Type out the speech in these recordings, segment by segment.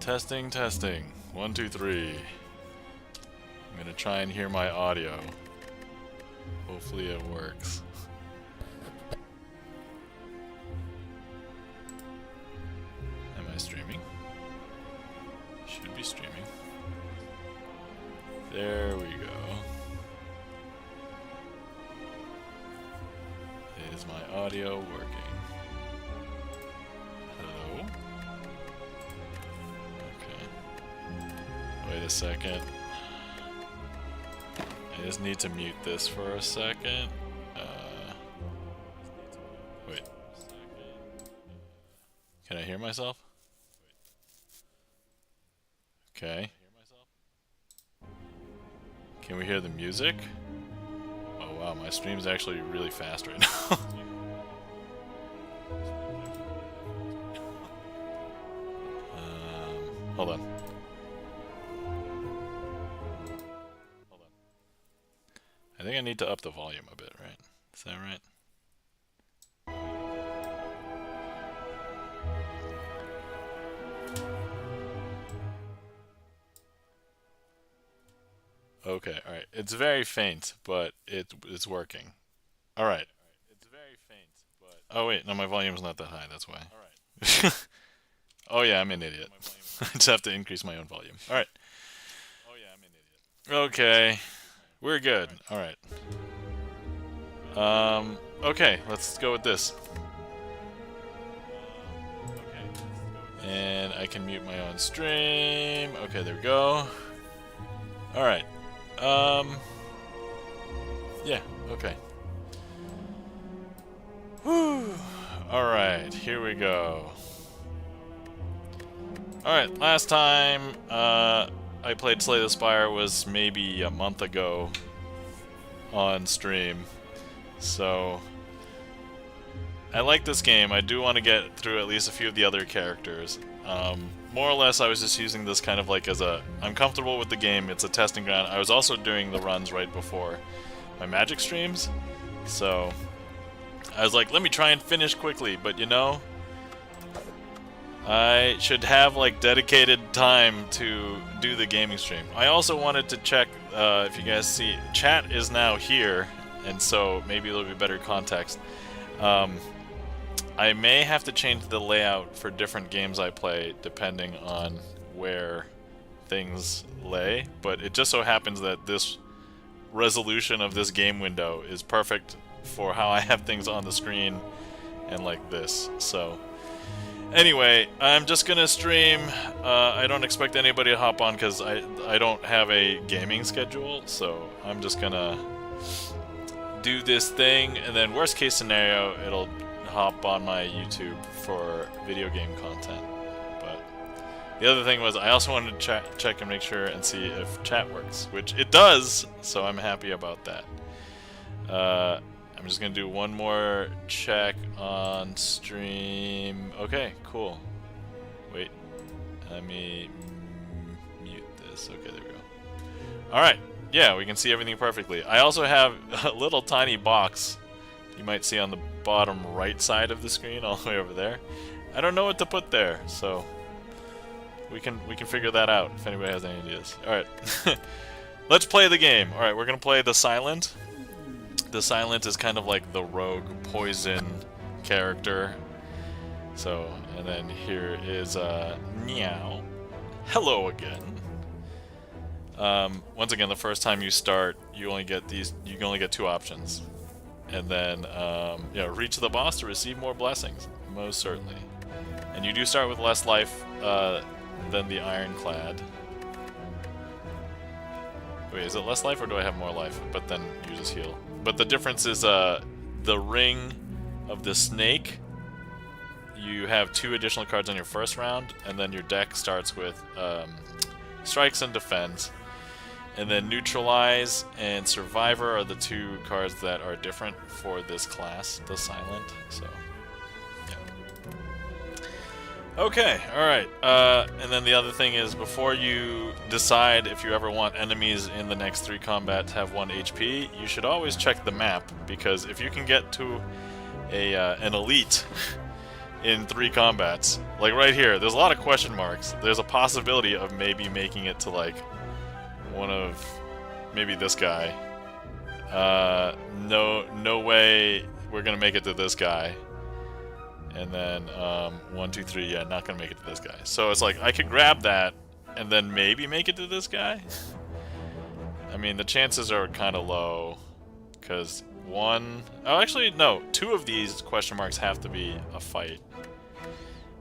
Testing, testing. 1, 2, 3. I'm gonna try and hear my audio. Hopefully it works. Am I streaming? Should be streaming. There we go. Is my audio working? Hello? Okay. Wait a second. I just need to mute this for a second. Wait. Can I hear myself? Okay. Can we hear the music? Oh wow, my stream's actually really fast right now. Hold on. I think I need to up the volume a bit, right? Is that right? Okay, alright. It's very faint, but it's working. Alright. It's very faint, but... Oh wait, no, my volume's not that high, that's why. Alright. Oh yeah, I'm an idiot. I just have to increase my own volume. Alright. Oh yeah, I'm an idiot. Okay. We're good. Alright. Okay, let's go with this. And I can mute my own stream. Okay, there we go. Alright. Yeah, okay. Whew. Alright, here we go. Alright, last time I played Slay the Spire was maybe a month ago on stream. So I like this game. I do want to get through at least a few of the other characters. More or less, I was just using this kind of like as a... I'm comfortable with the game, it's a testing ground. I was also doing the runs right before my Magic streams, so I was like, let me try and finish quickly, but you know, I should have like dedicated time to do the gaming stream. I also wanted to check if you guys see, chat is now here, and so maybe it'll be better context. I may have to change the layout for different games I play depending on where things lay, but it just so happens that this resolution of this game window is perfect for how I have things on the screen and like this. So anyway, I'm just gonna stream. I don't expect anybody to hop on because I don't have a gaming schedule, so I'm just gonna do this thing, and then worst case scenario, it'll hop on my YouTube for video game content. But the other thing was I also wanted to check and make sure and see if chat works, which it does, so I'm happy about that. I'm just gonna do one more check on stream. Okay, cool. Wait, let me mute this. Okay, there we go. Alright, yeah, we can see everything perfectly. I also have a little tiny box you might see on the bottom right side of the screen, all the way over there. I don't know what to put there, so we can figure that out if anybody has any ideas. Alright. Let's play the game. Alright, we're gonna play the Silent. The Silent is kind of like the rogue poison character. So, and then here is Meow. Hello again. Once again, the first time you start, you only get these. You can only get two options, and then yeah, reach the boss to receive more blessings. Most certainly, and you do start with less life than the Ironclad. Wait, is it less life or do I have more life? But then you just heal. But the difference is the ring of the snake. You have 2 additional cards on your first round, and then your deck starts with strikes and defends. And then Neutralize and Survivor are the 2 cards that are different for this class, the Silent. So, yeah. Okay, alright. And then the other thing is, before you decide if you ever want enemies in the next 3 combat to have 1 HP, you should always check the map, because if you can get to an elite in 3 combats. Like right here, there's a lot of question marks. There's a possibility of maybe making it to like one of maybe this guy. No way we're gonna make it to this guy. And then 1, 2, 3, yeah, not gonna make it to this guy. So it's like I could grab that and then maybe make it to this guy. I mean, the chances are kind of low because actually no, 2 of these question marks have to be a fight.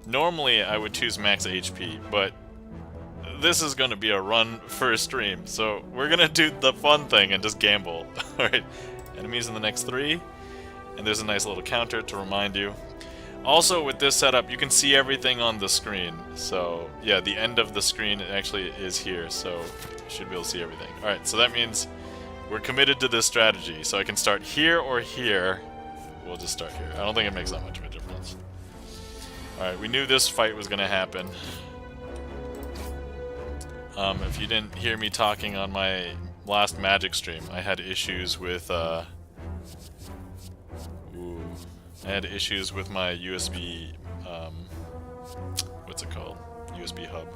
Normally I would choose max HP, but this is going to be a run for a stream, so we're going to do the fun thing and just gamble. Alright, enemies in the next 3, and there's a nice little counter to remind you. Also, with this setup, you can see everything on the screen, so yeah, the end of the screen actually is here, so you should be able to see everything. Alright, so that means we're committed to this strategy, so I can start here or here. We'll just start here. I don't think it makes that much of a difference. Alright, we knew this fight was going to happen. If you didn't hear me talking on my last Magic stream, I had issues with, I had issues with my USB, what's it called? USB hub.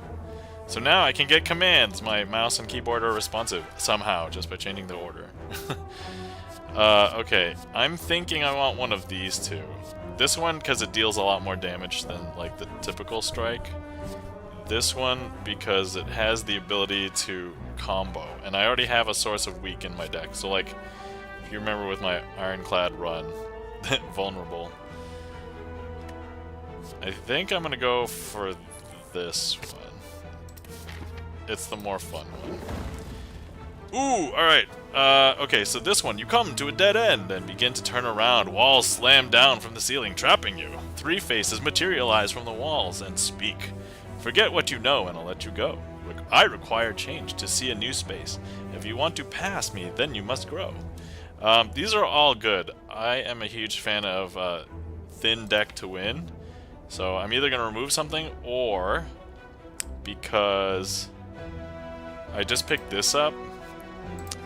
So now I can get commands. My mouse and keyboard are responsive, somehow, just by changing the order. Okay, I'm thinking I want one of these 2. This one, because it deals a lot more damage than, like, the typical strike. This one, because it has the ability to combo, and I already have a source of weak in my deck. So, like, if you remember with my Ironclad run, vulnerable. I think I'm gonna go for this one. It's the more fun one. Ooh, alright. Okay, so this one, you come to a dead end and begin to turn around. Walls slam down from the ceiling, trapping you. 3 faces materialize from the walls and speak. Forget what you know and I'll let you go. I require change to see a new space. If you want to pass me, then you must grow. These are all good. I am a huge fan of thin deck to win. So I'm either going to remove something, or because I just picked this up,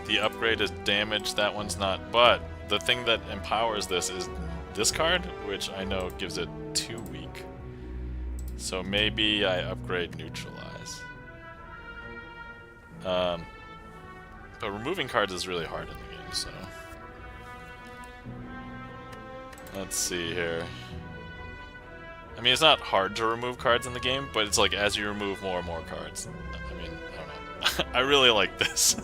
the upgrade is damaged, that one's not. But the thing that empowers this is this card, which I know gives it 2 weak. So maybe I upgrade Neutralize. But removing cards is really hard in the game, so... Let's see here. I mean, it's not hard to remove cards in the game, but it's like as you remove more and more cards. I mean, I don't know. I really like this.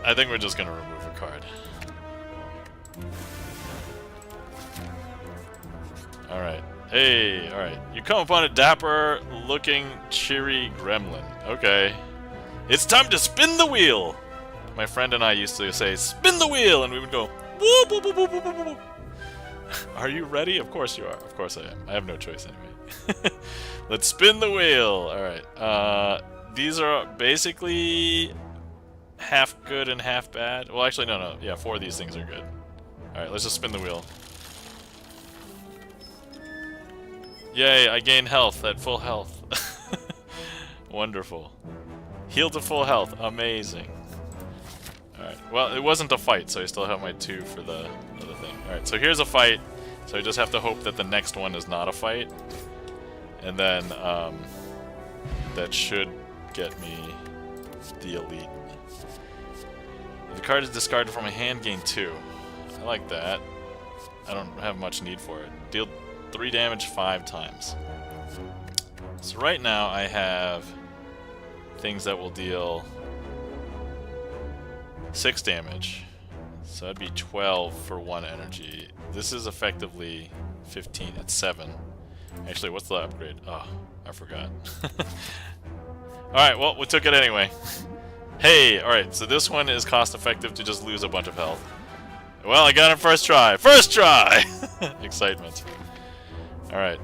I think we're just gonna remove a card. Alright. Hey, alright. You come upon a dapper-looking, cheery gremlin. Okay. It's time to spin the wheel! My friend and I used to say, spin the wheel! And we would go, whoop, whoop, whoop, whoop, whoop, whoop. Are you ready? Of course you are. Of course I am. I have no choice anyway. Let's spin the wheel! Alright. These are basically half good and half bad. Well, actually, no. Yeah, 4 of these things are good. Alright, let's just spin the wheel. Yay, I gain health at full health. Wonderful. Heal to full health. Amazing. Alright, well, it wasn't a fight, so I still have my 2 for the other thing. Alright, so here's a fight. So I just have to hope that the next one is not a fight. And then, that should get me the elite. The card is discarded from my hand, gain 2. I like that. I don't have much need for it. Deal 3 damage 5 times. So right now I have things that will deal 6 damage. So that'd be 12 for 1 energy. This is effectively 15. It's 7. Actually, what's the upgrade? Oh, I forgot. Alright, well, we took it anyway. Hey, alright, so this one is cost effective to just lose a bunch of health. Well, I got it first try. First try! Excitement. Alright.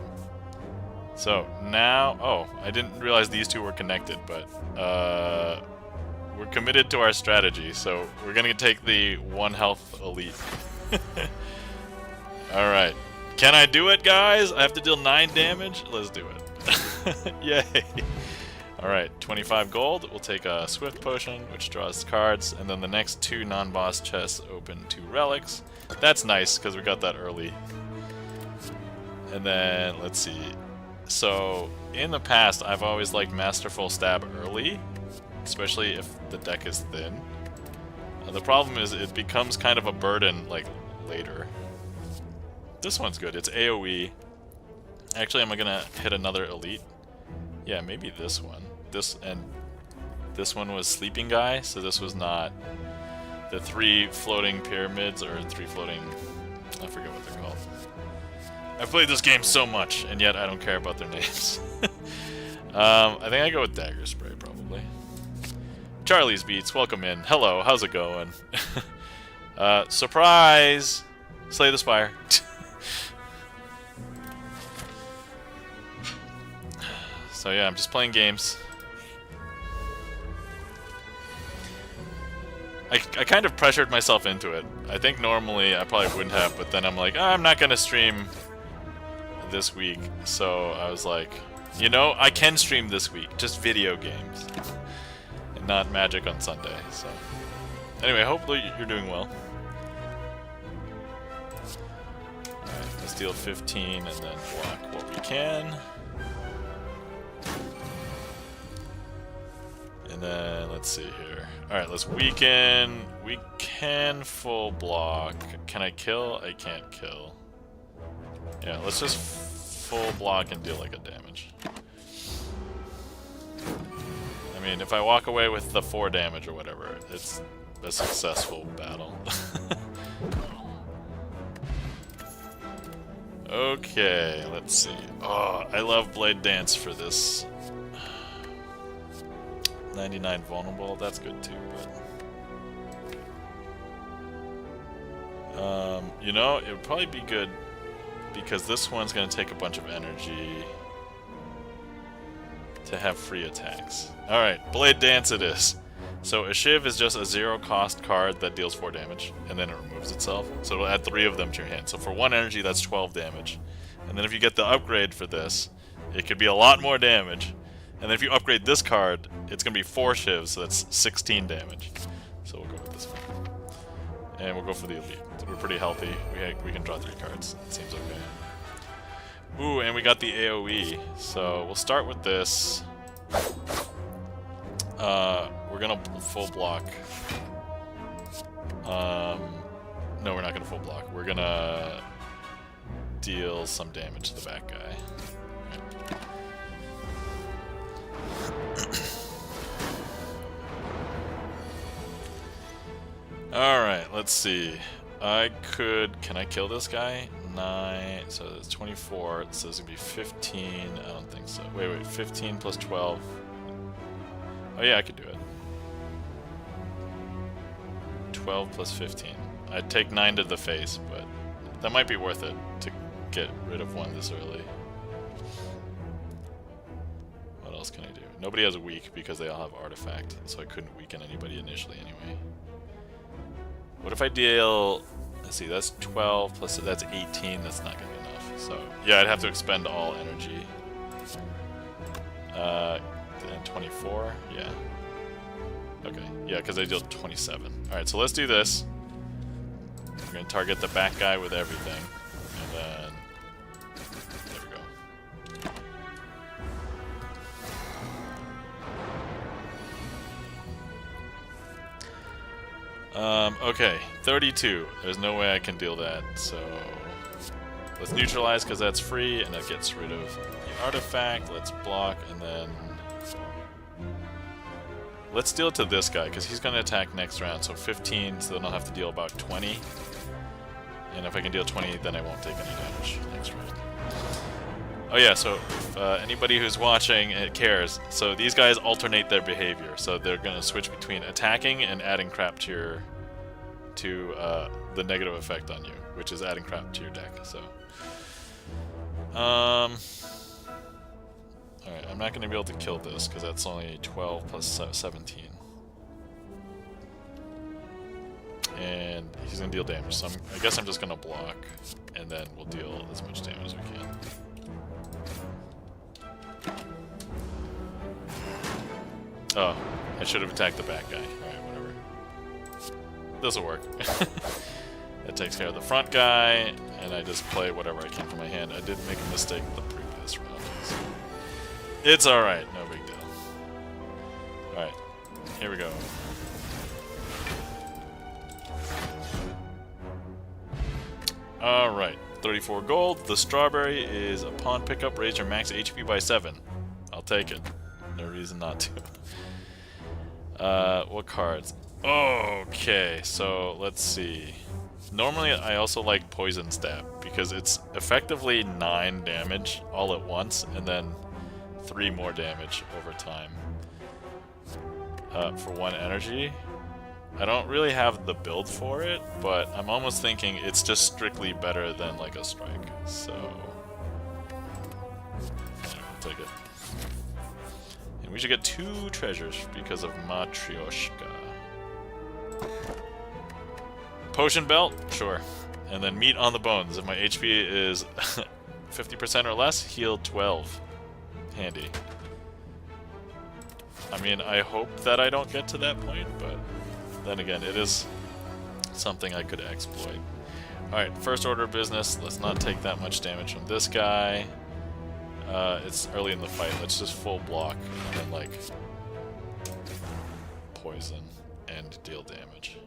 So, now... Oh, I didn't realize these 2 were connected, but... we're committed to our strategy, so we're gonna take the 1 health elite. Alright. Can I do it, guys? I have to deal 9 damage? Let's do it. Yay! Alright, 25 gold. We'll take a Swift Potion, which draws cards, and then the next 2 non-boss chests open 2 relics. That's nice, because we got that early. And then, let's see. So, in the past, I've always liked Masterful Stab early, especially if the deck is thin. The problem is it becomes kind of a burden, like, later. This one's good. It's AoE. Actually, am I gonna hit another elite? Yeah, maybe this one. This one was Sleeping Guy, so this was not the 3 floating pyramids or 3 floating... I forget what they're called. I've played this game so much, and yet I don't care about their names. I think I go with Dagger Spray, probably. Charlie's Beats, welcome in. Hello, how's it going? Surprise! Slay the Spire. So yeah, I'm just playing games. I kind of pressured myself into it. I think normally I probably wouldn't have, but then I'm like, I'm not gonna stream this week. So I was like, you know, I can stream this week, just video games. And not Magic on Sunday, so. Anyway, hopefully you're doing well. Alright, let's deal 15 and then block what we can. And then, let's see here. Alright, let's weaken. We can full block. Can I kill? I can't kill. Yeah, let's just full block and deal like a damage. I mean, if I walk away with the 4 damage or whatever, it's a successful battle. Okay, let's see. Oh, I love Blade Dance for this. 99 vulnerable, that's good too, but... you know, it would probably be good because this one's going to take a bunch of energy to have free attacks. Alright, Blade Dance it is. So a Shiv is just a 0-cost card that deals 4 damage, and then it removes itself. So it'll add 3 of them to your hand. So for 1 energy, that's 12 damage. And then if you get the upgrade for this, it could be a lot more damage. And then if you upgrade this card, it's going to be 4 Shivs, so that's 16 damage. So we'll go with this one. And we'll go for the Elite. We're pretty healthy. We can draw 3 cards. It seems okay. Ooh, and we got the AoE. So we'll start with this. We're going to full block. No, we're not going to full block. We're going to deal some damage to the back guy. Alright, let's see. Can I kill this guy? 9, so it's 24, so this would be 15, I don't think so. Wait, 15 plus 12. Oh yeah, I could do it. 12 plus 15. I'd take 9 to the face, but that might be worth it to get rid of one this early. What else can I do? Nobody has a weak because they all have artifact, so I couldn't weaken anybody initially anyway. What if I deal... Let's see, that's 12 plus... That's 18, that's not going to be enough. So, yeah, I'd have to expend all energy. Then 24? Yeah. Okay, yeah, because I deal 27. Alright, so let's do this. We're going to target the back guy with everything. And then... There we go. Okay, 32. There's no way I can deal that, so... Let's neutralize because that's free, and that gets rid of the artifact. Let's block, and then... Let's deal to this guy, because he's going to attack next round, so 15, so then I'll have to deal about 20. And if I can deal 20, then I won't take any damage next round. Oh yeah, so if anybody who's watching cares, so these guys alternate their behavior, so they're going to switch between attacking and adding crap to your, the negative effect on you, which is adding crap to your deck, so... Alright, I'm not going to be able to kill this, because that's only 12 plus 17. And he's going to deal damage, so I guess I'm just going to block, and then we'll deal as much damage as we can. Oh, I should have attacked the bad guy. Alright, whatever. This'll work. That takes care of the front guy, and I just play whatever I can from my hand. I did make a mistake the previous round. So it's alright, no big deal. Alright, here we go. Alright, 34 gold. The strawberry is upon pickup, raise your max HP by 7. I'll take it. No reason not to. What cards? Okay, so let's see. Normally I also like Poison Stab because it's effectively 9 damage all at once and then 3 more damage over time for 1 energy. I don't really have the build for it, but I'm almost thinking it's just strictly better than like a strike. So I'll take it. And we should get 2 treasures because of Matryoshka. Potion belt? Sure. And then meat on the bones. If my HP is 50% or less, heal 12. Handy. I mean, I hope that I don't get to that point, but then again, it is something I could exploit. Alright, first order of business. Let's not take that much damage from this guy. It's early in the fight. Let's just full block and then, like, poison and deal damage.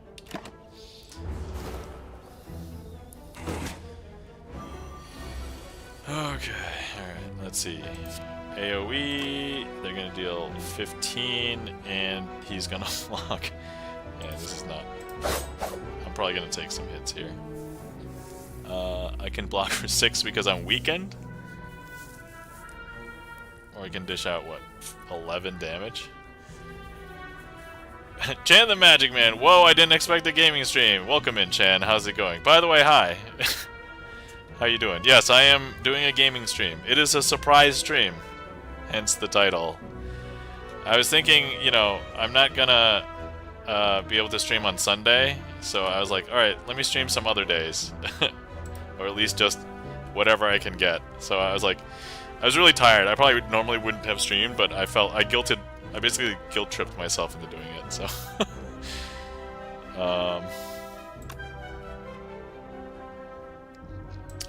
Okay, alright, let's see. AoE, they're gonna deal 15, and he's gonna block. Yeah, this is not... I'm probably gonna take some hits here. I can block for 6 because I'm weakened? Or I can dish out, what, 11 damage? Chan the Magic Man! Whoa, I didn't expect a gaming stream! Welcome in, Chan. How's it going? By the way, hi! How you doing? Yes, I am doing a gaming stream. It is a surprise stream. Hence the title. I was thinking, you know, I'm not gonna be able to stream on Sunday, so I was like, alright, let me stream some other days. Or at least just whatever I can get. So I was like, I was really tired. I probably normally wouldn't have streamed, but I basically guilt-tripped myself into doing it, so...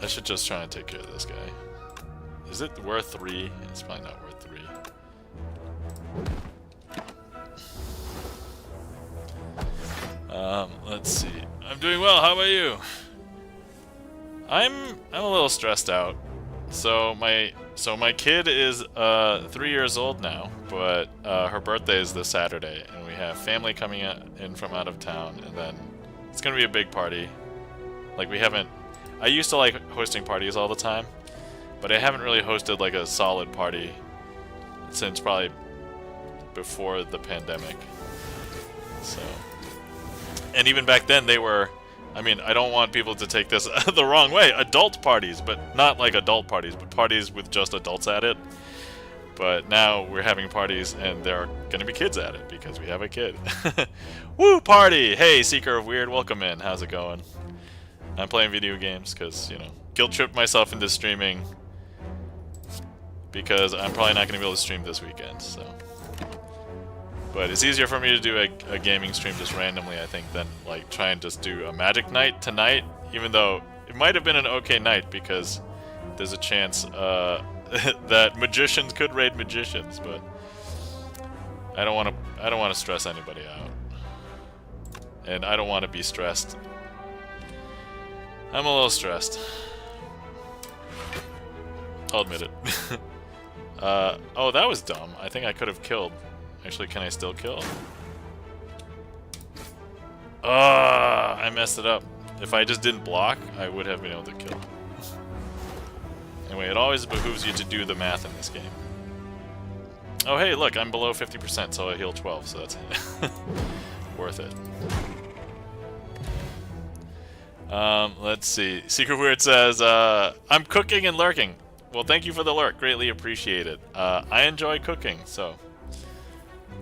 I should just try and take care of this guy. Is it worth 3? It's probably not worth 3. Let's see. I'm doing well, how about you? I'm a little stressed out. So my kid is 3 years old now, but her birthday is this Saturday, and we have family coming in from out of town, and then it's gonna be a big party. Like, we haven't... I used to like hosting parties all the time, but I haven't really hosted like a solid party since probably before the pandemic. So, and even back then they were, I mean, I don't want people to take this the wrong way, adult parties, but not like adult parties, but parties with just adults at it. But now we're having parties and there are gonna be kids at it because we have a kid. Woo, party! Hey, Seeker of Weird, welcome in. How's it going? I'm playing video games because, you know, guilt-tripped myself into streaming because I'm probably not going to be able to stream this weekend, so. But it's easier for me to do a gaming stream just randomly, I think, than, like, try and just do a Magic Night tonight, even though it might have been an okay night because there's a chance that magicians could raid magicians, but I don't want to stress anybody out. And I don't want to be stressed. I'm a little stressed. I'll admit it. Oh, that was dumb. I think I could have killed. Actually, can I still kill? I messed it up. If I just didn't block, I would have been able to kill. Anyway, it always behooves you to do the math in this game. Oh, hey, look, I'm below 50%, so I heal 12, so that's worth it. Let's see. Secret Weird says, I'm cooking and lurking. Well, thank you for the lurk. Greatly appreciate it. I enjoy cooking, so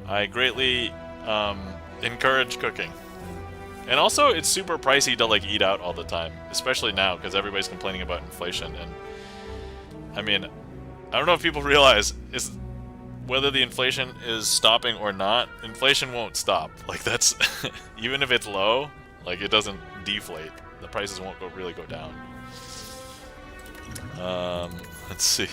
I greatly encourage cooking. And also, it's super pricey to, like, eat out all the time, especially now, because everybody's complaining about inflation. And I mean, I don't know if people realize whether the inflation is stopping or not. Inflation won't stop. Like, that's even if it's low, like, it doesn't deflate. the prices won't really go down. Let's see.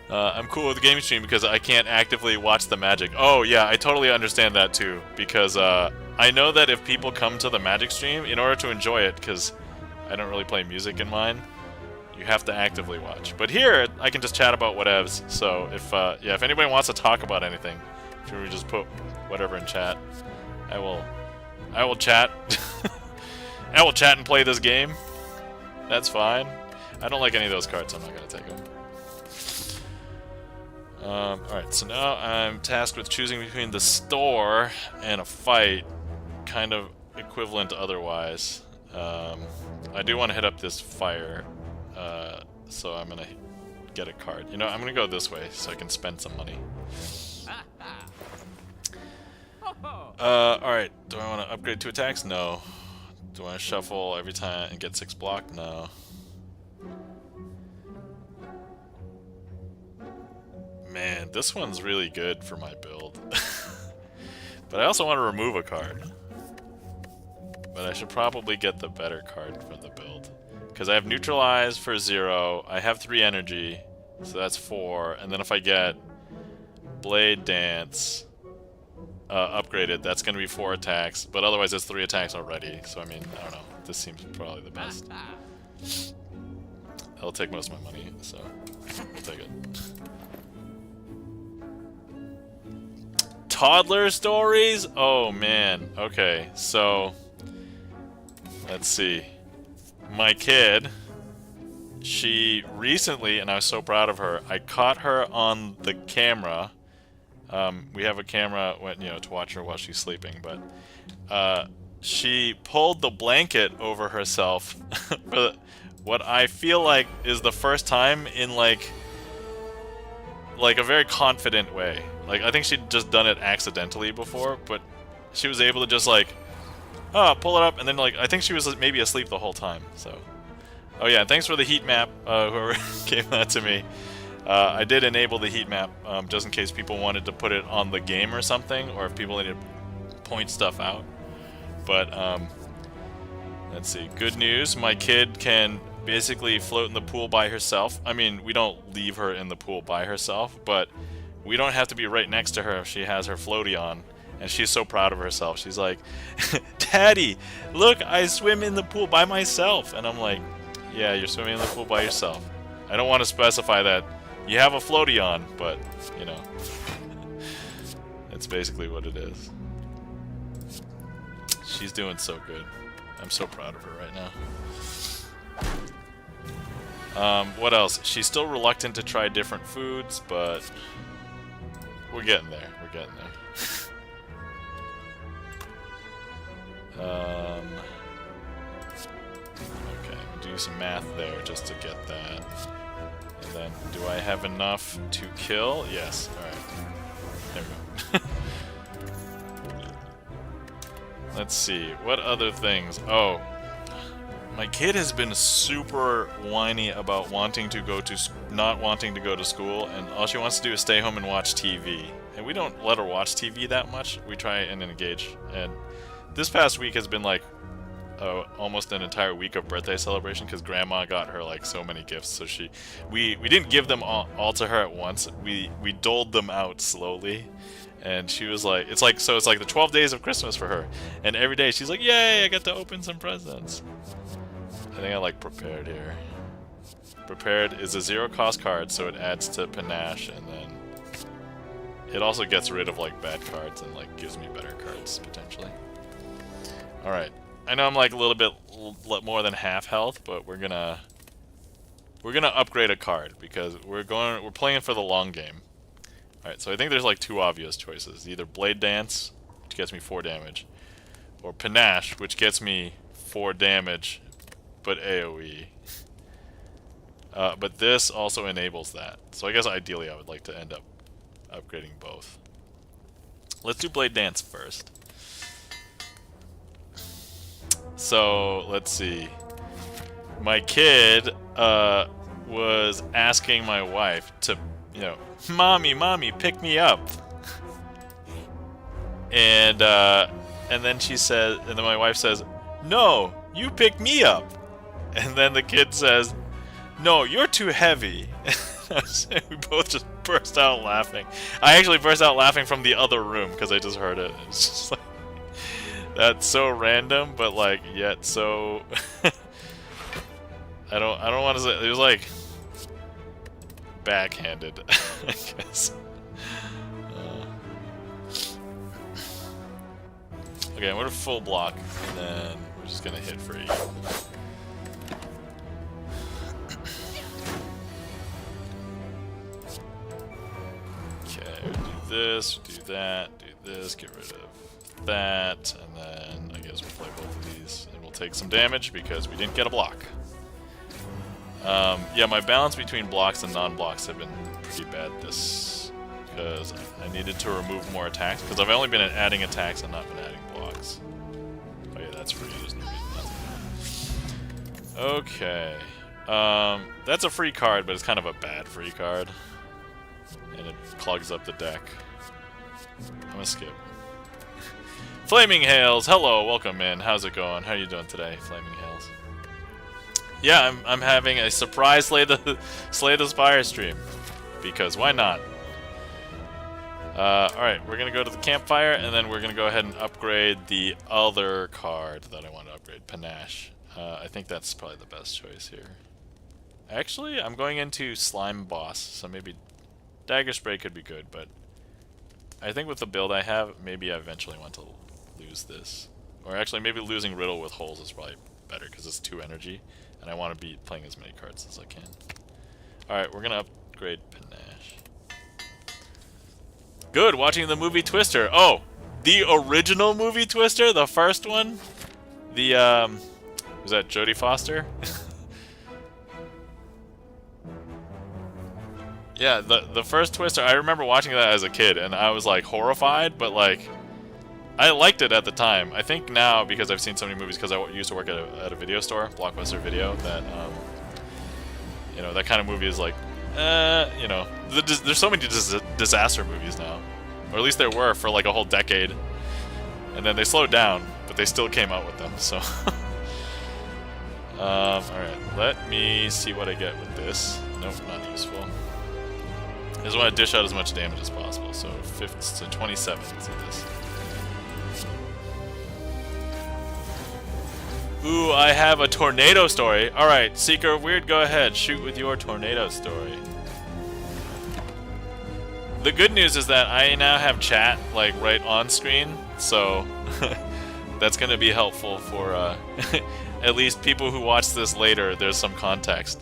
I'm cool with the gaming stream because I can't actively watch the Magic. Oh yeah, I totally understand that too, because I know that if people come to the Magic stream, in order to enjoy it, because I don't really play music in mine, you have to actively watch. But here, I can just chat about whatevs. So if yeah, if anybody wants to talk about anything, if you just put whatever in chat, I will chat. I will chat and play this game. That's fine. I don't like any of those cards, so I'm not gonna take them. Alright, so now I'm tasked with choosing between the store and a fight, kind of equivalent otherwise. I do want to hit up this fire, so I'm gonna get a card. You know, I'm gonna go this way so I can spend some money. Alright, do I want to upgrade 2 attacks? No. Do I want to shuffle every time and get 6 block? No. Man, this one's really good for my build. But I also want to remove a card. But I should probably get the better card for the build. Because I have Neutralize for 0, I have 3 energy, so that's 4, and then if I get Blade Dance upgraded, that's going to be 4 attacks, but otherwise it's 3 attacks already, so I mean, I don't know, this seems probably the best. It'll take most of my money, so we'll take it. Toddler stories? Oh man, okay, so let's see. My kid, she recently, and I was so proud of her, I caught her on the camera. We have a camera when, you know, to watch her while she's sleeping, but she pulled the blanket over herself for what I feel like is the first time in like a very confident way. Like, I think she'd just done it accidentally before, but she was able to just like, oh, pull it up, and then like, I think she was maybe asleep the whole time, so. Oh yeah, thanks for the heat map, whoever gave that to me. I did enable the heat map, just in case people wanted to put it on the game or something, or if people needed to point stuff out. But, let's see, good news, my kid can basically float in the pool by herself. I mean, we don't leave her in the pool by herself, but we don't have to be right next to her if she has her floaty on. And she's so proud of herself. She's like, Daddy, look, I swim in the pool by myself. And I'm like, yeah, you're swimming in the pool by yourself. I don't want to specify that you have a floaty on, but, you know, that's basically what it is. She's doing so good. I'm so proud of her right now. What else? She's still reluctant to try different foods, but we're getting there. We're getting there. Okay, do some math there just to get that. And then, do I have enough to kill? Yes, alright. There we go. Let's see, what other things? Oh, my kid has been super whiny about wanting to go to not wanting to go to school, and all she wants to do is stay home and watch TV. And we don't let her watch TV that much. We try and engage. And this past week has been like almost an entire week of birthday celebration because Grandma got her like so many gifts. So we didn't give them all to her at once. We doled them out slowly. And she was like, it's like the 12 days of Christmas for her. And every day she's like, yay, I get to open some presents. I think I like Prepared here. Prepared is a 0 cost card, so it adds to Panache, and then it also gets rid of like bad cards and like gives me better cards potentially. Alright, I know I'm like a little bit more than half health, but we're gonna upgrade a card because we're playing for the long game. Alright, so I think there's like 2 obvious choices. Either Blade Dance, which gets me 4 damage, or Panache, which gets me 4 damage, but AoE. But this also enables that. So I guess ideally I would like to end up upgrading both. Let's do Blade Dance first. So, let's see. My kid was asking my wife to, you know, Mommy, pick me up. And then she says, and then my wife says, no, You pick me up. And then the kid says, no, you're too heavy. We both just burst out laughing. I actually burst out laughing from the other room because I just heard it. It's just like, that's so random, but like yet so. I don't want to say it was like backhanded, I guess. Okay, I'm gonna full block, and then we're just gonna hit for E. Okay, we'll do this, do that, do this, get rid of that, and then I guess we'll play both of these, and we'll take some damage because we didn't get a block. Yeah, my balance between blocks and non-blocks have been pretty bad this, because I needed to remove more attacks, because I've only been adding attacks and not been adding blocks. Oh yeah, that's free, there's no reason not to. Okay. That's a free card, but it's kind of a bad free card. And it clogs up the deck. I'm gonna skip. Flaming Hails, hello, welcome in. How's it going? How are you doing today, Flaming Hails? Yeah, I'm having a surprise Slay the Spire stream. Because why not? Alright, we're gonna go to the campfire, and then we're gonna go ahead and upgrade the other card that I want to upgrade, Panache. I think that's probably the best choice here. Actually, I'm going into Slime Boss, so maybe Dagger Spray could be good, but I think with the build I have, maybe I eventually want to lose this. Or actually, maybe losing Riddle with Holes is probably better, because it's 2 energy, and I want to be playing as many cards as I can. Alright, we're going to upgrade Panache. Good, watching the movie Twister. Oh, the original movie Twister? The first one? The, was that Jodie Foster? Yeah, the first Twister, I remember watching that as a kid, and I was, like, horrified, but, like, I liked it at the time. I think now, because I've seen so many movies, because I used to work at a video store, Blockbuster Video, that, you know, that kind of movie is, like, you know, there's so many disaster movies now. Or at least there were for, like, a whole decade. And then they slowed down, but they still came out with them, so... alright, let me see what I get with this. Nope, not useful. I just want to dish out as much damage as possible, so 27 to this. Ooh, I have a tornado story. Alright, Seeker of Weird, go ahead. Shoot with your tornado story. The good news is that I now have chat, like, right on screen, so that's going to be helpful for, at least people who watch this later, there's some context.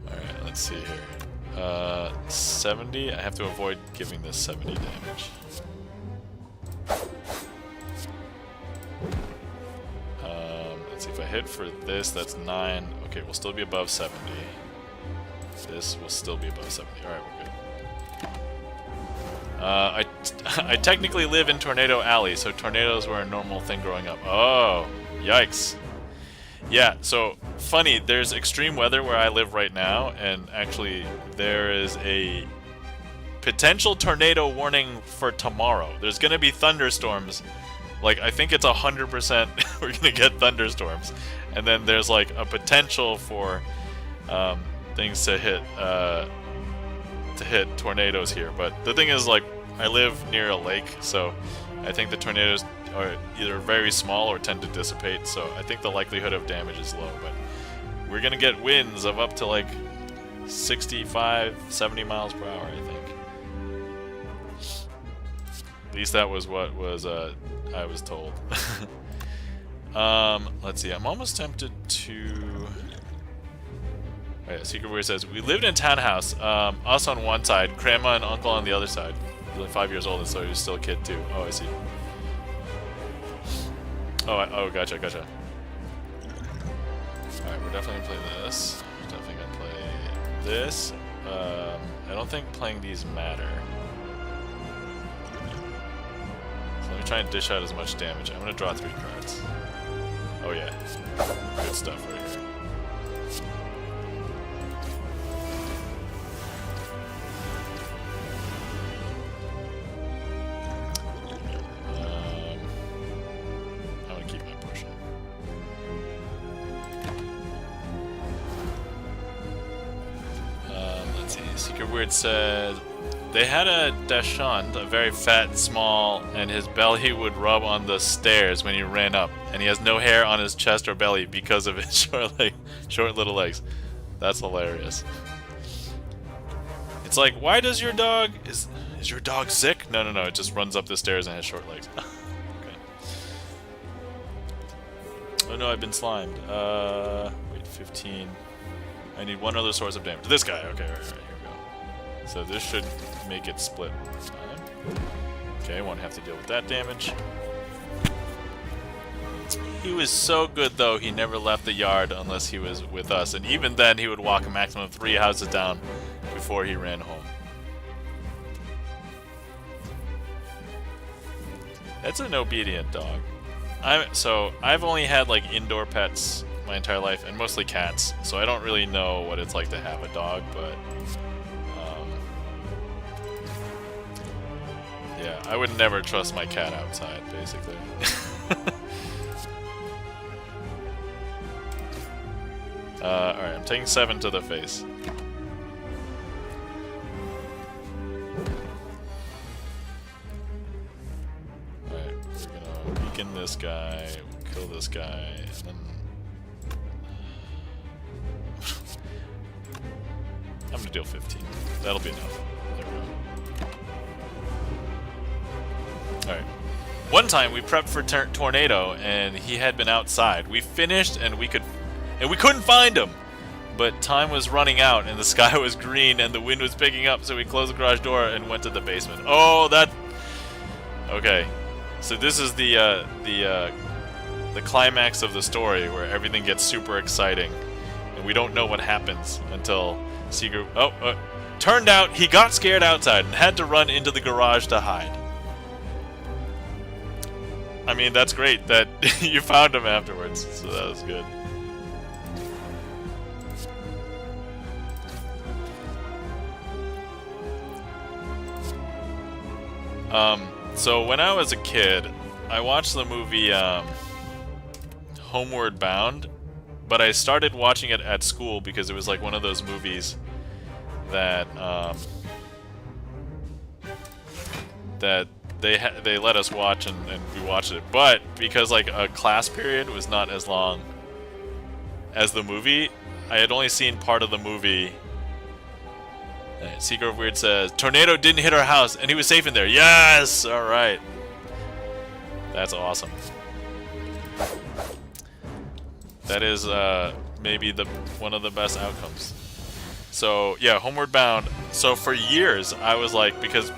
Alright, let's see here. 70, I have to avoid giving this 70 damage. Let's see, if I hit for this, that's 9. Okay, we'll still be above 70. This will still be above 70. Alright, we're good. I technically live in Tornado Alley, so tornadoes were a normal thing growing up. Oh, yikes. Yeah, so, funny, there's extreme weather where I live right now, and actually there is a potential tornado warning for tomorrow. There's gonna be thunderstorms. Like, I think it's 100% we're gonna get thunderstorms. And then there's, like, a potential for, things to hit tornadoes here, but the thing is, like, I live near a lake, so I think the tornadoes are either very small or tend to dissipate, so I think the likelihood of damage is low, but we're gonna get winds of up to like 65, 70 miles per hour, I think. At least that was what was I was told. Let's see, I'm almost tempted to... Oh yeah, Secret Weird says, we lived in a townhouse, us on one side, grandma and uncle on the other side. He's like 5 years old, and so he was still a kid too. Oh, I see. Oh, gotcha. Alright, we're definitely gonna play this. We're definitely gonna play this. I don't think playing these matter. So let me try and dish out as much damage. I'm gonna draw 3 cards. Oh yeah. Good stuff right here. see. Secret Weird said they had a Dachshund, a very fat, small, and his belly would rub on the stairs when he ran up, and he has no hair on his chest or belly because of his short little legs. That's hilarious. It's like, why does your dog is your dog sick? No, it just runs up the stairs and has short legs. Okay. Oh no, I've been slimed. Wait, 15. I need one other source of damage. This guy. Okay, right, here we go. So this should make it split. Okay, won't have to deal with that damage. He was so good, though, he never left the yard unless he was with us. And even then, he would walk a maximum of 3 houses down before he ran home. That's an obedient dog. So I've only had, like, indoor pets my entire life, and mostly cats, so I don't really know what it's like to have a dog, but yeah, I would never trust my cat outside, basically. Alright, I'm taking 7 to the face. Alright, we're gonna weaken this guy, we'll kill this guy, and then I'm gonna deal 15. That'll be enough. There we go. Alright. One time we prepped for tornado and he had been outside. We finished and we couldn't find him. But time was running out and the sky was green and the wind was picking up, so we closed the garage door and went to the basement. Oh, that. Okay. So this is the climax of the story where everything gets super exciting and we don't know what happens until Secret. Turned out he got scared outside and had to run into the garage to hide. I mean, that's great that you found him afterwards, so that was good. So when I was a kid, I watched the movie Homeward Bound, but I started watching it at school because it was like one of those movies that that they let us watch, and we watched it. But because like a class period was not as long as the movie, I had only seen part of the movie. Seeker of Weird says, tornado didn't hit our house and he was safe in there. Yes! Alright. That's awesome. That is maybe one of the best outcomes. So yeah, Homeward Bound. So for years I was like, because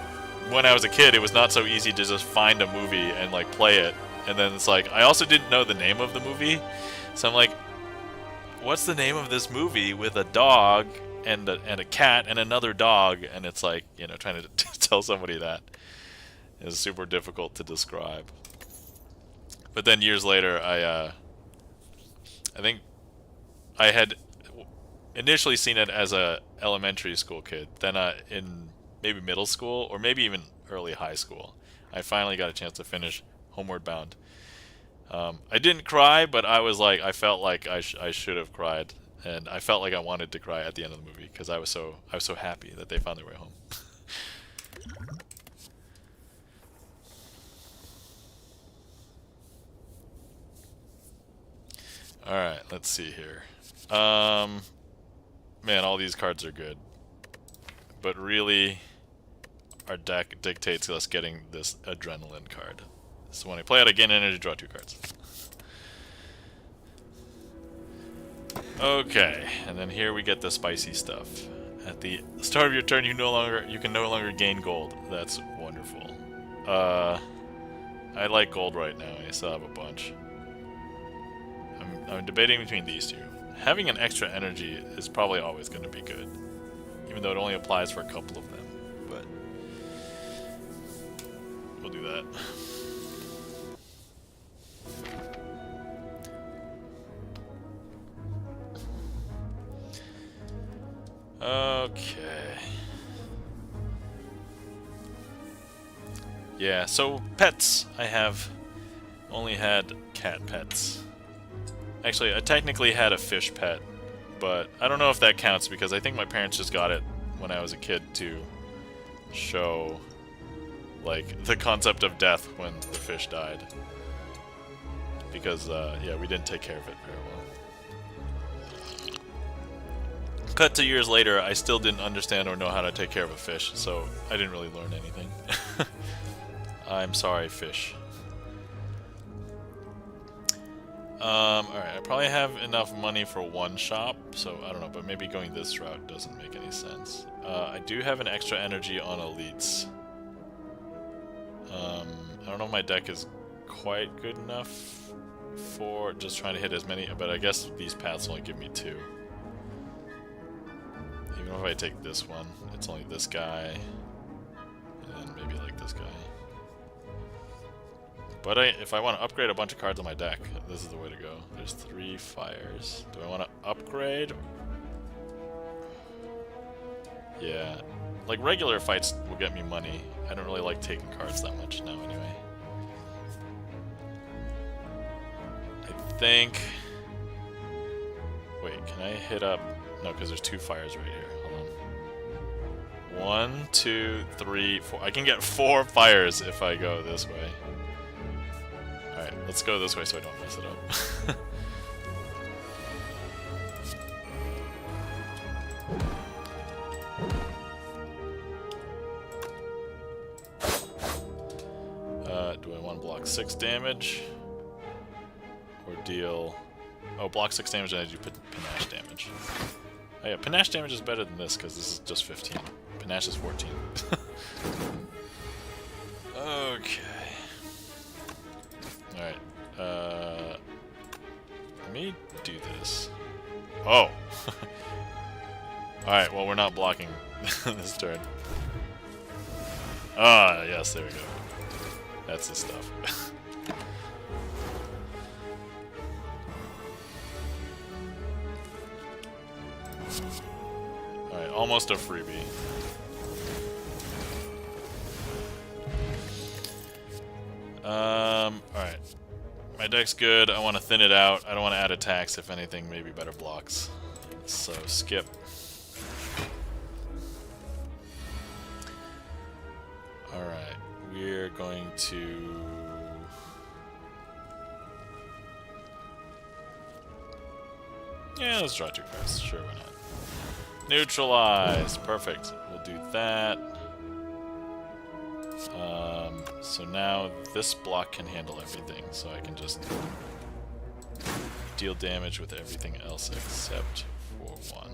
when I was a kid it was not so easy to just find a movie and like play it. And then it's like, I also didn't know the name of the movie. So I'm like, what's the name of this movie with a dog and a cat and another dog? And it's like, you know, trying to tell somebody that is super difficult to describe. But then years later, I think I had initially seen it as a elementary school kid. Then in maybe middle school or maybe even early high school, I finally got a chance to finish Homeward Bound. I didn't cry, but I was like, I felt like I should have cried, and I felt like I wanted to cry at the end of the movie because I was so happy that they found their way home. All right, let's see here. Man, all these cards are good, but really, our deck dictates us getting this adrenaline card. So when I play it, I gain energy, draw 2 cards. Okay, and then here we get the spicy stuff. At the start of your turn, you can no longer gain gold. That's wonderful. I like gold right now. I still have a bunch. I'm debating between these two. Having an extra energy is probably always going to be good, even though it only applies for a couple of them. But we'll do that. Okay. Yeah, so pets. I have only had cat pets. Actually, I technically had a fish pet, but I don't know if that counts because I think my parents just got it when I was a kid to show, like, the concept of death when the fish died. Because, yeah, we didn't take care of it very well. Cut to years later, I still didn't understand or know how to take care of a fish, so I didn't really learn anything. I'm sorry, fish. Alright, I probably have enough money for one shop, so I don't know, but maybe going this route doesn't make any sense. I do have an extra energy on elites. I don't know if my deck is quite good enough for just trying to hit as many, but I guess these paths only give me 2. Even if I take this one, it's only this guy, and then maybe like this guy. But if I want to upgrade a bunch of cards on my deck, this is the way to go. There's 3 fires. Do I want to upgrade? Yeah. Like, regular fights will get me money. I don't really like taking cards that much now anyway. I think... Wait, can I hit up... No, because there's 2 fires right here. Hold on. 1, 2, 3, 4. I can get 4 fires if I go this way. Alright, let's go this way so I don't mess it up. Do I want to block 6 damage? Or deal... Oh, block 6 damage and I do panache damage. Oh yeah, panache damage is better than this because this is just 15. Panache is 14. Okay. Alright, let me do this. Oh! Alright, well, we're not blocking this turn. Ah, yes, there we go. That's the stuff. Alright, almost a freebie. Alright. My deck's good. I want to thin it out. I don't want to add attacks. If anything, maybe better blocks. So, skip. Alright. We're going to... Yeah, let's draw 2 cards. Sure, why not? Neutralize! Perfect. We'll do that. So now this block can handle everything, so I can just deal damage with everything else except for 1.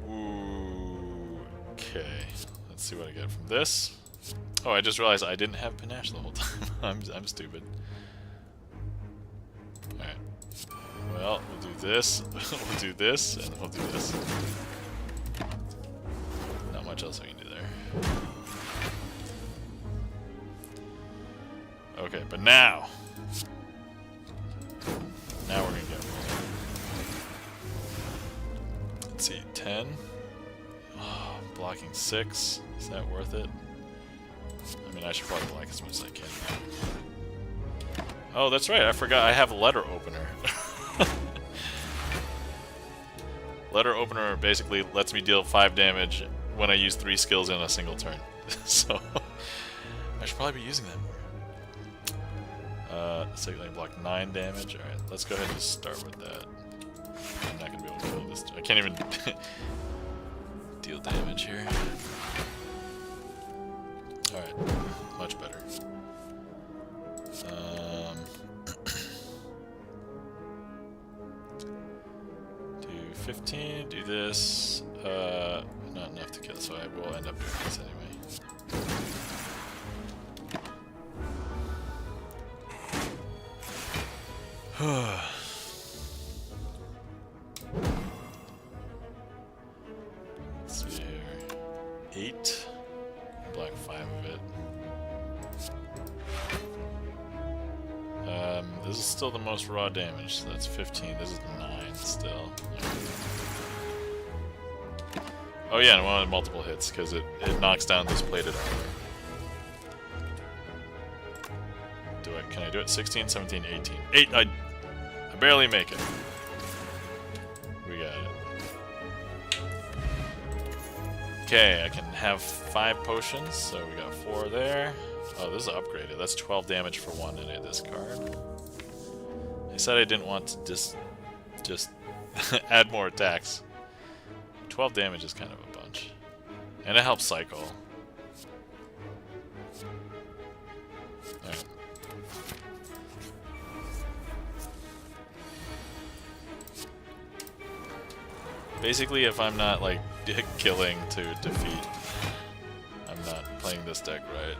Ooh, okay. Let's see what I get from this. Oh, I just realized I didn't have panache the whole time. I'm stupid. Alright. Well, we'll do this, we'll do this, and we'll do this. Not much else we can do there. Okay, but now we're gonna get rolling. Let's see, 10. Oh, blocking 6. Is that worth it? I mean, I should probably block as much as I can now. Oh, that's right, I forgot I have letter opener. Letter opener basically lets me deal 5 damage when I use 3 skills in a single turn. So, I should probably be using that more. So I block 9 damage. Alright, let's go ahead and just start with that. I'm not going to be able to kill this. I can't even deal damage here. Alright, much better. Do 15, do this. Not enough to kill, so I will end up doing this anyway. Let's see here. 8. Black 5 of it. This is still the most raw damage, so that's 15. This is 9 still. Oh yeah, and one with multiple hits, because it knocks down this plated armor. Can I do it? 16, 17, 18. 8! I barely make it. We got it. Okay, I can have 5 potions, so we got 4 there. Oh, this is upgraded. That's 12 damage for 1 in a discard. I said I didn't want to just add more attacks. 12 damage is kind of a bunch. And it helps cycle. Alright. Basically, if I'm not, like, killing to defeat, I'm not playing this deck right.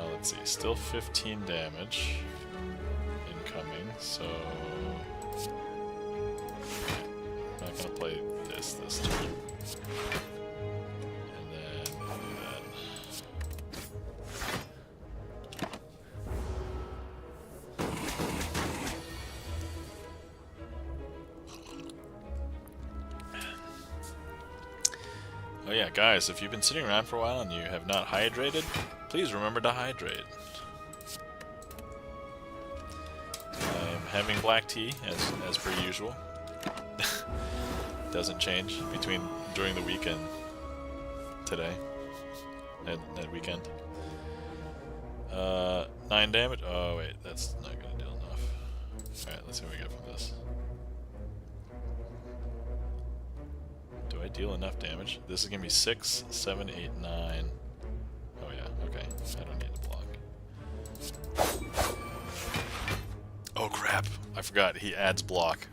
Let's see, still 15 damage incoming, so I'm not gonna play this turn. And then do that. Oh yeah, guys, if you've been sitting around for a while and you have not hydrated, please remember to hydrate. I'm having black tea, as per usual. Doesn't change during the week and today. And weekend. 9 damage? Oh wait, that's not gonna deal enough. Alright, let's see what we get from this. Do I deal enough damage? This is gonna be 6, 7, 8, 9. Oh yeah, okay. I don't need to block. Oh crap! I forgot, he adds block.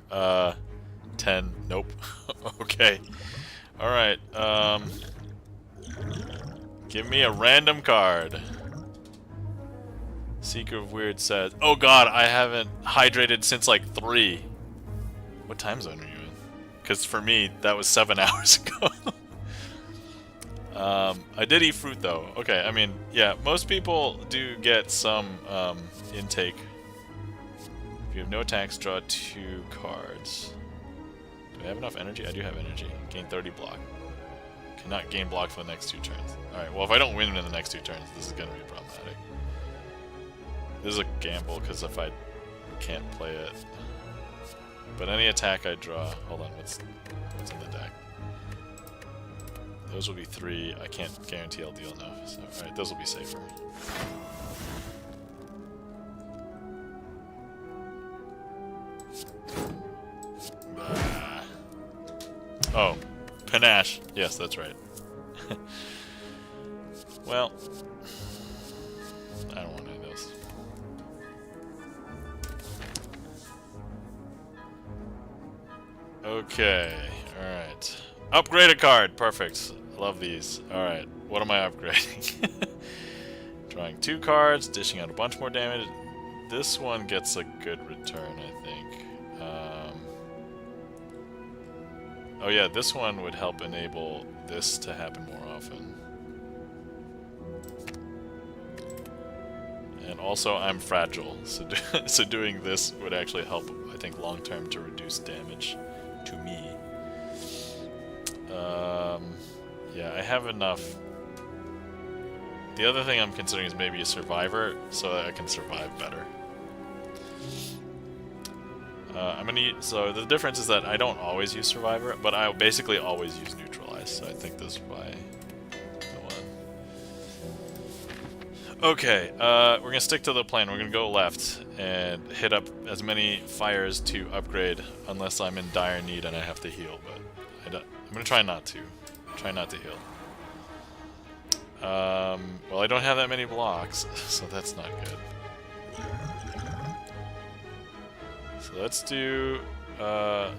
10, nope. Okay. Alright, give me a random card. Seeker of Weird says, oh god, I haven't hydrated since like 3. What time zone are you in? Because for me, that was 7 hours ago. I did eat fruit though. Okay, I mean, yeah, most people do get some intake. If you have no attacks, draw 2 cards. Do I have enough energy? I do have energy. Gain 30 block. Cannot gain block for the next 2 turns. Alright, well if I don't win in the next 2 turns, this is going to be problematic. This is a gamble, because if I can't play it... But any attack I draw... Hold on, what's in the deck? Those will be 3. I can't guarantee I'll deal enough. So, alright, those will be safer. Oh, panache. Yes, that's right. Well, I don't want any of those. Okay, alright. Upgrade a card, perfect. Love these. Alright, what am I upgrading? Drawing 2 cards, dishing out a bunch more damage. This one gets a good return, I think. Oh yeah, this one would help enable this to happen more often. And also, I'm fragile, so, so doing this would actually help, I think, long-term to reduce damage to me. Yeah, I have enough. The other thing I'm considering is maybe a survivor, so that I can survive better. So the difference is that I don't always use survivor, but I basically always use neutralize, so I think this is why the one. Okay, we're gonna stick to the plan. We're gonna go left and hit up as many fires to upgrade, unless I'm in dire need and I have to heal, but I'm gonna try not to. Try not to heal. Well, I don't have that many blocks, so that's not good. So let's do, how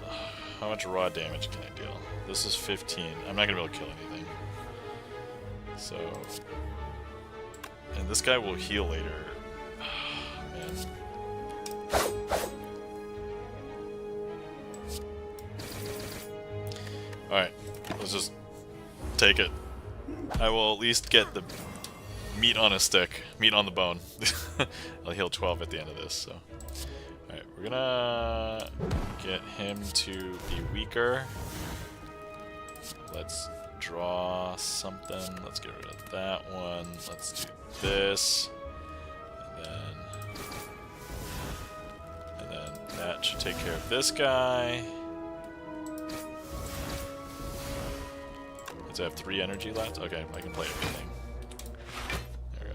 much raw damage can I deal? This is 15. I'm not gonna be able to kill anything. So, and this guy will heal later. Man. Alright, let's just take it. I will at least get the meat on a stick, meat on the bone. I'll heal 12 at the end of this, so. Alright, we're gonna get him to be weaker. Let's draw something. Let's get rid of that one. Let's do this. And then that should take care of this guy. Does it have 3 energy left? Okay, I can play everything. There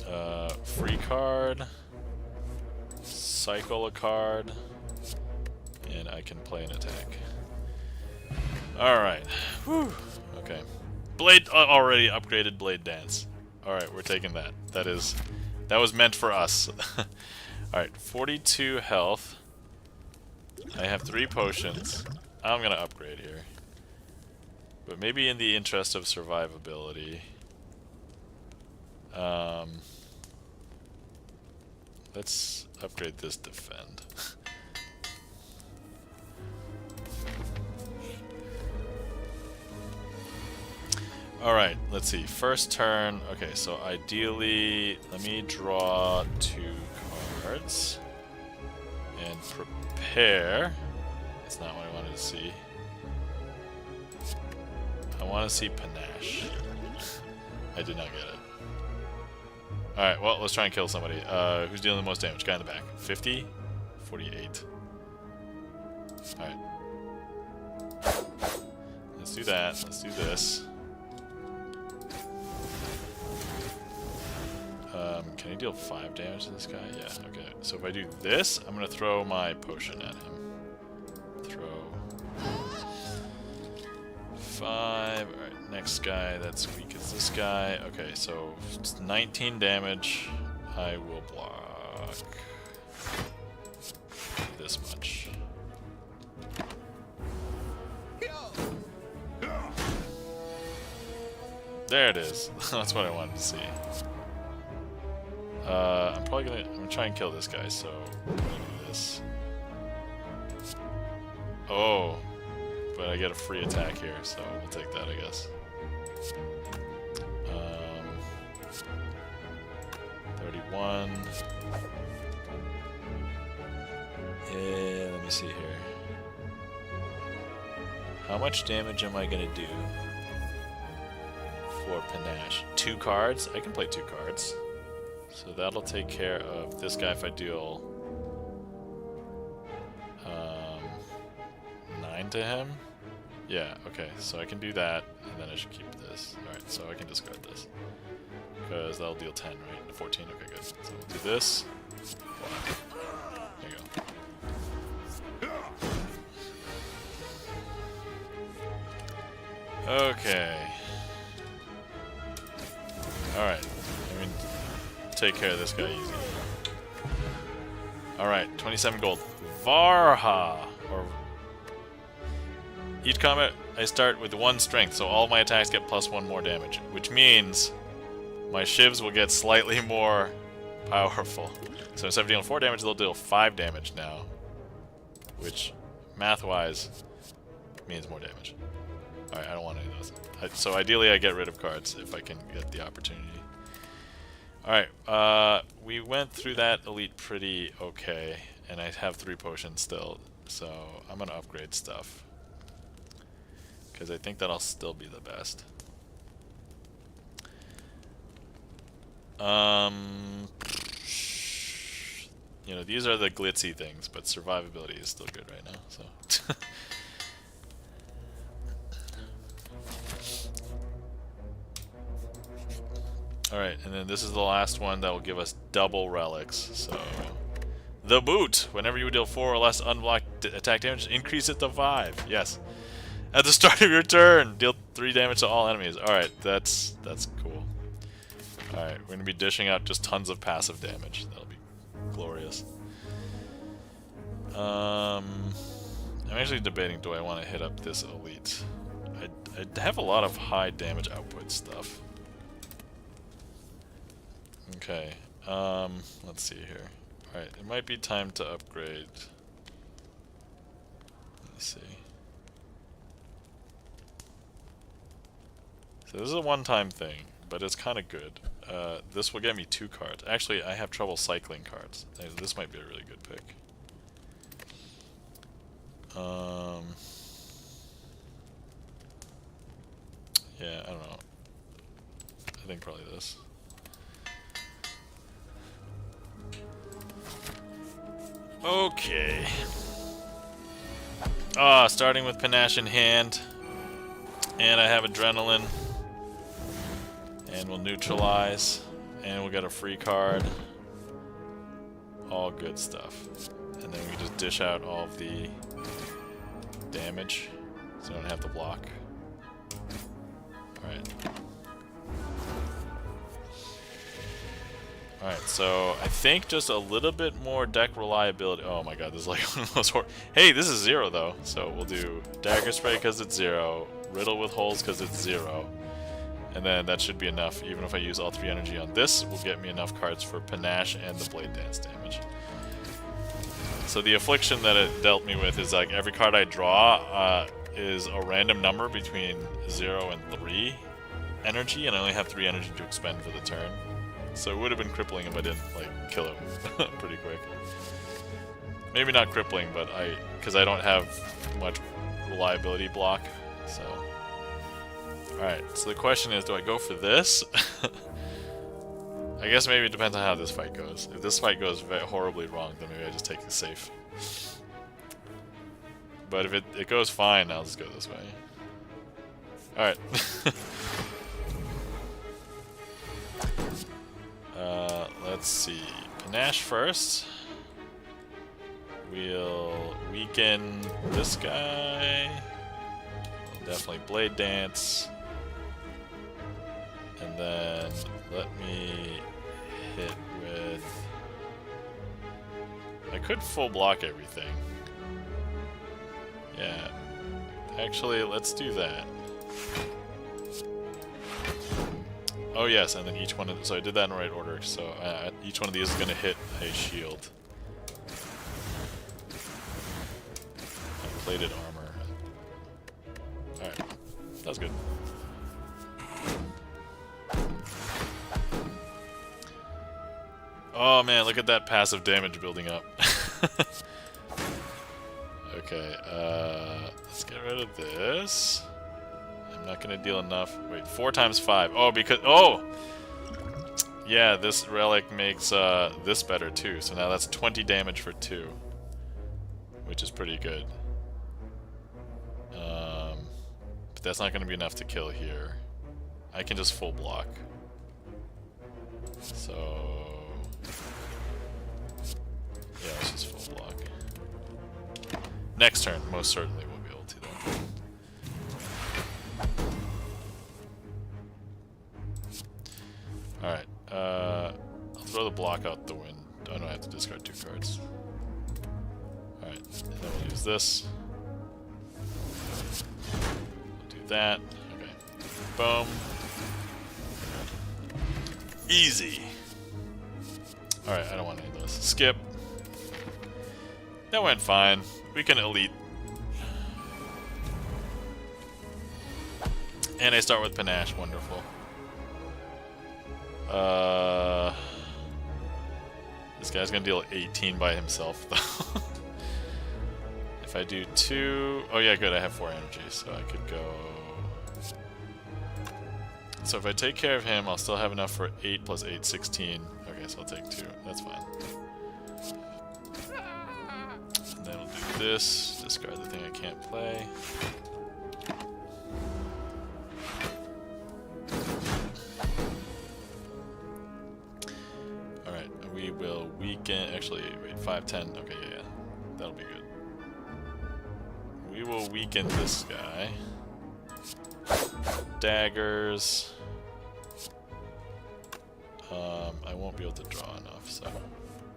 we go. Free card. Cycle a card. And I can play an attack. Alright. Whew. Okay. Blade already upgraded Blade Dance. Alright, we're taking that. That was meant for us. Alright, 42 health. I have 3 potions. I'm gonna upgrade here. But maybe in the interest of survivability. Let's upgrade this defend. Alright, let's see. First turn. Okay, so ideally, let me draw 2 cards. And prepare. That's not what I wanted to see. I want to see Panache. I did not get it. Alright, well, let's try and kill somebody. Who's dealing the most damage? Guy in the back. 50? 48. Alright. Let's do that. Let's do this. Can I deal 5 damage to this guy? Yeah, okay. So if I do this, I'm gonna throw my potion at him. Throw 5. Alright, next guy that's weak is this guy. Okay, so it's 19 damage. I will block this much. There it is. That's what I wanted to see. I'm gonna try and kill this guy, so I'm gonna do this. Oh, but I get a free attack here, so we'll take that, I guess. 31. Yeah, let me see here. How much damage am I gonna do for Panache? 2 cards? I can play 2 cards. So that'll take care of this guy if I deal 9 to him. Yeah, okay, so I can do that, and then I should keep this. Alright, so I can discard this. Because that'll deal 10, right? 14, okay, good. So we'll do this. There you go. Okay. Alright. Take care of this guy easy. Alright, 27 gold. Varha! Or each combat I start with 1 strength, so all my attacks get +1 more damage. Which means my shivs will get slightly more powerful. So instead of dealing 4 damage, they'll deal 5 damage now. Which, math-wise, means more damage. Alright, I don't want any of those. So ideally I get rid of cards if I can get the opportunity. Alright, we went through that elite pretty okay, and I have 3 potions still, so I'm gonna upgrade stuff. Because I think that'll still be the best. You know, these are the glitzy things, but survivability is still good right now, so... Alright, and then this is the last one that will give us double relics, so... The boot! Whenever you deal 4 or less unblocked attack damage, increase it to 5. Yes. At the start of your turn, deal 3 damage to all enemies. Alright, that's cool. Alright, we're gonna be dishing out just tons of passive damage. That'll be glorious. I'm actually debating, do I want to hit up this elite? I have a lot of high damage output stuff. Okay, let's see here. Alright, it might be time to upgrade. Let's see. So this is a one-time thing, but it's kind of good. This will get me 2 cards. Actually, I have trouble cycling cards. This might be a really good pick. Yeah, I don't know. I think probably this. Okay. Starting with Panache in hand. And I have Adrenaline. And we'll neutralize. And we'll get a free card. All good stuff. And then we just dish out all of the damage. So I don't have to block. Alright. Alright, so I think just a little bit more deck reliability. Oh my god, this is like one of those hey, this is 0 though. So we'll do Dagger Spray because it's 0, Riddle with Holes because it's 0. And then that should be enough. Even if I use all 3 energy on this, will get me enough cards for Panache and the Blade Dance damage. So the affliction that it dealt me with is like every card I draw is a random number between 0 and 3 energy, and I only have 3 energy to expend for the turn. So it would have been crippling if I didn't like kill him pretty quick. Maybe not crippling, but because I don't have much reliability block. So, all right. So the question is, do I go for this? I guess maybe it depends on how this fight goes. If this fight goes horribly wrong, then maybe I just take the safe. But if it goes fine, I'll just go this way. All right. Let's see. Panache first. We'll weaken this guy. We'll definitely Blade Dance. And then let me hit with... I could full block everything. Yeah. Actually, let's do that. Oh yes, and then each one of... So I did that in the right order, so each one of these is going to hit a shield. And plated armor. Alright. That was good. Oh man, look at that passive damage building up. Okay, let's get rid of this. I'm not gonna deal enough. Wait, 4 times 5. Oh, because... Oh! Yeah, this relic makes this better too. So now that's 20 damage for 2. Which is pretty good. But that's not gonna be enough to kill here. I can just full block. So... yeah, let's just full block. Next turn, most certainly we'll be able to though. Alright, I'll throw the block out the window. Oh no, I have to discard 2 cards. Alright, and then we'll use this. We'll do that. Okay. Boom. Easy. Alright, I don't want any of those. Skip. That went fine. We can elite. And I start with Panache. Wonderful. This guy's gonna deal 18 by himself, though. If I do 2... Oh yeah, good, I have 4 energy, so I could go... So if I take care of him, I'll still have enough for 8 plus 8, 16. Okay, so I'll take 2. That's fine. And then I'll do this. Discard the thing I can't play. Alright, we will weaken... Actually, wait, 5, 10. Okay, yeah. That'll be good. We will weaken this guy. Daggers. I won't be able to draw enough, so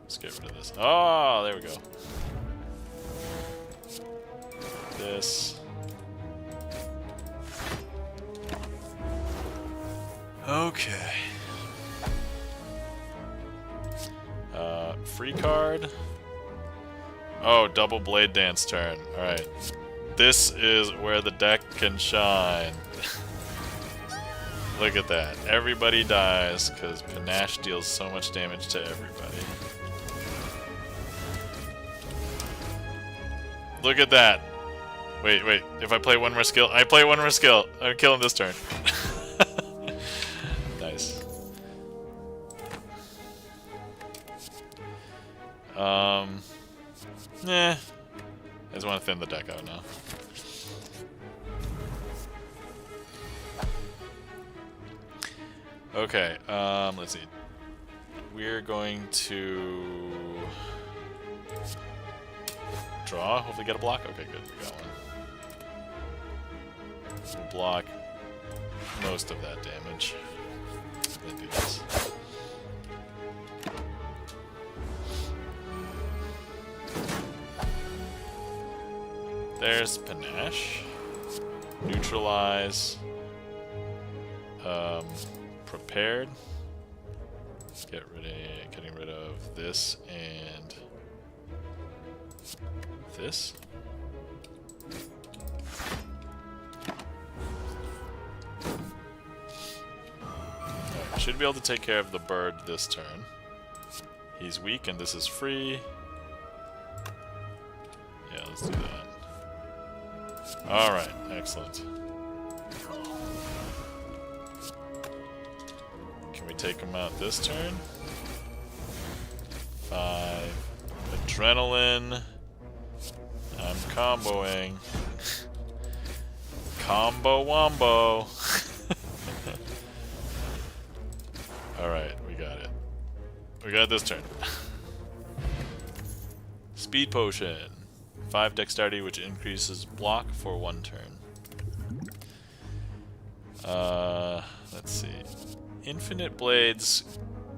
let's get rid of this. Oh, there we go. This. Okay. Free card. Oh, double Blade Dance turn. Alright. This is where the deck can shine. Look at that. Everybody dies because Panache deals so much damage to everybody. Look at that. Wait, wait. If I play one more skill, I play one more skill. I'm killing this turn. Nice. Nah. I just want to thin the deck out now. Okay, let's see. We're going to draw, hopefully get a block. Okay, good, we got one. We'll block most of that damage. Let's do this. There's Panache. Neutralize. Prepared. Getting rid of this and this. Right, should be able to take care of the bird this turn. He's weak and this is free. Yeah, let's do that. Alright, excellent. Can we take him out this turn? 5. Adrenaline. I'm comboing. Combo wombo. Alright, we got it. We got this turn. Speed potion. 5 dexterity, which increases block for 1 turn. Let's see. Infinite blades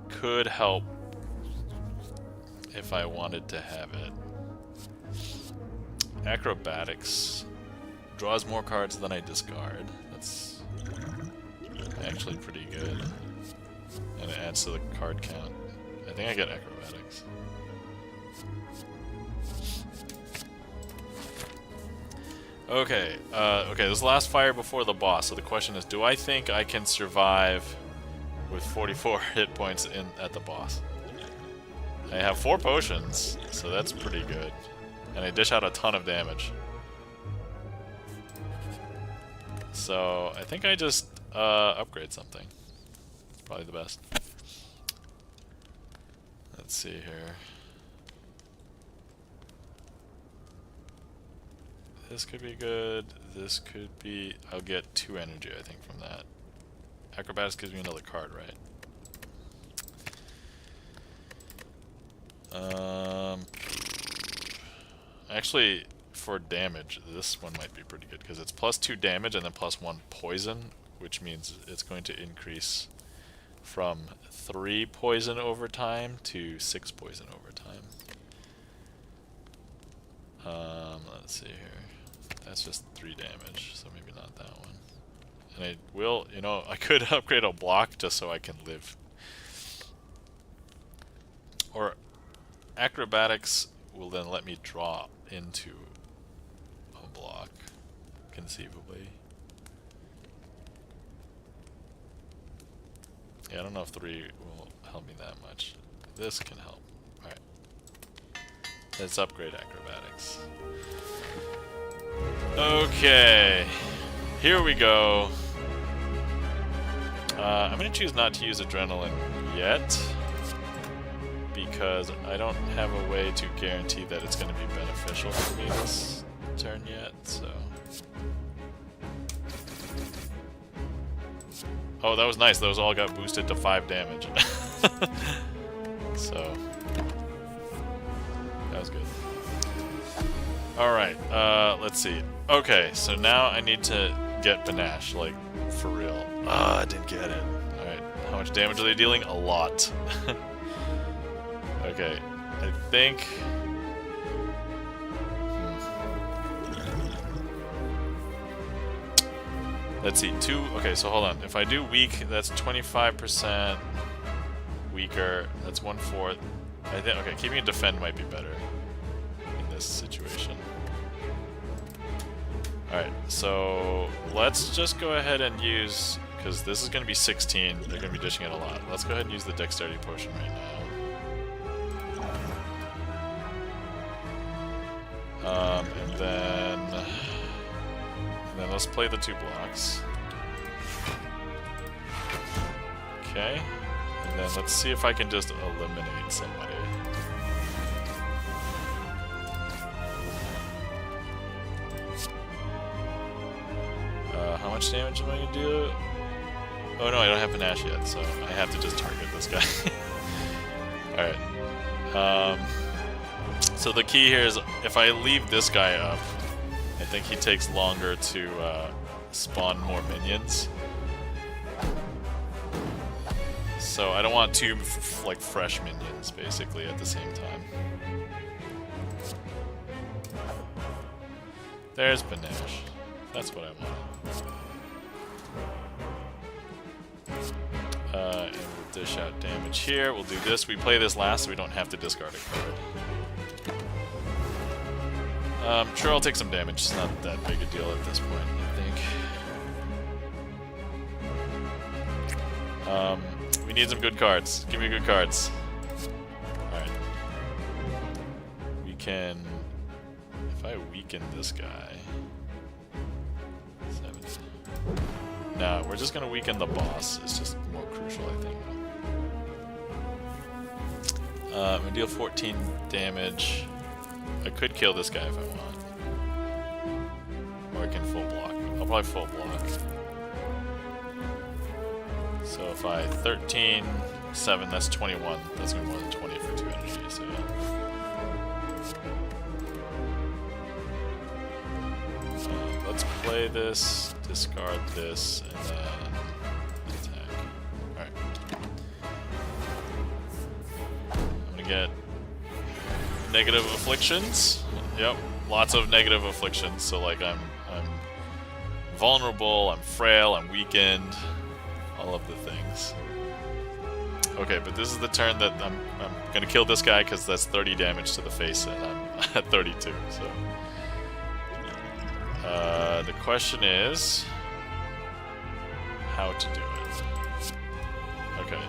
could help if I wanted to have it. Acrobatics draws more cards than I discard. That's actually pretty good. And it adds to the card count. I think I get acrobatics. Okay, okay, this is the last fire before the boss, so the question is, do I think I can survive with 44 hit points at the boss? I have 4 potions, so that's pretty good. And I dish out a ton of damage. So, I think I just upgrade something. It's probably the best. Let's see here. This could be good. This could be... I'll get 2 energy, I think, from that. Acrobatics gives me another card, right? Actually, for damage, this one might be pretty good, because it's +2 damage and then +1 poison, which means it's going to increase from 3 poison over time to 6 poison over time. Let's see here. That's just 3 damage, so maybe not that one. And I will, you know, I could upgrade a block just so I can live. Or acrobatics will then let me draw into a block, conceivably. Yeah, I don't know if 3 will help me that much. This can help. Alright. Let's upgrade acrobatics. Okay. Here we go. I'm going to choose not to use adrenaline yet, because I don't have a way to guarantee that it's going to be beneficial for me this turn yet, so... Oh, that was nice. Those all got boosted to 5 damage. So... that was good. Alright, let's see. Okay, so now I need to get Panache, like, for real. I didn't get it. Alright, how much damage are they dealing? A lot. Okay, I think... Let's see, 2... Okay, so hold on. If I do weak, that's 25% weaker. That's 1/4. I think... Okay, keeping a defend might be better in this situation. Alright, so let's just go ahead and use... Because this is going to be 16. They're going to be dishing it a lot. Let's go ahead and use the dexterity potion right now. And then... let's play the 2 blocks. Okay. And then let's see if I can just eliminate somebody. How much damage am I gonna do? Oh no, I don't have panache yet, so I have to just target this guy. Alright. So the key here is if I leave this guy up, I think he takes longer to spawn more minions. So I don't want 2 like fresh minions basically at the same time. There's panache. That's what I want. And we'll dish out damage here. We'll do this. We play this last so we don't have to discard a card. Sure, I'll take some damage. It's not that big a deal at this point, I think. We need some good cards. Give me good cards. Alright. We can... If I weaken this guy... 70. No, we're just gonna weaken the boss. It's just more crucial, I think. I'm gonna deal 14 damage. I could kill this guy if I want. Or I can full block. I'll probably full block. So if I 13, 7, that's 21. That's gonna be more than 20 for 2 energy, so yeah. Let's play this, discard this, and then attack. Alright. I'm gonna get negative afflictions. Yep, lots of negative afflictions. So like I'm vulnerable, I'm frail, I'm weakened, all of the things. Okay, but this is the turn that I'm gonna kill this guy because that's 30 damage to the face, and I'm at 32. So the question is how to do it. Okay.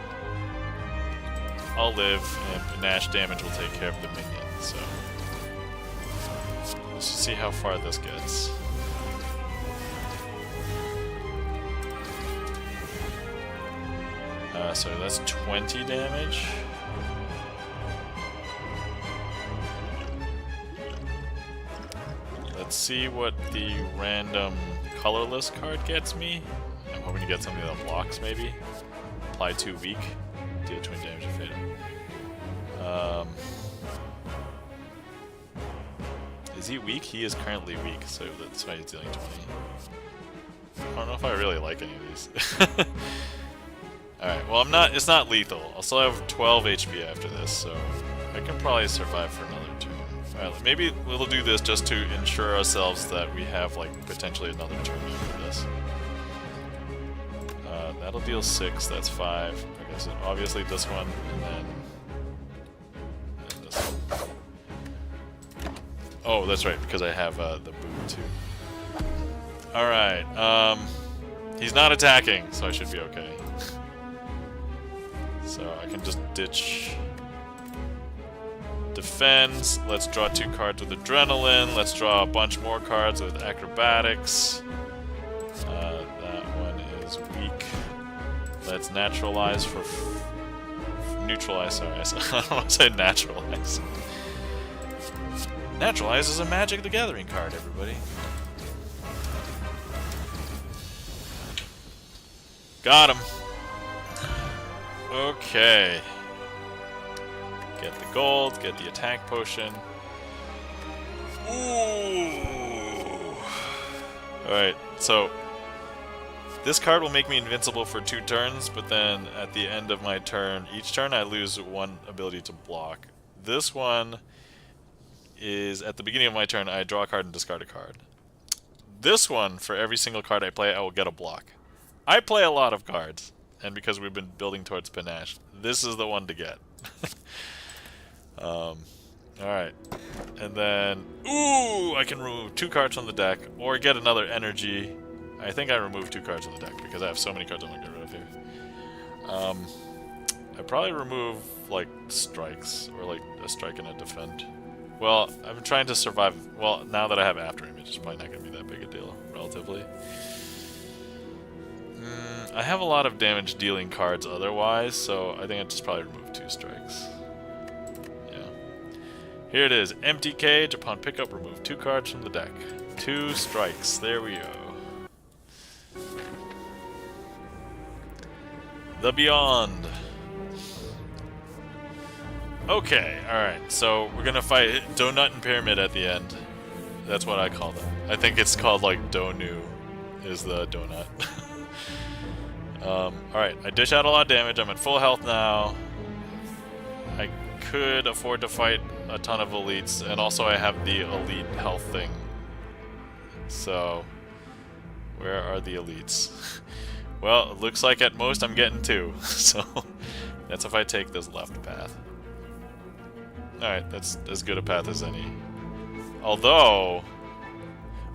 I'll live, and panache damage will take care of the minion, so... Let's just see how far this gets. So that's 20 damage. Let's see what the random colorless card gets me. I'm hoping to get something that blocks, maybe. Apply 2 weak. Deal 20 damage if hit. Is he weak? He is currently weak, so that's why he's dealing 20. I don't know if I really like any of these. Alright, well it's not lethal. I'll still have 12 HP after this, so I can probably survive for another turn. Alright, maybe we'll do this just to ensure ourselves that we have, like, potentially another turn after this. That'll deal 6, that's 5. Okay, so obviously this one, and then this one. Oh, that's right, because I have the boot too. Alright, he's not attacking, so I should be okay. So I can just ditch defense. Let's draw 2 cards with adrenaline. Let's draw a bunch more cards with acrobatics. That one is weak. Let's naturalize for neutralize. Sorry, I don't want to say naturalize. Naturalize is a Magic the Gathering card, everybody. Got him. Okay. Get the gold, get the attack potion. Ooh. Alright, so this card will make me invincible for 2 turns, but then at the end of my turn, each turn I lose 1 ability to block. This one is at the beginning of my turn, I draw a card and discard a card. This one, for every single card I play, I will get a block. I play a lot of cards, and because we've been building towards panache, this is the one to get. Alright. And then, ooh, I can remove 2 cards from the deck, or get another energy. I think I removed 2 cards from the deck, because I have so many cards I'm going to get rid of here. I probably remove, like, strikes, or like a strike and a defend. Well, I'm trying to survive. Well, now that I have After Image, it's probably not going to be that big a deal, relatively relatively. I have a lot of damage dealing cards otherwise, so I think I'd just probably remove 2 strikes. Yeah. Here it is. Empty cage. Upon pickup, remove 2 cards from the deck. 2 strikes. There we go. The Beyond. Okay, alright. So we're gonna fight Donut and Pyramid at the end. That's what I call them. I think it's called like Donu is the donut. Alright, I dish out a lot of damage. I'm at full health now. I could afford to fight a ton of elites, and also I have the elite health thing. So, where are the elites? Well, it looks like at most I'm getting 2, so that's if I take this left path. Alright, that's as good a path as any. Although...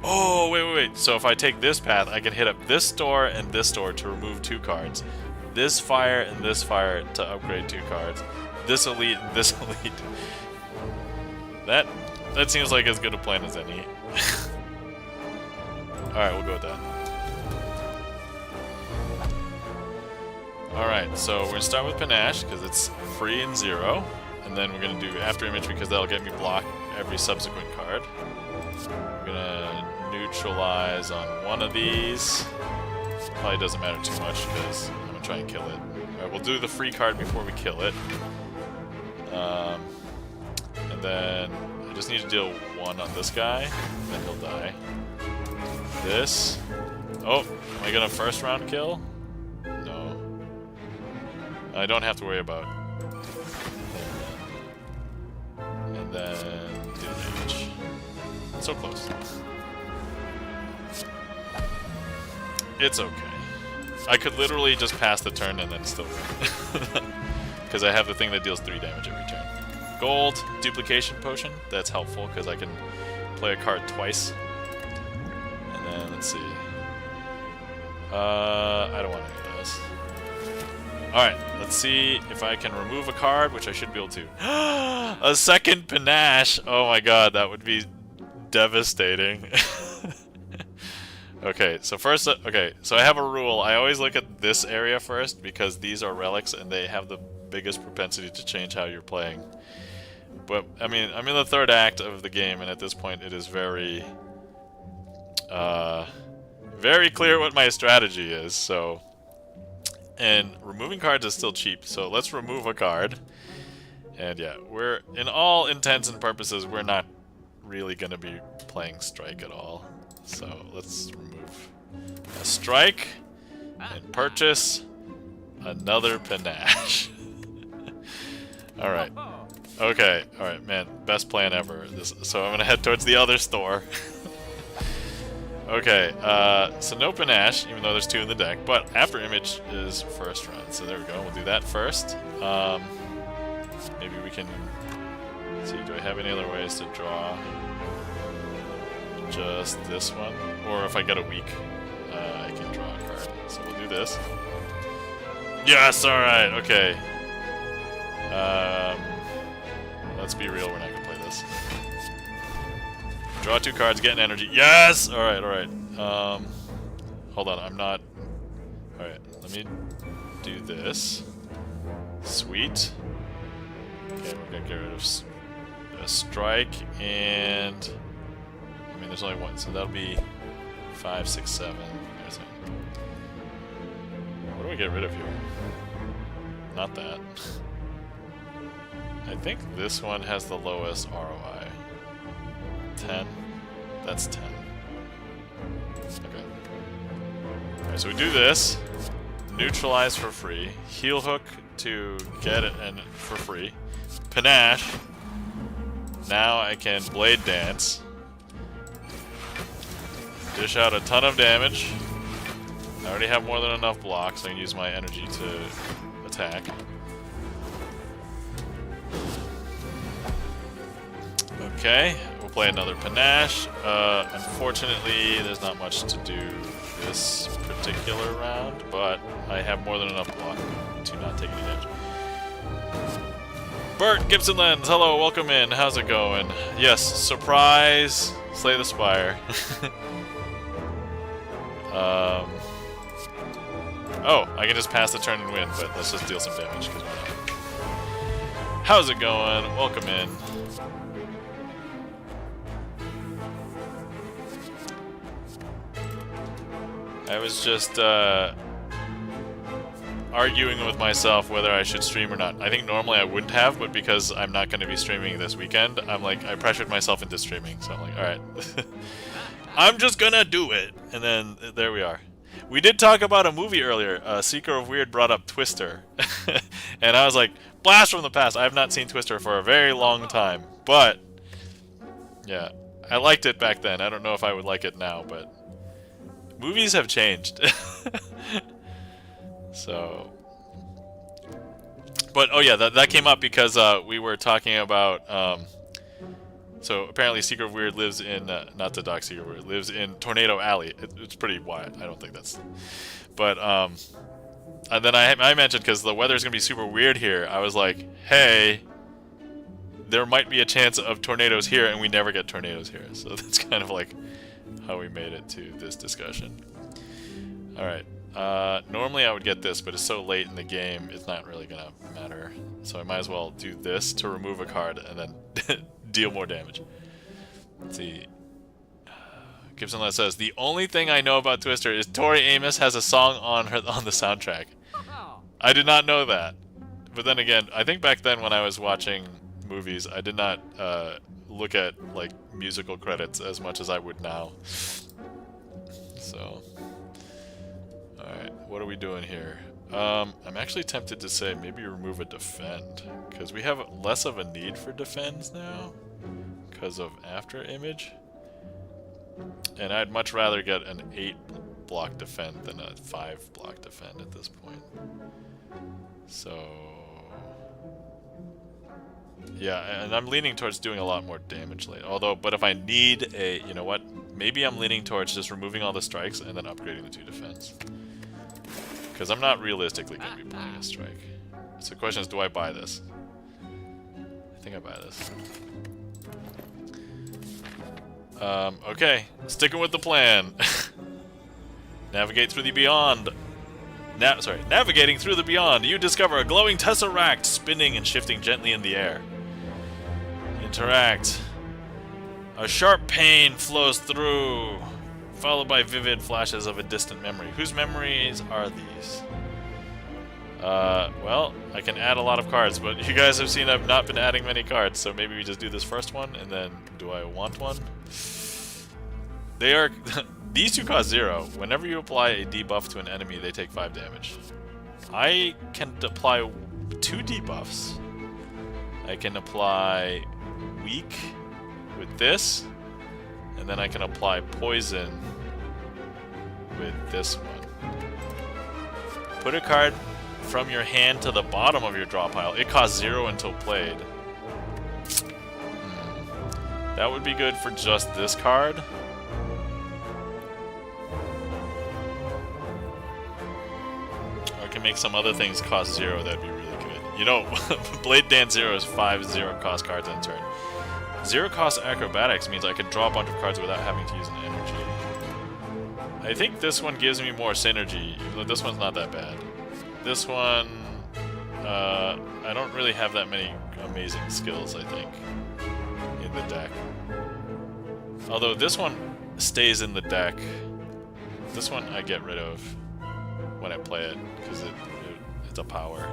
Oh, wait. So if I take this path, I can hit up this door and this door to remove 2 cards. This fire and this fire to upgrade 2 cards. This elite and this elite. That seems like as good a plan as any. Alright, we'll go with that. Alright, so we're going to start with Panache, because it's free and 0. And then we're going to do After Image, because that'll get me block every subsequent card. We're going to neutralize on one of these. Probably doesn't matter too much, because I'm going to try and kill it. Alright, we'll do the free card before we kill it. And then I just need to deal 1 on this guy, then he'll die. This. Oh, am I going to first round kill? No. I don't have to worry about. And then deal damage. So close. It's okay. I could literally just pass the turn and then still win. Because I have the thing that deals 3 damage every turn. Gold, duplication potion. That's helpful because I can play a card twice. And then, let's see. I don't want any of those. Alright, let's see if I can remove a card, which I should be able to. A second Panache! Oh my god, that would be devastating. Okay, so first, so I have a rule. I always look at this area first because these are relics and they have the biggest propensity to change how you're playing. But, I mean, I'm in the 3rd act of the game, and at this point it is very clear what my strategy is, so... And removing cards is still cheap, so let's remove a card. And yeah, we're, in all intents and purposes, we're not really going to be playing Strike at all. So let's remove a Strike and purchase another Panache. Alright. Okay, alright, man, best plan ever. So I'm going to head towards the other store. Okay, so no Panache, even though there's 2 in the deck, but After Image is first round, so there we go, we'll do that first. Maybe we can... Let's see, do I have any other ways to draw just this one? Or if I get a weak, I can draw a card. So we'll do this. Yes, alright, okay. Let's be real, we're not gonna play this. Draw 2 cards, get an energy. Yes! Alright, alright. Hold on, I'm not... Alright, let me do this. Sweet. Okay, we're gonna get rid of a Strike and... I mean, there's only 1, so that'll be 5, 6, 7. There's what do we get rid of here? Not that. I think this one has the lowest ROI. 10? That's 10. Okay. Alright, so we do this. Neutralize for free. Heel hook to get it and for free. Panache. Now I can Blade Dance. Dish out a ton of damage. I already have more than enough blocks, so I can use my energy to attack. Okay, we'll play another Panache. Unfortunately, there's not much to do this particular round, but I have more than enough block to not take any damage. Bert Gibson Lens, hello, welcome in. How's it going? Yes, surprise, slay the Spire. Oh, I can just pass the turn and win, but let's just deal some damage, because why not? How's it going? Welcome in. I was just, arguing with myself whether I should stream or not. I think normally I wouldn't have, but because I'm not going to be streaming this weekend, I'm like, I pressured myself into streaming, so I'm like, alright. I'm just gonna do it! And then, there we are. We did talk about a movie earlier. Seeker of Weird brought up Twister. And I was like, blast from the past! I have not seen Twister for a very long time. But, yeah. I liked it back then. I don't know if I would like it now, but... movies have changed. So... but, oh yeah, that came up because we were talking about... so apparently Seeker of Weird lives in, not to dock Seeker of Weird, lives in Tornado Alley. It's pretty wide. I don't think that's... but, and then I mentioned, because the weather's going to be super weird here, I was like, hey, there might be a chance of tornadoes here, and we never get tornadoes here. So that's kind of like how we made it to this discussion. Alright, normally I would get this, but it's so late in the game, it's not really going to matter. So I might as well do this to remove a card, and then... deal more damage. Let's see. Gibson that says, the only thing I know about Twister is Tori Amos has a song on the soundtrack. I did not know that. But then again, I think back then when I was watching movies, I did not look at like musical credits as much as I would now. So, alright, what are we doing here? I'm actually tempted to say maybe remove a defend, because we have less of a need for defends now because of after image, and I'd much rather get an 8 block defend than a 5 block defend at this point. So yeah, and I'm leaning towards doing a lot more damage late, but if I need a, you know what, maybe I'm leaning towards just removing all the strikes and then upgrading the 2 defense. Because I'm not realistically going to be playing a strike. So the question is, do I buy this? I think I buy this. Okay. Sticking with the plan. Navigate through the beyond. Navigating through the beyond, you discover a glowing tesseract spinning and shifting gently in the air. Interact. A sharp pain flows through, followed by vivid flashes of a distant memory. Whose memories are these? Well, I can add a lot of cards, but you guys have seen I've not been adding many cards, so maybe we just do this first one, and then do I want one? They are... these two cost 0. Whenever you apply a debuff to an enemy, they take 5 damage. I can apply 2 debuffs. I can apply weak with this, and then I can apply poison with this one. Put a card from your hand to the bottom of your draw pile. It costs 0 until played. That would be good for just this card. Or I can make some other things cost 0, that'd be really good. You know, Blade Dance 0 is 5 0-cost cards in a turn. 0-cost acrobatics means I could draw a bunch of cards without having to use an energy. I think this one gives me more synergy, even though this one's not that bad. This one, I don't really have that many amazing skills, I think, in the deck. Although this one stays in the deck. This one I get rid of when I play it, because it's a power.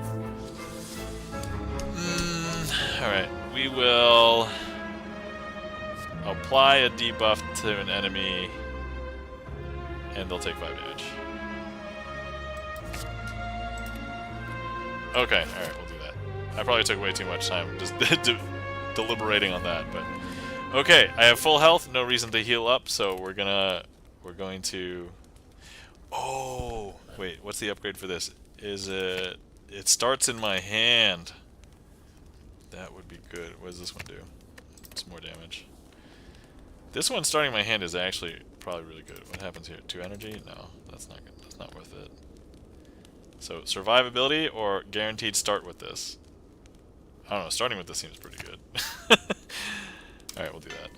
Alright, we will apply a debuff to an enemy, and they'll take 5 damage. Okay, alright, we'll do that. I probably took way too much time just deliberating on that, but... okay, I have full health, no reason to heal up, so we're going to... oh! Wait, what's the upgrade for this? Is it... it starts in my hand. That would be good. What does this one do? It's more damage. This one starting in my hand is actually probably really good. What happens here? 2 energy? No, that's not good. That's not worth it. So, survivability or guaranteed start with this? I don't know, starting with this seems pretty good. Alright, we'll do that.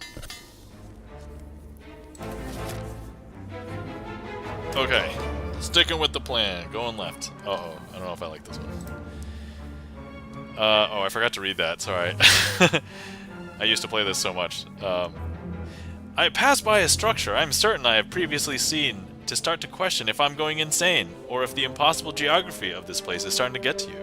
Okay. Sticking with the plan. Going left. Uh-oh. I don't know if I like this one. Oh, I forgot to read that. Sorry. I used to play this so much. I pass by a structure I'm certain I have previously seen to start to question if I'm going insane, or if the impossible geography of this place is starting to get to you.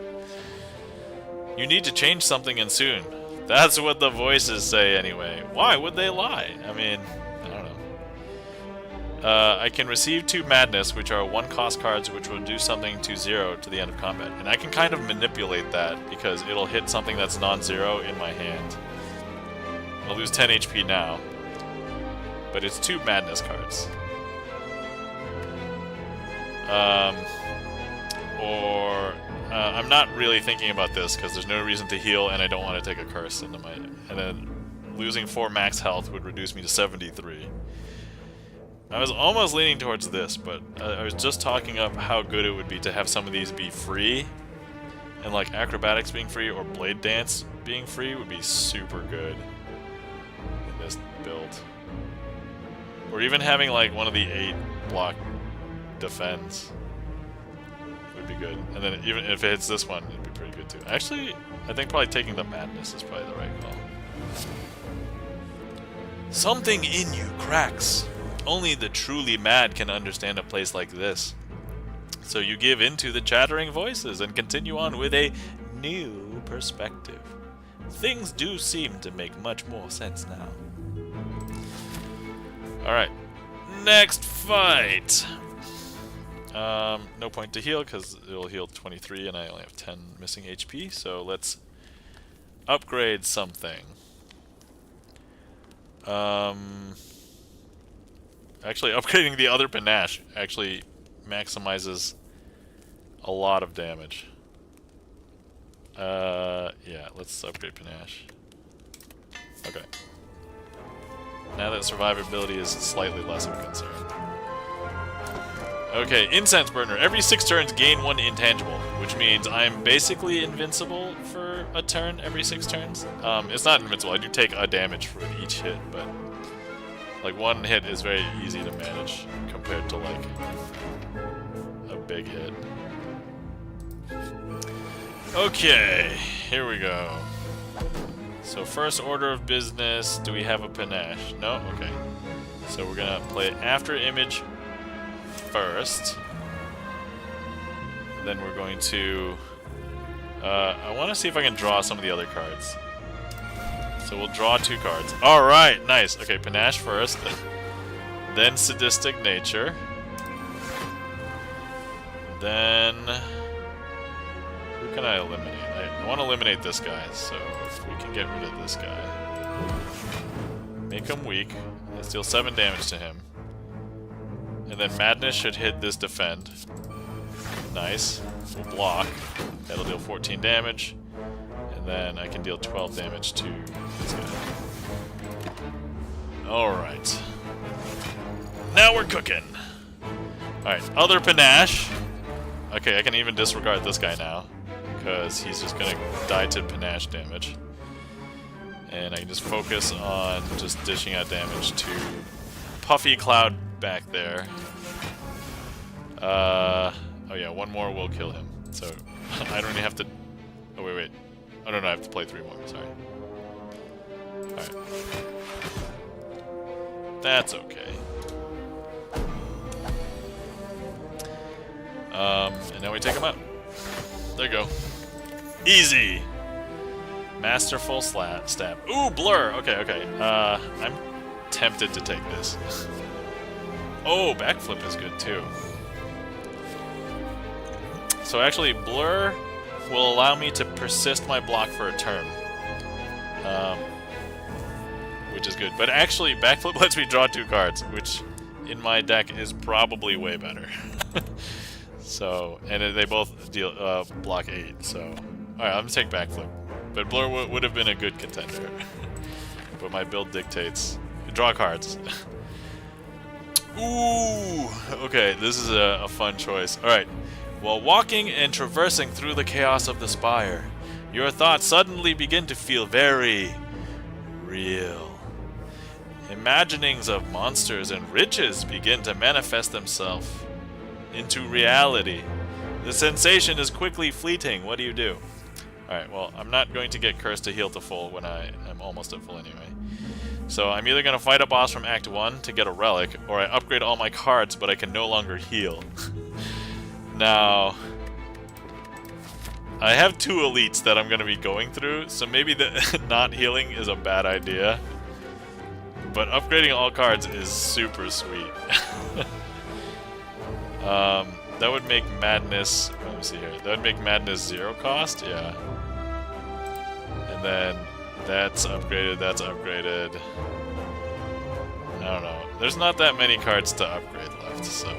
You need to change something, and soon. That's what the voices say anyway. Why would they lie? I mean, I don't know. I can receive 2 madness, which are 1 cost cards, which will do something to 0 to the end of combat. And I can kind of manipulate that, because it'll hit something that's non-zero in my hand. I'll lose 10 HP now. But it's 2 madness cards. I'm not really thinking about this because there's no reason to heal and I don't want to take a curse into my... And then losing 4 max health would reduce me to 73. I was almost leaning towards this, but I was just talking up how good it would be to have some of these be free. And like acrobatics being free or blade dance being free would be super good in this build. Or even having like one of the 8 block defends would be good. And then even if it hits this one, it'd be pretty good too. Actually, I think probably taking the madness is probably the right call. Something in you cracks. Only the truly mad can understand a place like this. So you give in to the chattering voices and continue on with a new perspective. Things do seem to make much more sense now. Alright, next fight! No point to heal because it'll heal 23 and I only have 10 missing HP, so let's upgrade something. Actually, upgrading the other panache actually maximizes a lot of damage. Yeah, let's upgrade panache. Okay. Now that survivability is slightly less of a concern. Okay, Incense Burner. Every 6 turns gain 1 intangible, which means I'm basically invincible for a turn every 6 turns. It's not invincible, I do take a damage for each hit, but like 1 hit is very easy to manage compared to like a big hit. Okay, here we go. So first order of business, do we have a panache? No? Okay. So we're gonna play After Image first. Then we're going to... I want to see if I can draw some of the other cards. So we'll draw 2 cards. Alright, nice. Okay, panache first. Then Sadistic Nature. Then... who can I eliminate? I want to eliminate this guy, so if we can get rid of this guy. Make him weak. Let's deal 7 damage to him. And then Madness should hit this defend. Nice. We'll block. That'll deal 14 damage. And then I can deal 12 damage to this guy. Alright. Now we're cooking! Alright, other panache. Okay, I can even disregard this guy now, because he's just gonna die to panache damage. And I can just focus on just dishing out damage to Puffy Cloud back there. Oh yeah, 1 more will kill him. So I don't even have to... oh wait. Oh no, I have to play 3 more, sorry. Alright. That's okay. And now we take him out. There you go. Easy! Masterful stab. Ooh, blur! Okay. I'm tempted to take this. Oh, backflip is good too. So actually, blur will allow me to persist my block for a turn. Which is good. But actually, backflip lets me draw 2 cards, which in my deck is probably way better. So, and they both deal block 8, so... alright, I'm gonna take backflip. But blur would have been a good contender. But my build dictates... draw cards. Ooh! Okay, this is a fun choice. Alright. While walking and traversing through the chaos of the Spire, your thoughts suddenly begin to feel very... real. Imaginings of monsters and riches begin to manifest themselves into reality. The sensation is quickly fleeting. What do you do? Alright, well, I'm not going to get cursed to heal to full when I am almost at full anyway. So I'm either going to fight a boss from Act 1 to get a relic, or I upgrade all my cards, but I can no longer heal. Now, I have 2 elites that I'm going to be going through, so maybe the not healing is a bad idea. But upgrading all cards is super sweet. That would make Madness... Let me see here. That would make Madness 0 cost? Yeah. And then that's upgraded, that's upgraded. I don't know. There's not that many cards to upgrade left, so...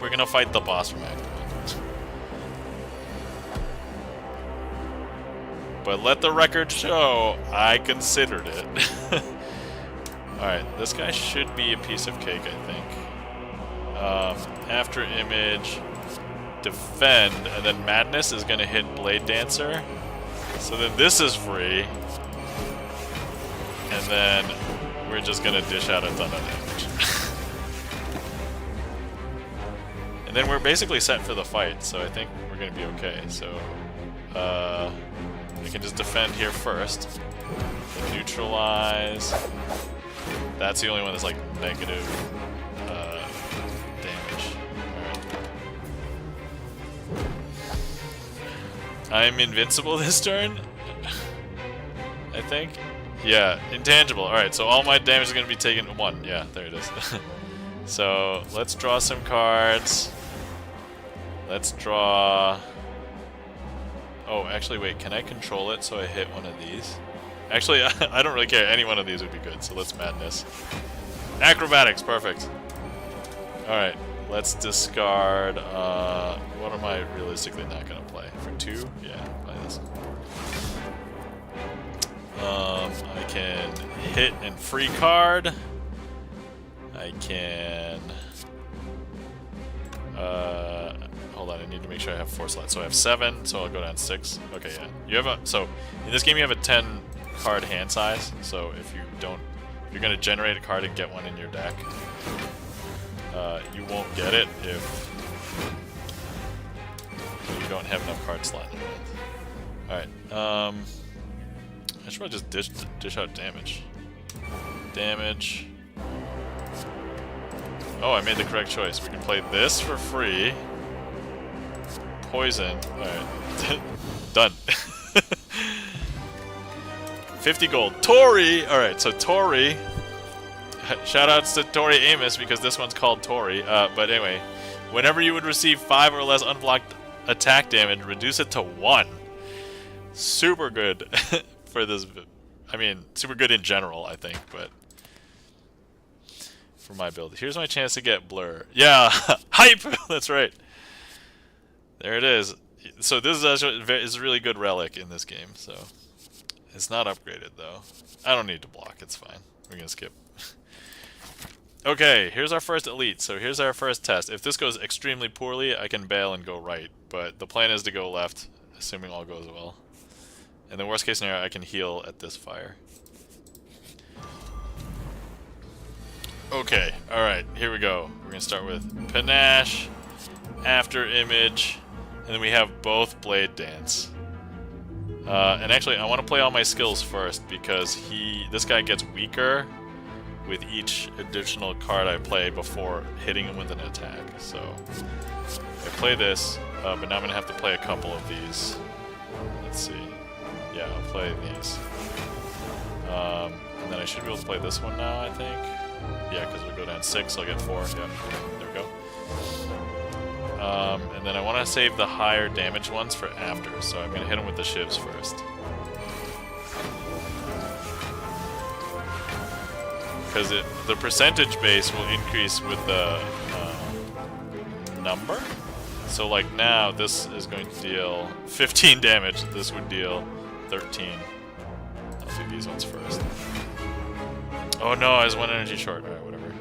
We're gonna fight the boss from Act 1. But let the record show, I considered it. Alright, this guy should be a piece of cake, I think. After image, defend, and then Madness is gonna hit Blade Dancer. So then this is free. And then we're just gonna dish out a ton of damage. And then we're basically set for the fight, so I think we're gonna be okay. So, we can just defend here first. Neutralize. That's the only one that's like negative damage. Alright. I'm invincible this turn? I think? Yeah, intangible. Alright, so all my damage is going to be taken 1. Yeah, there it is. So, let's draw some cards. Let's draw... Oh, actually, wait, can I control it so I hit one of these? Actually, I don't really care. Any one of these would be good, so let's Madness. Acrobatics, perfect. Alright, let's discard... what am I realistically not going to play? For 2? Yeah, play this. I can hit and free card. I can... hold on, I need to make sure I have 4 slots. So I have 7, so I'll go down 6. Okay, yeah. You have a... So, in this game you have a 10 card hand size, so if you don't... If you're going to generate a card and get one in your deck, you won't get it if you don't have enough card slot in your hand. Alright, I should probably just dish out damage. Damage. Oh, I made the correct choice. We can play this for free. Poison. Alright. Done. 50 gold. Tori! Alright, so Tori. Shoutouts to Tori Amos because this one's called Tori. But anyway, whenever you would receive 5 or less unblocked attack damage, reduce it to 1. Super good for this. I mean, super good in general, I think, but for my build. Here's my chance to get Blur. Yeah! Hype! That's right. There it is. So this is actually is a really good relic in this game, so it's not upgraded though. I don't need to block, it's fine. We're gonna skip. Okay, here's our first elite. So here's our first test. If this goes extremely poorly, I can bail and go right, but the plan is to go left, assuming all goes well. In the worst case scenario, I can heal at this fire. Okay, alright, here we go. We're gonna start with Panache, After Image, and then we have both Blade Dance. And actually, I want to play all my skills first because this guy gets weaker with each additional card I play before hitting him with an attack. So I play this, but now I'm gonna have to play a couple of these. Let's see. Yeah, I'll play these. And then I should be able to play this one now, I think. Yeah, because we'll go down 6, I'll get 4. Yeah, there we go. And then I want to save the higher damage ones for after, so I'm going to hit them with the shivs first. Because the percentage base will increase with the number. So like now, this is going to deal 15 damage, this would deal 13. I'll do these ones first. Oh no, I was 1 energy short. Alright, whatever.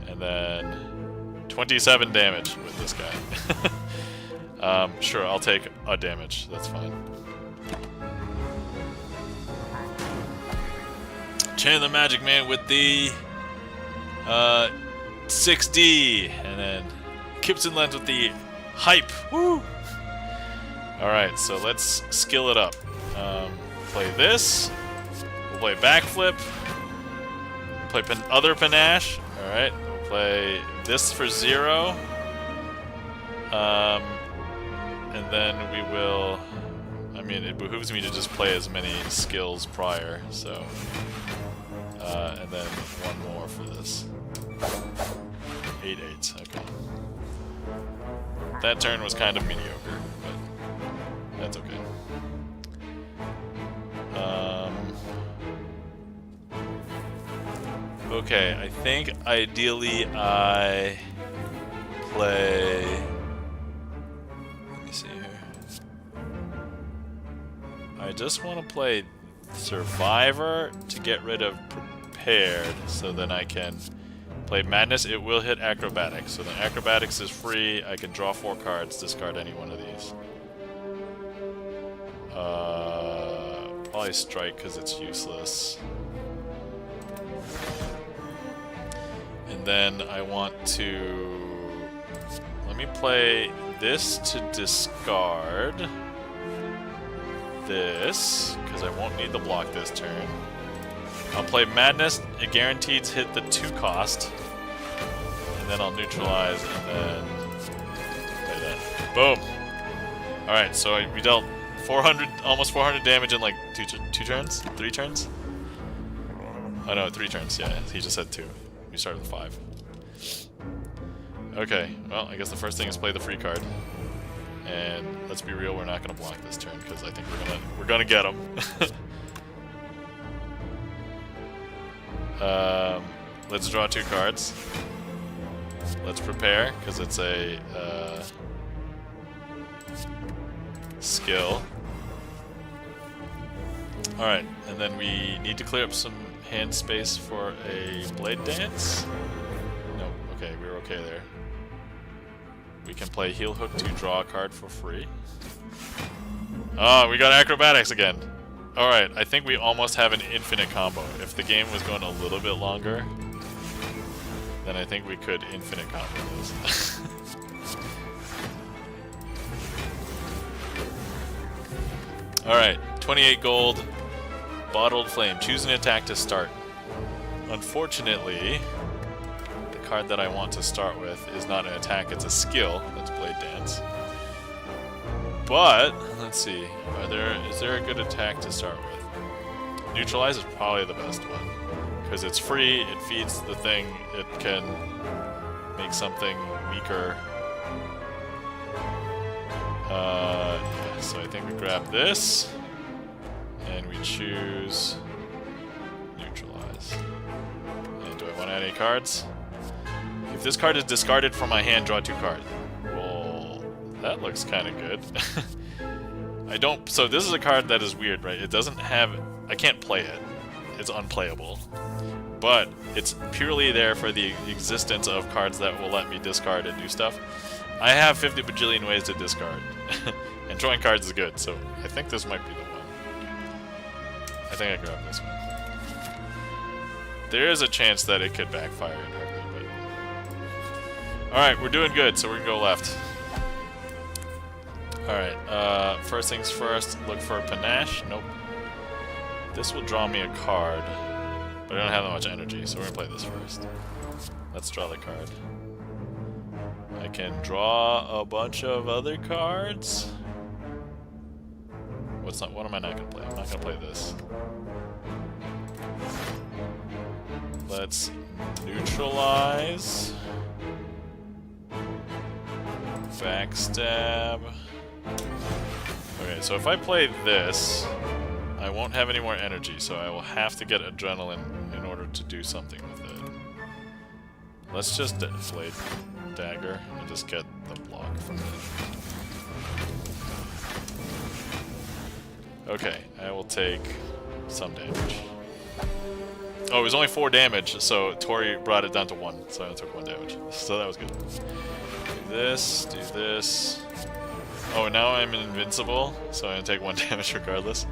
And then 27 damage with this guy. Sure, I'll take a damage. That's fine. Chain the Magic Man with the 6D, and then Gibson Lens with the hype. Woo! Alright, so let's skill it up. Play this. We'll play backflip. Play other panache. Alright, we'll play this for 0. And then we will... I mean, it behooves me to just play as many skills prior, so... and then one more for this. 8 8s, okay. That turn was kind of mediocre, but that's okay. Okay, I think ideally I play... Let me see here. I just want to play Survivor to get rid of Prepared, so then I can play Madness. It will hit Acrobatics, so then Acrobatics is free. I can draw 4 cards, discard any one of these. Probably Strike because it's useless. And then I want to... Let me play this to discard this, because I won't need the block this turn. I'll play Madness, it guaranteed to hit the 2 cost. And then I'll neutralize and then play that. Boom! Alright, so we dealt 400, almost 400 damage in like 2 turns? 3 turns? Oh no, 3 turns, yeah, he just said 2. We started with 5. Okay, well, I guess the first thing is play the free card. And let's be real, we're not gonna block this turn because I think we're gonna get him. Let's draw 2 cards. Let's prepare because it's a skill. All right, and then we need to clear up some hand space for a Blade Dance. No, okay, we're okay there. We can play Heel Hook to draw a card for free. Oh, we got Acrobatics again. Alright, I think we almost have an infinite combo. If the game was going a little bit longer, then I think we could infinite combo this. Alright, 28 gold. Bottled Flame. Choose an attack to start. Unfortunately, the card that I want to start with is not an attack, it's a skill. That's Blade Dance. But, let's see, is there a good attack to start with? Neutralize is probably the best one. Because it's free, it feeds the thing, it can make something weaker. Yeah, so I think we grab this. And we choose neutralize. And do I want to add any cards? If this card is discarded from my hand, draw 2 cards. Well, that looks kind of good. So this is a card that is weird, right? It doesn't have... I can't play it. It's unplayable. But it's purely there for the existence of cards that will let me discard and do stuff. I have 50 bajillion ways to discard. And drawing cards is good, so I think this might be the one. I think I grabbed this one. There is a chance that it could backfire and hurt me, but... Alright, we're doing good, so we're gonna go left. Alright, first things first, look for a panache. Nope. This will draw me a card, but I don't have that much energy, so we're gonna play this first. Let's draw the card. I can draw a bunch of other cards. What am I not gonna play? I'm not gonna play this. Let's neutralize. Backstab. Okay, so if I play this, I won't have any more energy, so I will have to get adrenaline in order to do something with it. Let's just Blade Dagger and just get the block from it. Okay, I will take some damage. Oh, it was only 4 damage, so Tori brought it down to 1, so I took 1 damage. So that was good. Do this. Oh, now I'm invincible, so I'm gonna take 1 damage regardless.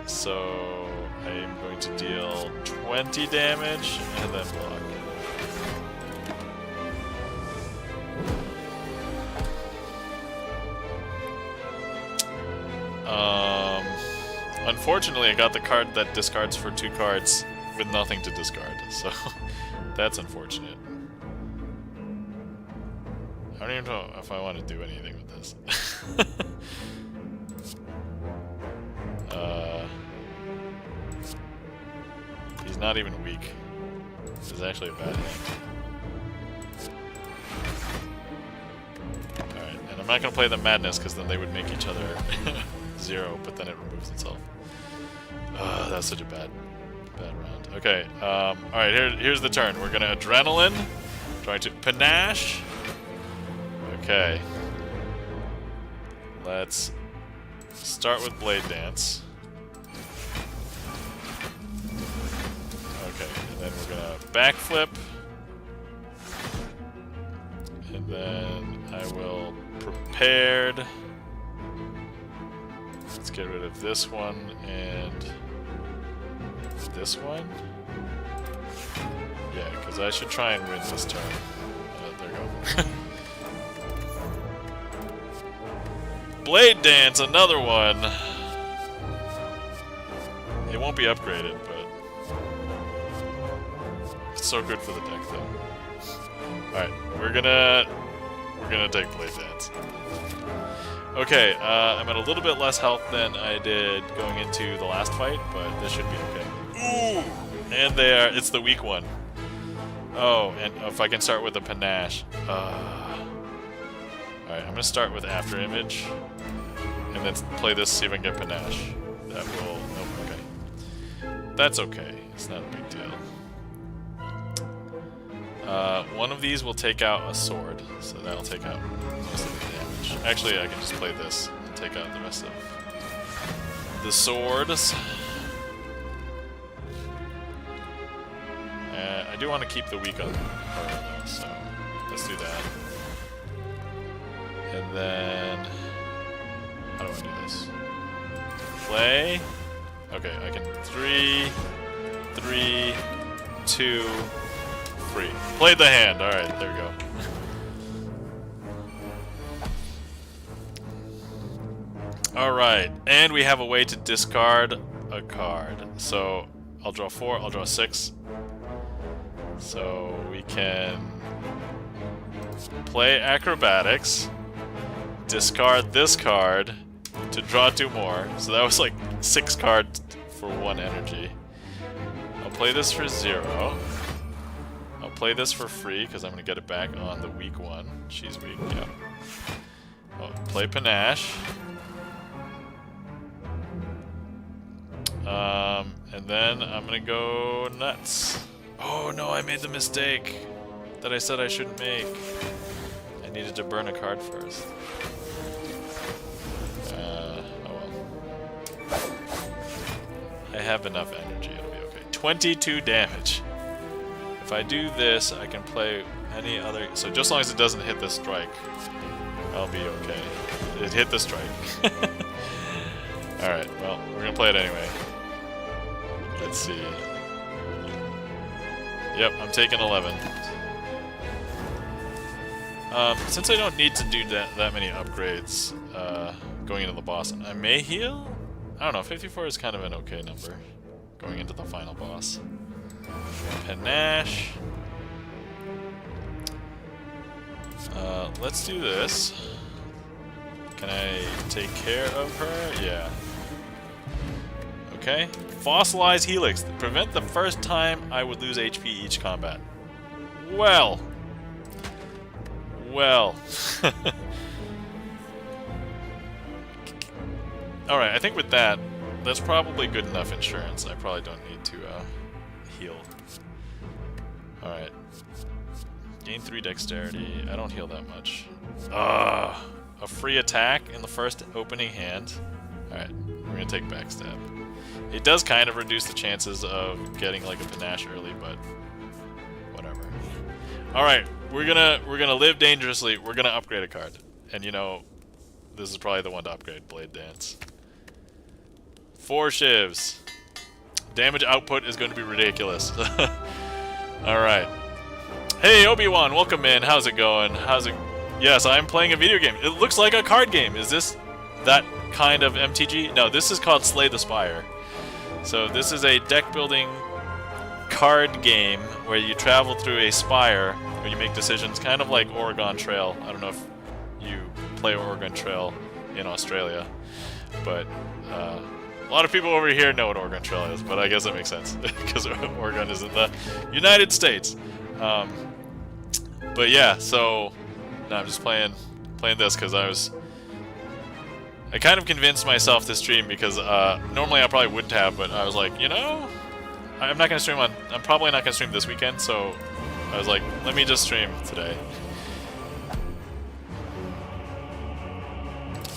So I'm going to deal 20 damage and then block. Unfortunately, I got the card that discards for 2 cards with nothing to discard, so that's unfortunate. I don't even know if I want to do anything with this. He's not even weak. This is actually a bad hand. Alright, and I'm not going to play the Madness because then they would make each other 0, but then it removes itself. That's such a bad round. Okay, alright, here's the turn. We're going to Adrenaline, trying to Panache. Okay. Let's start with Blade Dance. Okay, and then we're gonna backflip. And then I will Prepared. Let's get rid of this one and this one. Yeah, because I should try and win this turn. There we go. Blade Dance, another one. It won't be upgraded, but it's so good for the deck, though. All right, we're gonna take Blade Dance. Okay, I'm at a little bit less health than I did going into the last fight, but this should be okay. Ooh, and it's the weak one. Oh, and if I can start with a Panache. Alright, I'm gonna start with After Image, and then play this, see if I can get Panache. That will... Nope, okay. That's okay. It's not a big deal. One of these will take out a sword, so that'll take out most of the damage. Actually, I can just play this and take out the rest of the swords. I do want to keep the weak on her, though, so let's do that. And then... how do I do this? Play. Okay, I can 3, 3, 2, 3. Played the hand. Alright, there we go. Alright, and we have a way to discard a card. So, I'll draw 4, I'll draw 6. So, we can play Acrobatics, discard this card to draw 2 more. So that was like 6 cards for 1 energy. I'll play this for 0. I'll play this for free because I'm going to get it back on the weak one. She's weak, yeah. I'll play Panache. And then I'm going to go nuts. Oh no, I made the mistake that I said I shouldn't make. I needed to burn a card first. Oh well. I have enough energy, it'll be okay. 22 damage. If I do this, I can play any other... So just as long as it doesn't hit the strike, I'll be okay. It hit the strike. Alright, well, we're gonna play it anyway. Let's see. Yep, I'm taking 11. Since I don't need to do that many upgrades going into the boss, I may heal? I don't know, 54 is kind of an okay number going into the final boss. Panache. Let's do this. Can I take care of her? Yeah. Okay. Fossilized Helix. Prevent the first time I would lose HP each combat. Well. Well. Alright, I think with that, that's probably good enough insurance. I probably don't need to heal. Alright. Gain 3 dexterity. I don't heal that much. A free attack in the first opening hand. Alright, we're gonna take backstab. It does kind of reduce the chances of getting like a Panache early, but whatever. Alright, we're gonna live dangerously. We're gonna upgrade a card. And you know, this is probably the one to upgrade, Blade Dance. 4 shivs. Damage output is going to be ridiculous. Alright. Hey, Obi-Wan, welcome in. How's it going? How's it... Yes, I'm playing a video game. It looks like a card game. Is this that kind of MTG. No, this is called Slay the Spire. So this is a deck building card game where you travel through a spire where you make decisions, kind of like Oregon Trail. I don't know if you play Oregon Trail in Australia, but a lot of people over here know what Oregon Trail is, but I guess that makes sense because Oregon is in the United States. But yeah, so no, I'm just playing this because I kind of convinced myself to stream because normally I probably wouldn't have, but I was like, you know, I'm not gonna stream I'm probably not gonna stream this weekend, so I was like, let me just stream today.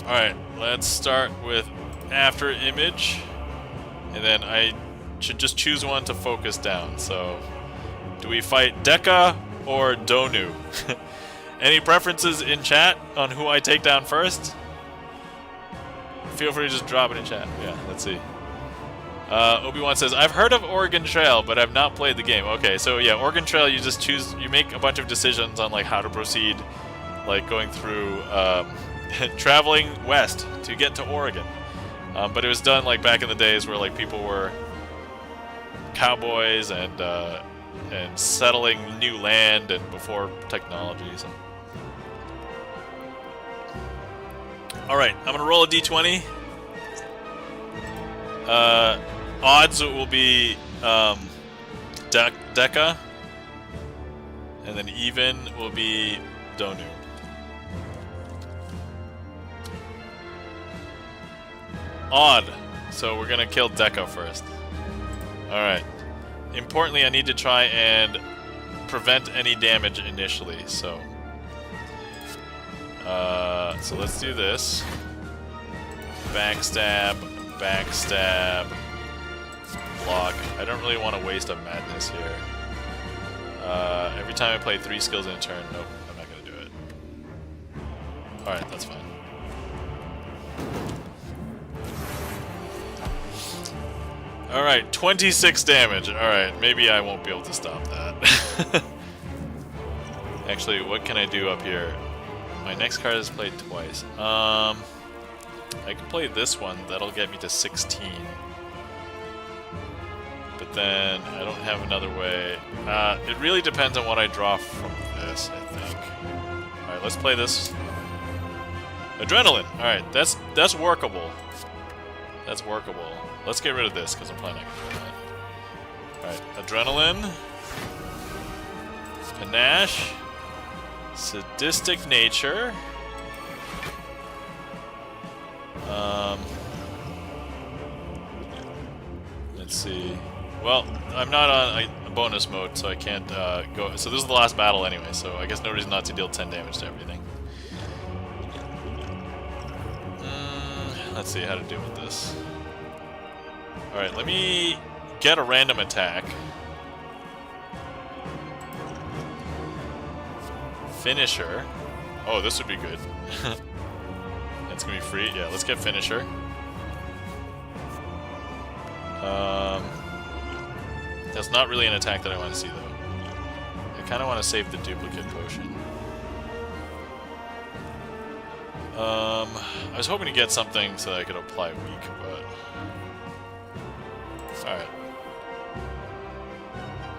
Alright, let's start with after image, and then I should just choose one to focus down. So, do we fight Deka or Donu? Any preferences in chat on who I take down first? Feel free to just drop it in chat. Yeah, let's see. Obi-Wan says, I've heard of Oregon Trail, but I've not played the game. Okay, so yeah, Oregon Trail, you just choose, you make a bunch of decisions on like how to proceed, like going through, traveling west to get to Oregon. But it was done like back in the days where like people were cowboys and settling new land and before technologies. Alright, I'm gonna roll a d20. Odds will be Deka, and then even will be Donu. Odd, so we're gonna kill Deka first. Alright. Importantly, I need to try and prevent any damage initially, so... so let's do this. Backstab, backstab, block. I don't really want to waste a madness here. Every time I play 3 skills in a turn, nope, I'm not going to do it. Alright, that's fine. Alright, 26 damage. Alright, maybe I won't be able to stop that. Actually, what can I do up here? My next card is played twice. I can play this one. That'll get me to 16. But then I don't have another way. It really depends on what I draw from this, I think. Alright, let's play this. Adrenaline! Alright, that's workable. That's workable. Let's get rid of this, because I'm probably not going to do that. Alright, Adrenaline. Panache. Sadistic Nature. Let's see. Well, I'm not on a bonus mode, so I can't go. So this is the last battle anyway, so I guess no reason not to deal 10 damage to everything. Let's see how to deal with this. Alright, let me get a random attack. Finisher. Oh, this would be good. It's gonna be free. Yeah, let's get Finisher. That's not really an attack that I want to see, though. I kind of want to save the duplicate potion. I was hoping to get something so that I could apply weak, but... Alright.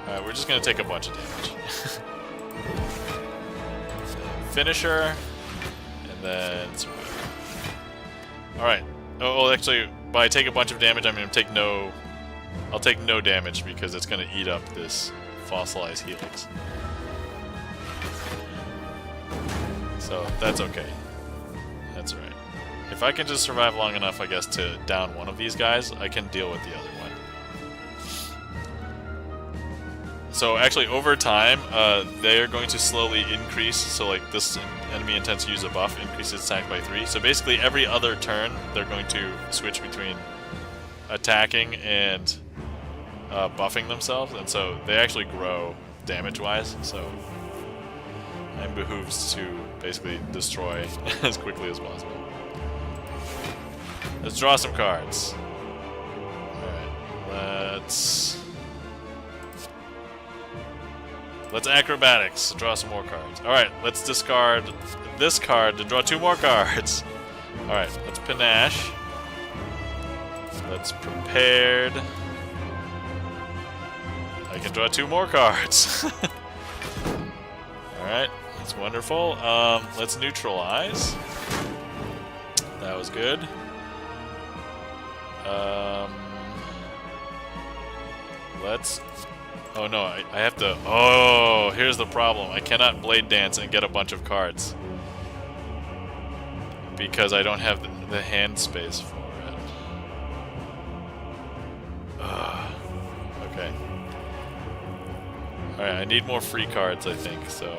Alright, we're just gonna take a bunch of damage. Finisher, and then survive. Alright. Oh, actually, by take a bunch of damage, I'm gonna take no... I'll take no damage because it's gonna eat up this fossilized helix. So, that's okay. That's right. If I can just survive long enough, I guess, to down one of these guys, I can deal with the other one. So actually, over time, they are going to slowly increase. So like this enemy intends to use a buff, increases attack by 3. So basically, every other turn, they're going to switch between attacking and buffing themselves, and so they actually grow damage-wise. So it behooves to basically destroy as quickly as possible. Let's draw some cards. Alright, let's acrobatics, draw some more cards. Alright, let's discard this card to draw 2 more cards. Alright, let's panache. Let's prepared. I can draw 2 more cards. Alright, that's wonderful. Let's neutralize. That was good. Let's... Oh no, I have to... Oh, here's the problem. I cannot Blade Dance and get a bunch of cards. Because I don't have the hand space for it. Okay. Alright, I need more free cards, I think, so...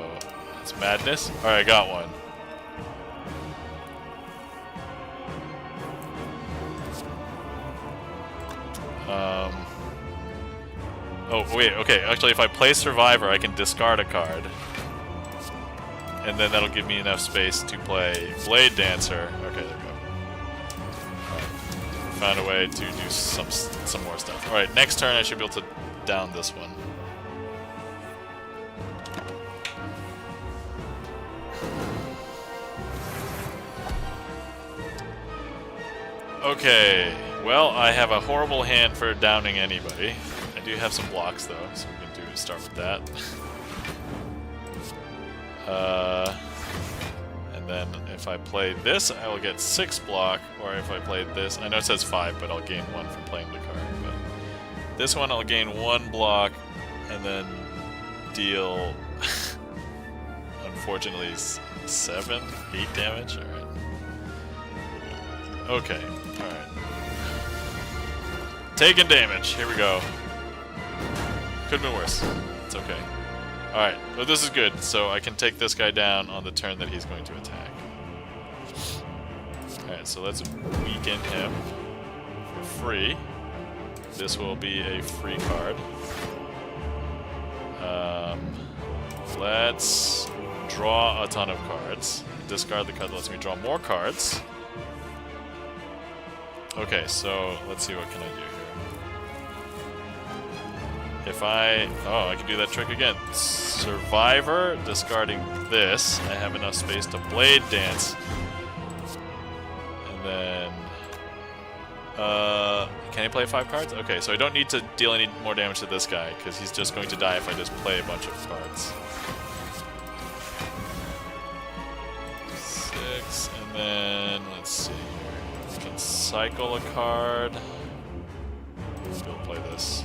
It's madness. Alright, I got one. Oh, wait, okay. Actually, if I play Survivor, I can discard a card. And then that'll give me enough space to play Blade Dancer. Okay, there we go. Alright. Found a way to do some more stuff. Alright, next turn I should be able to down this one. Okay, well, I have a horrible hand for downing anybody. I do have some blocks, though, so we can start with that. And then if I play this, I will get 6 block, or if I play this, I know it says 5, but I'll gain 1 from playing the card. But this one, I'll gain 1 block, and then deal, unfortunately, 7, 8 damage. Alright. Okay, alright. Taking damage, here we go. Could've been worse. It's okay. Alright, well this is good, so I can take this guy down on the turn that he's going to attack. Alright, so let's weaken him for free. This will be a free card. Let's draw a ton of cards. Discard the card that lets me draw more cards. Okay, so let's see what can I do here. If I... Oh, I can do that trick again. Survivor, discarding this. I have enough space to Blade Dance. And then... can I play 5 cards? Okay, so I don't need to deal any more damage to this guy, because he's just going to die if I just play a bunch of cards. 6, and then... Let's see here. I can cycle a card. Let's go play this.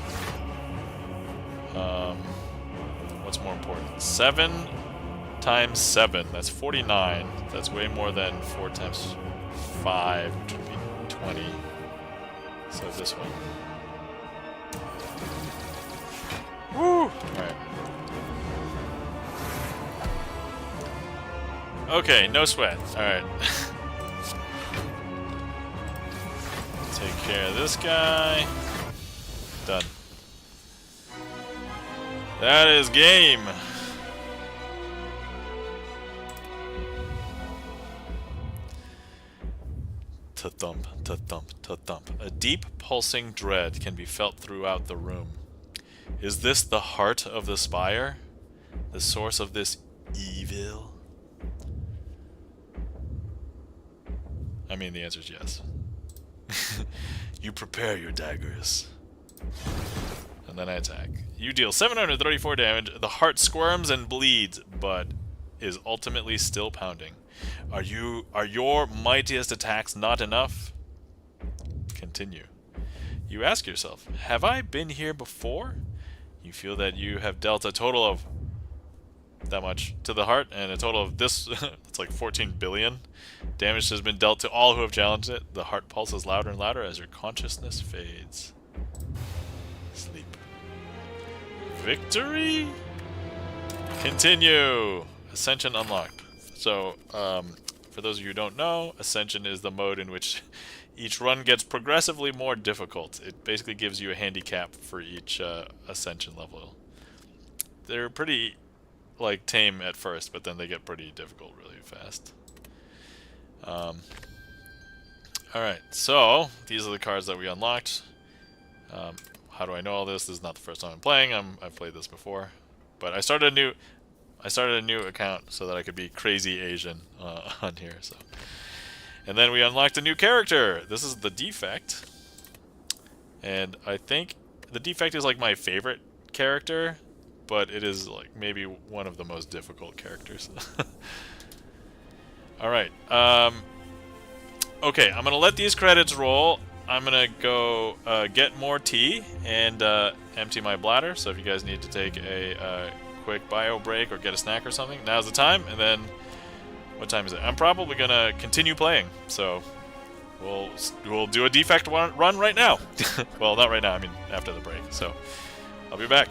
What's more important? 7 times 7. That's 49. That's way more than 4 times 5, which would be 20. So this one. Woo! Alright. Okay, no sweat. Alright. Take care of this guy. Done. That is game. Ta-thump, ta-thump, ta-thump. A deep pulsing dread can be felt throughout the room. Is this the heart of the Spire? The source of this evil? I mean, the answer is yes. You prepare your daggers. And then I attack. You deal 734 damage. The heart squirms and bleeds, but is ultimately still pounding. Are your mightiest attacks not enough? Continue. You ask yourself, have I been here before? You feel that you have dealt a total of that much to the heart, and a total of this, it's like 14 billion. Damage has been dealt to all who have challenged it. The heart pulses louder and louder as your consciousness fades. Sleep. Victory? Continue! Ascension unlocked. So, for those of you who don't know, Ascension is the mode in which each run gets progressively more difficult. It basically gives you a handicap for each Ascension level. They're pretty, like, tame at first, but then they get pretty difficult really fast. Alright, so, these are the cards that we unlocked. How do I know all this? This is not the first time I'm playing. I've played this before. But I started a new account so that I could be crazy Asian on here. So And then we unlocked a new character. This is the Defect. And I think the Defect is like my favorite character, but it is like maybe one of the most difficult characters. Alright. Okay, I'm gonna let these credits roll. I'm gonna go get more tea and empty my bladder. So if you guys need to take a quick bio break or get a snack or something, now's the time. And then, what time is it? I'm probably gonna continue playing. So we'll do a Defect run right now. Well, not right now. I mean after the break. So I'll be back.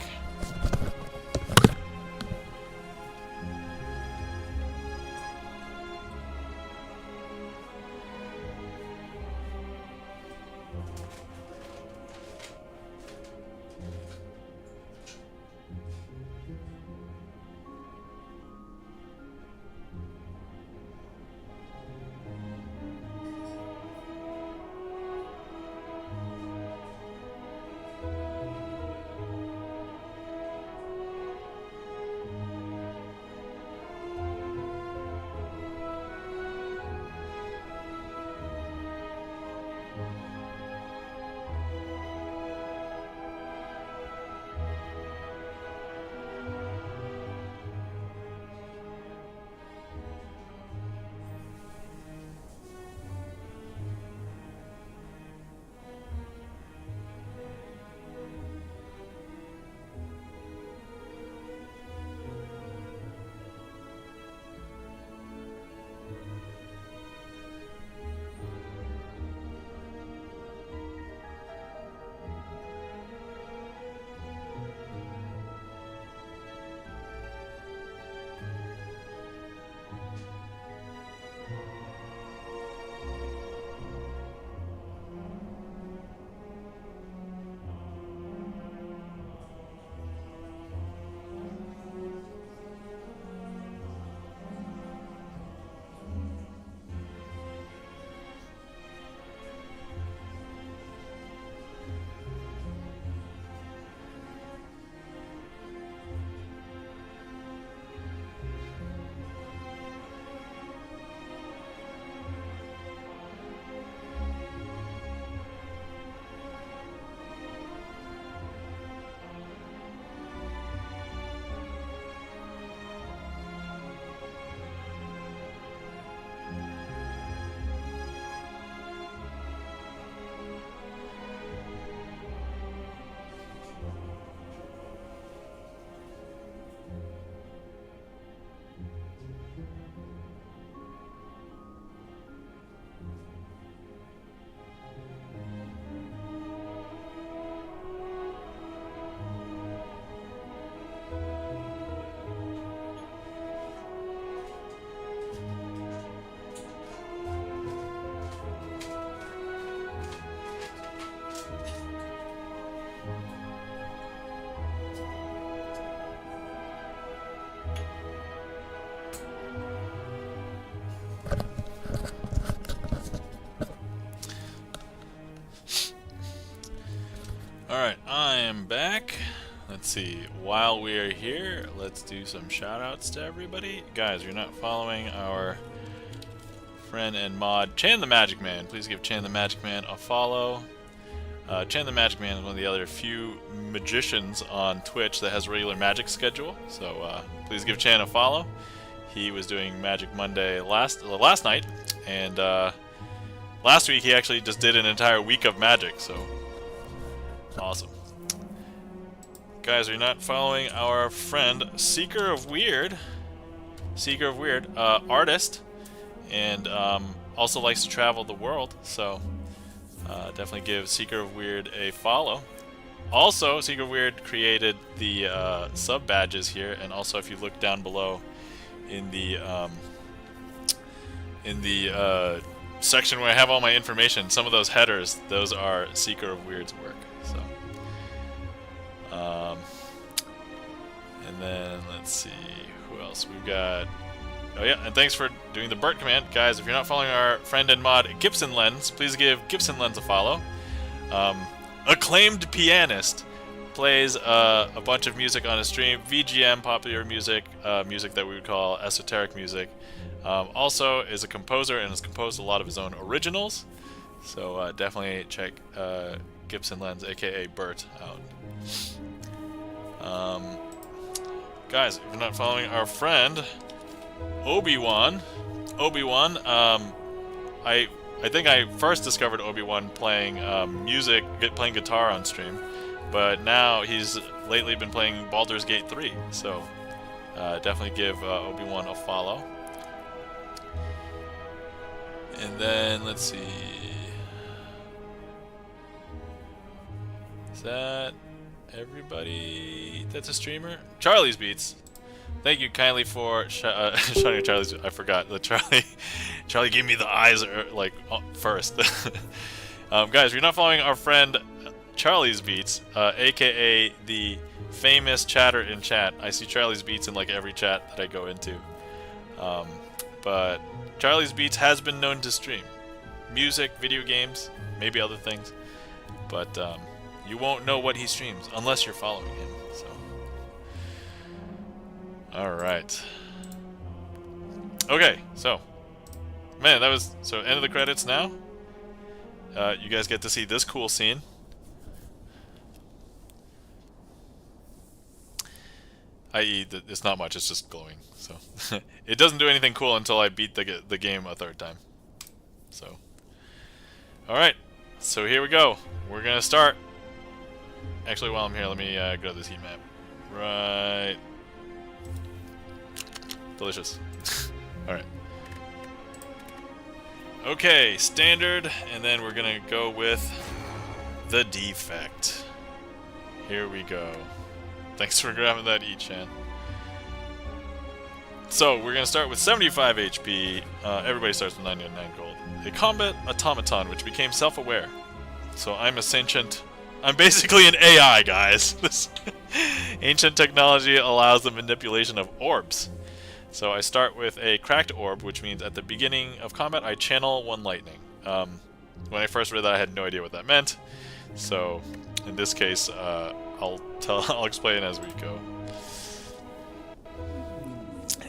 Alright, I am back. Let's see, while we are here, let's do some shoutouts to everybody. Guys, if you're not following our friend and mod, Chan the Magic Man, please give Chan the Magic Man a follow. Chan the Magic Man is one of the other few magicians on Twitch that has a regular magic schedule, so please give Chan a follow. He was doing Magic Monday last night, and last week he actually just did an entire week of magic, so awesome. Guys, are you not following our friend Seeker of Weird, artist, and also likes to travel the world, so definitely give Seeker of Weird a follow. Also, Seeker of Weird created the sub badges here, and also if you look down below in the section where I have all my information, some of those headers, those are Seeker of Weird's work. So, and then let's see who else we've got. Oh yeah, and thanks for doing the Burt command, guys. If you're not following our friend and mod Gibson Lens, please give Gibson Lens a follow. Acclaimed pianist, plays a bunch of music on his stream, VGM, popular music, music that we would call esoteric music. Also is a composer and has composed a lot of his own originals. So definitely check Gibson Lens, aka Bert, out. Guys, if you're not following our friend Obi-Wan, I think I first discovered Obi-Wan playing playing guitar on stream, but now he's lately been playing Baldur's Gate 3. So definitely give Obi-Wan a follow. And then let's see. Is that everybody that's a streamer? Charlie's Beats. Thank you kindly for shouting at Charlie's. I forgot that Charlie gave me the eyes first. Guys, if you're not following our friend Charlie's Beats, aka the famous chatter in chat. I see Charlie's Beats in like every chat that I go into. But Charlie's Beats has been known to stream music, video games, maybe other things, but you won't know what he streams unless you're following him. So, all right. Okay, so man, that was end of the credits now. You guys get to see this cool scene. I.e., it's not much, it's just glowing. So it doesn't do anything cool until I beat the game a third time. So, alright, so here we go. We're gonna start. Actually, while I'm here, let me go to this heat map. Right. Delicious. Alright. Okay, standard, and then we're gonna go with the defect. Here we go. Thanks for grabbing that E-Chan. So, we're gonna start with 75 HP. Everybody starts with 99 gold. A combat automaton which became self-aware. So I'm a sentient... I'm basically an AI, guys. This ancient technology allows the manipulation of orbs. So I start with a cracked orb, which means at the beginning of combat I channel one lightning. When I first read that I had no idea what that meant. So, in this case, I'll explain as we go.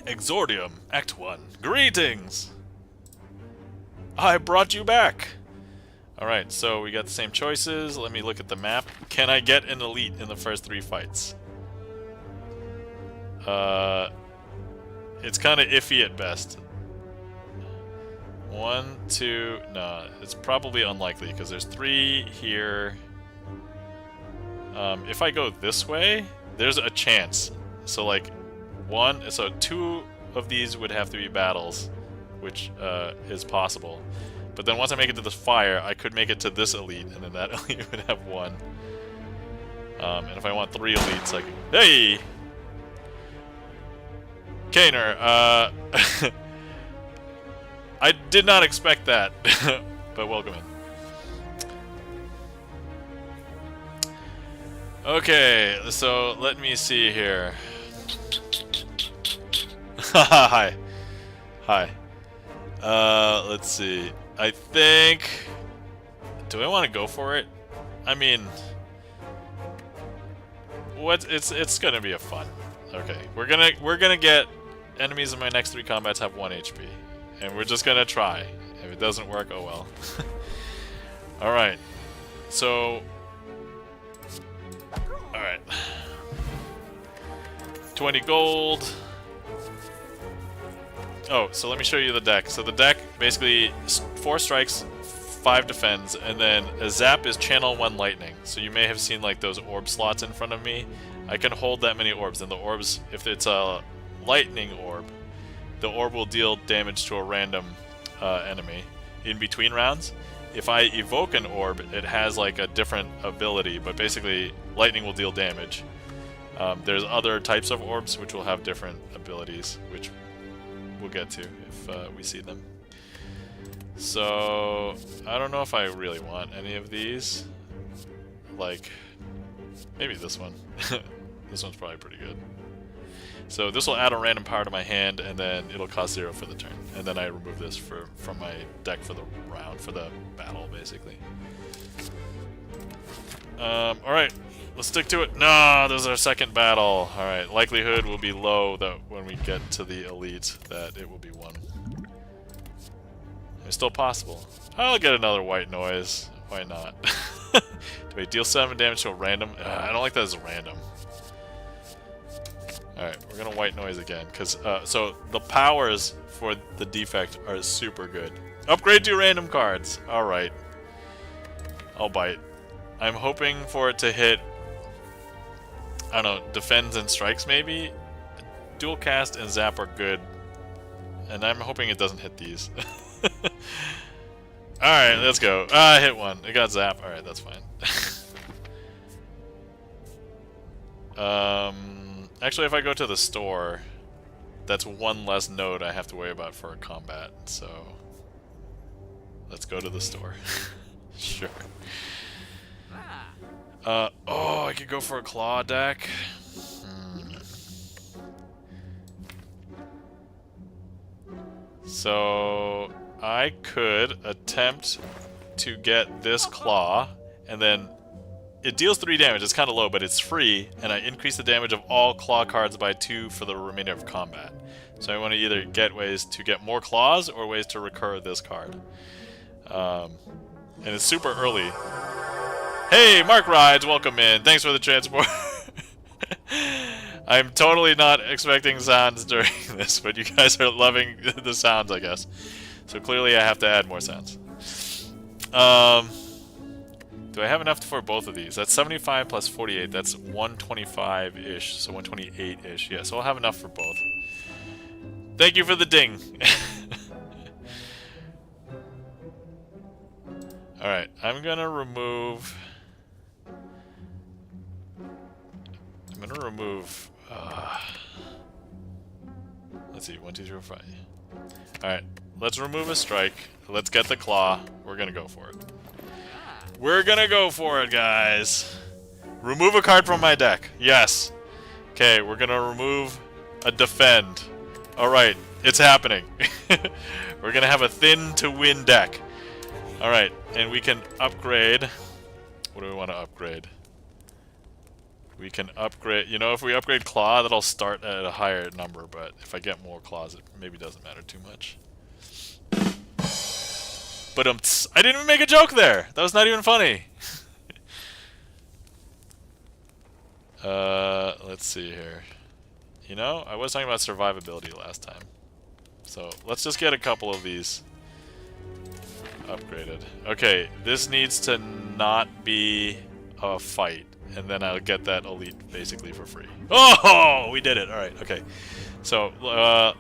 Exordium, Act 1. Greetings! I brought you back! Alright, so we got the same choices. Let me look at the map. Can I get an elite in the first 3 fights? It's kind of iffy at best. 1, 2... No, it's probably unlikely because there's 3 here. If I go this way, there's a chance. So like 2 of these would have to be battles, which is possible. But then once I make it to the fire, I could make it to this elite, and then that elite would have 1. And if I want 3 elites, I can... Hey! Kaner, I did not expect that, but welcome in. Okay, so let me see here. Hi. Hi. Let's see. I think... Do I want to go for it? I mean... It's gonna be a fun. Okay, we're gonna get... Enemies in my next 3 combats have 1 HP. And we're just gonna try. If it doesn't work, oh well. Alright. So... Alright. 20 gold. Oh, so let me show you the deck. So the deck, basically, 4 strikes, 5 defends, and then a zap is channel 1 lightning. So you may have seen like those orb slots in front of me. I can hold that many orbs, and the orbs, if it's a lightning orb, the orb will deal damage to a random enemy in between rounds. If I evoke an orb, it has like a different ability, but basically lightning will deal damage. There's other types of orbs which will have different abilities, which we'll get to if we see them. So I don't know if I really want any of these. Like, maybe this one. This one's probably pretty good. So this will add a random power to my hand, and then it'll cost 0 for the turn. And then I remove this from my deck for the round, for the battle, basically. Alright. Let's stick to it. No, this is our second battle. Alright, likelihood will be low that when we get to the elite that it will be 1. It's still possible. I'll get another white noise. Why not? Wait, deal 7 damage to a random? I don't like that as a random. Alright, we're gonna white noise again, because, so the powers for the defect are super good. Upgrade to random cards! Alright. I'll bite. I'm hoping for it to hit, I don't know, defends and strikes maybe? Dual cast and zap are good. And I'm hoping it doesn't hit these. Alright, let's go. I hit 1. It got zap. Alright, that's fine. Actually, if I go to the store, that's 1 less node I have to worry about for a combat, so... Let's go to the store. Sure. Oh, I could go for a claw deck. So, I could attempt to get this claw, and then it deals 3 damage. It's kind of low, but it's free, and I increase the damage of all claw cards by 2 for the remainder of combat. So I want to either get ways to get more claws or ways to recur this card. And it's super early. Hey, Mark Rides, welcome in. Thanks for the transport. I'm totally not expecting sounds during this, but you guys are loving the sounds, I guess. So clearly I have to add more sounds. Do I have enough for both of these? That's 75 plus 48. That's 125-ish, so 128-ish. Yeah, so I'll have enough for both. Thank you for the ding. Alright, I'm gonna remove... let's see, 1, 2, 3, 4, 5. Alright, let's remove a strike. Let's get the claw. We're gonna go for it. We're gonna go for it, guys. Remove a card from my deck. Yes. Okay, we're gonna remove a defend. Alright, it's happening. We're gonna have a thin to win deck. Alright, and we can upgrade. What do we want to upgrade? We can upgrade, you know, if we upgrade claw, that'll start at a higher number, but if I get more claws, it maybe doesn't matter too much. But I didn't even make a joke there! That was not even funny! Let's see here. You know, I was talking about survivability last time. So, let's just get a couple of these upgraded. Okay, this needs to not be a fight. And then I'll get that elite basically for free. Oh, we did it. All right. Okay. So,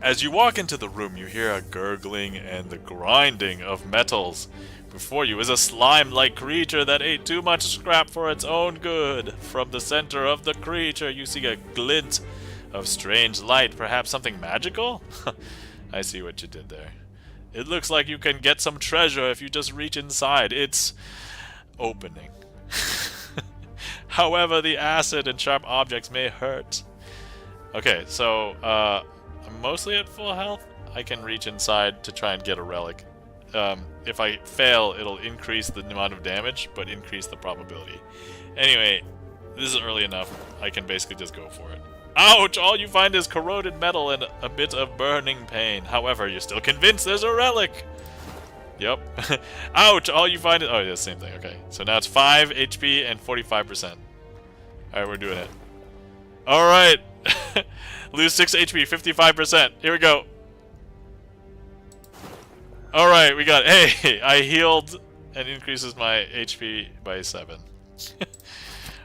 as you walk into the room, you hear a gurgling and the grinding of metals. Before you is a slime-like creature that ate too much scrap for its own good. From the center of the creature, you see a glint of strange light. Perhaps something magical? I see what you did there. It looks like you can get some treasure if you just reach inside. It's opening. However, the acid and sharp objects may hurt. Okay, so I'm mostly at full health. I can reach inside to try and get a relic. If I fail, it'll increase the amount of damage, but increase the probability. Anyway, this is early enough. I can basically just go for it. Ouch! All you find is corroded metal and a bit of burning pain. However, you're still convinced there's a relic. Yep. Ouch! All you find is... Oh, yeah, same thing. Okay. So now it's 5 HP and 45%. Alright, we're doing it. Alright! Lose 6 HP, 55%. Here we go. Alright, we got it. Hey! I healed and increases my HP by 7.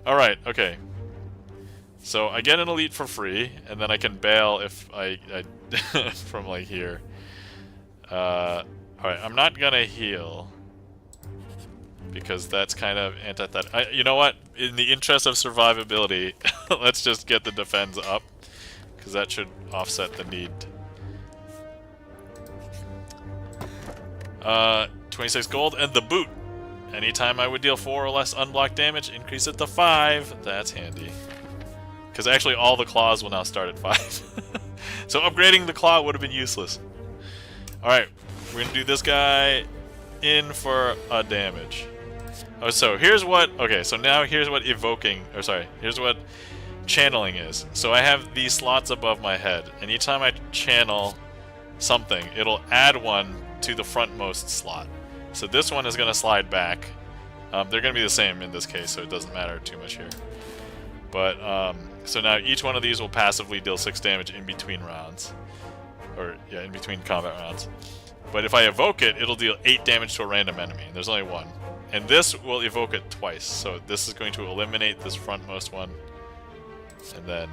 Alright, okay. So I get an elite for free, and then I can bail if I from like here. Alright, I'm not gonna heal because that's kind of antithetical. You know what? In the interest of survivability, let's just get the defense up because that should offset the need. 26 gold and the boot. Anytime I would deal 4 or less unblocked damage, increase it to 5. That's handy. Because actually all the claws will now start at 5. So upgrading the claw would have been useless. Alright, we're going to do this guy in for a damage. Oh, so here's what... Okay, so now here's what evoking... Or sorry, here's what channeling is. So I have these slots above my head, and each time I channel something, it'll add one to the frontmost slot. So this one is going to slide back. They're going to be the same in this case, so it doesn't matter too much here. But, so now each one of these will passively deal 6 damage in between rounds. Or, yeah, in between combat rounds. But if I evoke it, it'll deal 8 damage to a random enemy. There's only one. And this will evoke it twice. So this is going to eliminate this frontmost one. And then...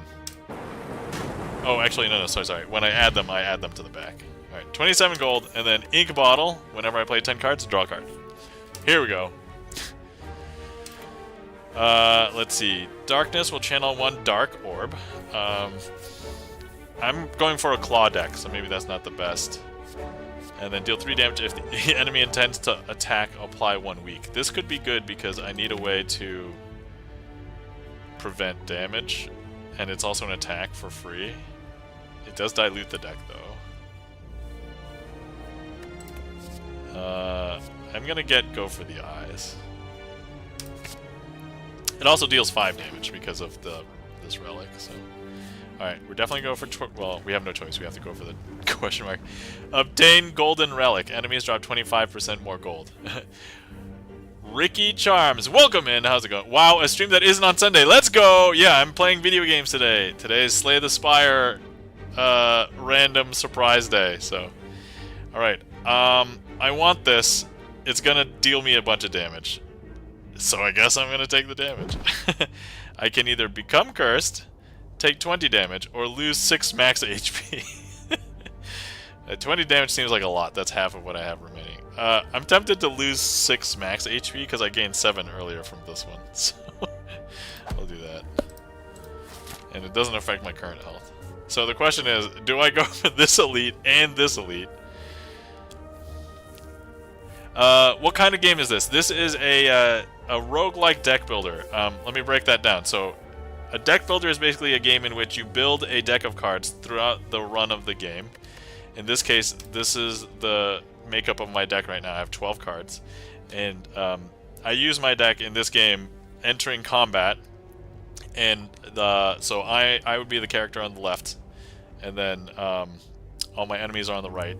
Oh, actually, no, sorry. When I add them to the back. Alright, 27 gold, and then Ink Bottle. Whenever I play 10 cards, draw a card. Here we go. Let's see. Darkness will channel 1 Dark Orb. I'm going for a Claw deck, so maybe that's not the best. And then deal 3 damage if the enemy intends to attack, apply 1 weak. This could be good because I need a way to prevent damage, and it's also an attack for free. It does dilute the deck, though. I'm gonna go for the eyes. It also deals 5 damage because of this relic, so... Alright, we're definitely going for... Well, we have no choice. We have to go for the question mark. Obtain Golden Relic. Enemies drop 25% more gold. Ricky Charms. Welcome in. How's it going? Wow, a stream that isn't on Sunday. Let's go! Yeah, I'm playing video games today. Today is Slay the Spire random surprise day, so... Alright, I want this. It's gonna deal me a bunch of damage. So I guess I'm gonna take the damage. I can either become cursed, take 20 damage, or lose 6 max HP. 20 damage seems like a lot. That's half of what I have remaining. I'm tempted to lose 6 max HP because I gained 7 earlier from this one. So I'll do that. And it doesn't affect my current health. So the question is, do I go for this elite and this elite? What kind of game is this? This is a roguelike deck builder. Let me break that down. So, a deck builder is basically a game in which you build a deck of cards throughout the run of the game. In this case, this is the makeup of my deck right now. I have 12 cards. And I use my deck in this game entering combat. And so I would be the character on the left. And then all my enemies are on the right.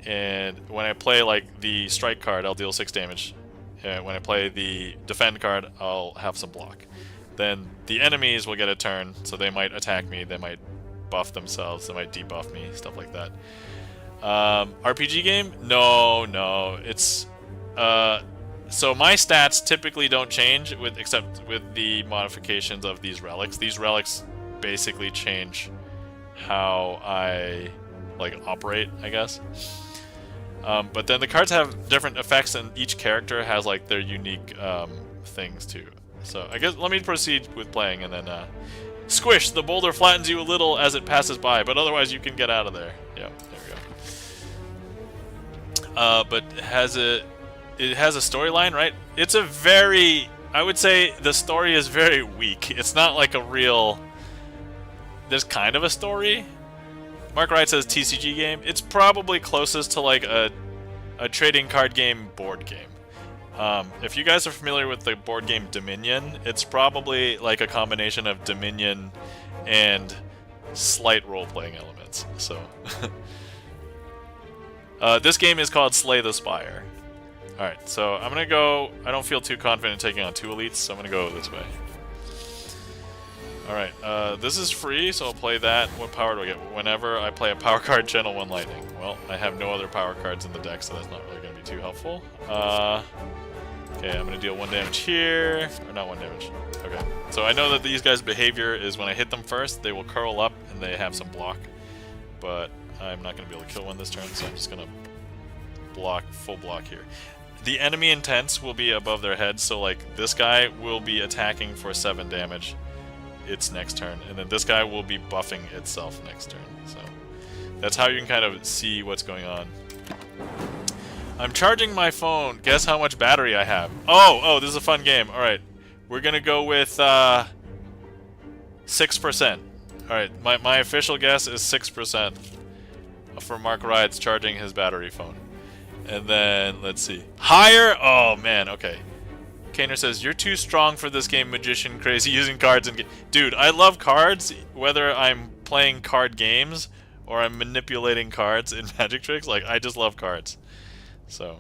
And when I play like the strike card, I'll deal 6 damage. When I play the defend card, I'll have some block. Then the enemies will get a turn, so they might attack me, they might buff themselves, they might debuff me, stuff like that. RPG game? No. It's so my stats typically don't change except with the modifications of these relics. These relics basically change how I operate, I guess. But then the cards have different effects, and each character has like their unique things too. So I guess let me proceed with playing, and then squish. The boulder flattens you a little as it passes by, but otherwise you can get out of there. Yeah, there we go. But it has a storyline, right? It's a very, I would say the story is very weak. It's not like a real. There's kind of a story. Mark Wright says TCG game. It's probably closest to like a trading card game board game. If you guys are familiar with the board game Dominion, it's probably like a combination of Dominion and slight role-playing elements. So this game is called Slay the Spire. Alright, so I'm gonna go... I don't feel too confident in taking on 2 elites, so I'm gonna go this way. Alright, this is free, so I'll play that. What power do I get? Whenever I play a power card, channel 1 lightning. Well, I have no other power cards in the deck, so that's not really going to be too helpful. Okay, I'm going to deal 1 damage here. Or not 1 damage. Okay. So I know that these guys' behavior is when I hit them first, they will curl up and they have some block. But I'm not going to be able to kill one this turn, so I'm just going to block, full block here. The enemy intents will be above their heads, so like this guy will be attacking for 7 damage its next turn, and then this guy will be buffing itself next turn. So that's how you can kind of see what's going on. I'm charging my phone. Guess how much battery I have. Oh, this is a fun game. Alright, we're gonna go with 6%. Alright, my official guess is 6% for Mark Rides charging his battery phone. And then, let's see. Higher? Oh man, okay. Kaner says, "You're too strong for this game, magician. Crazy using cards and dude, I love cards. Whether I'm playing card games or I'm manipulating cards in magic tricks, like I just love cards. So,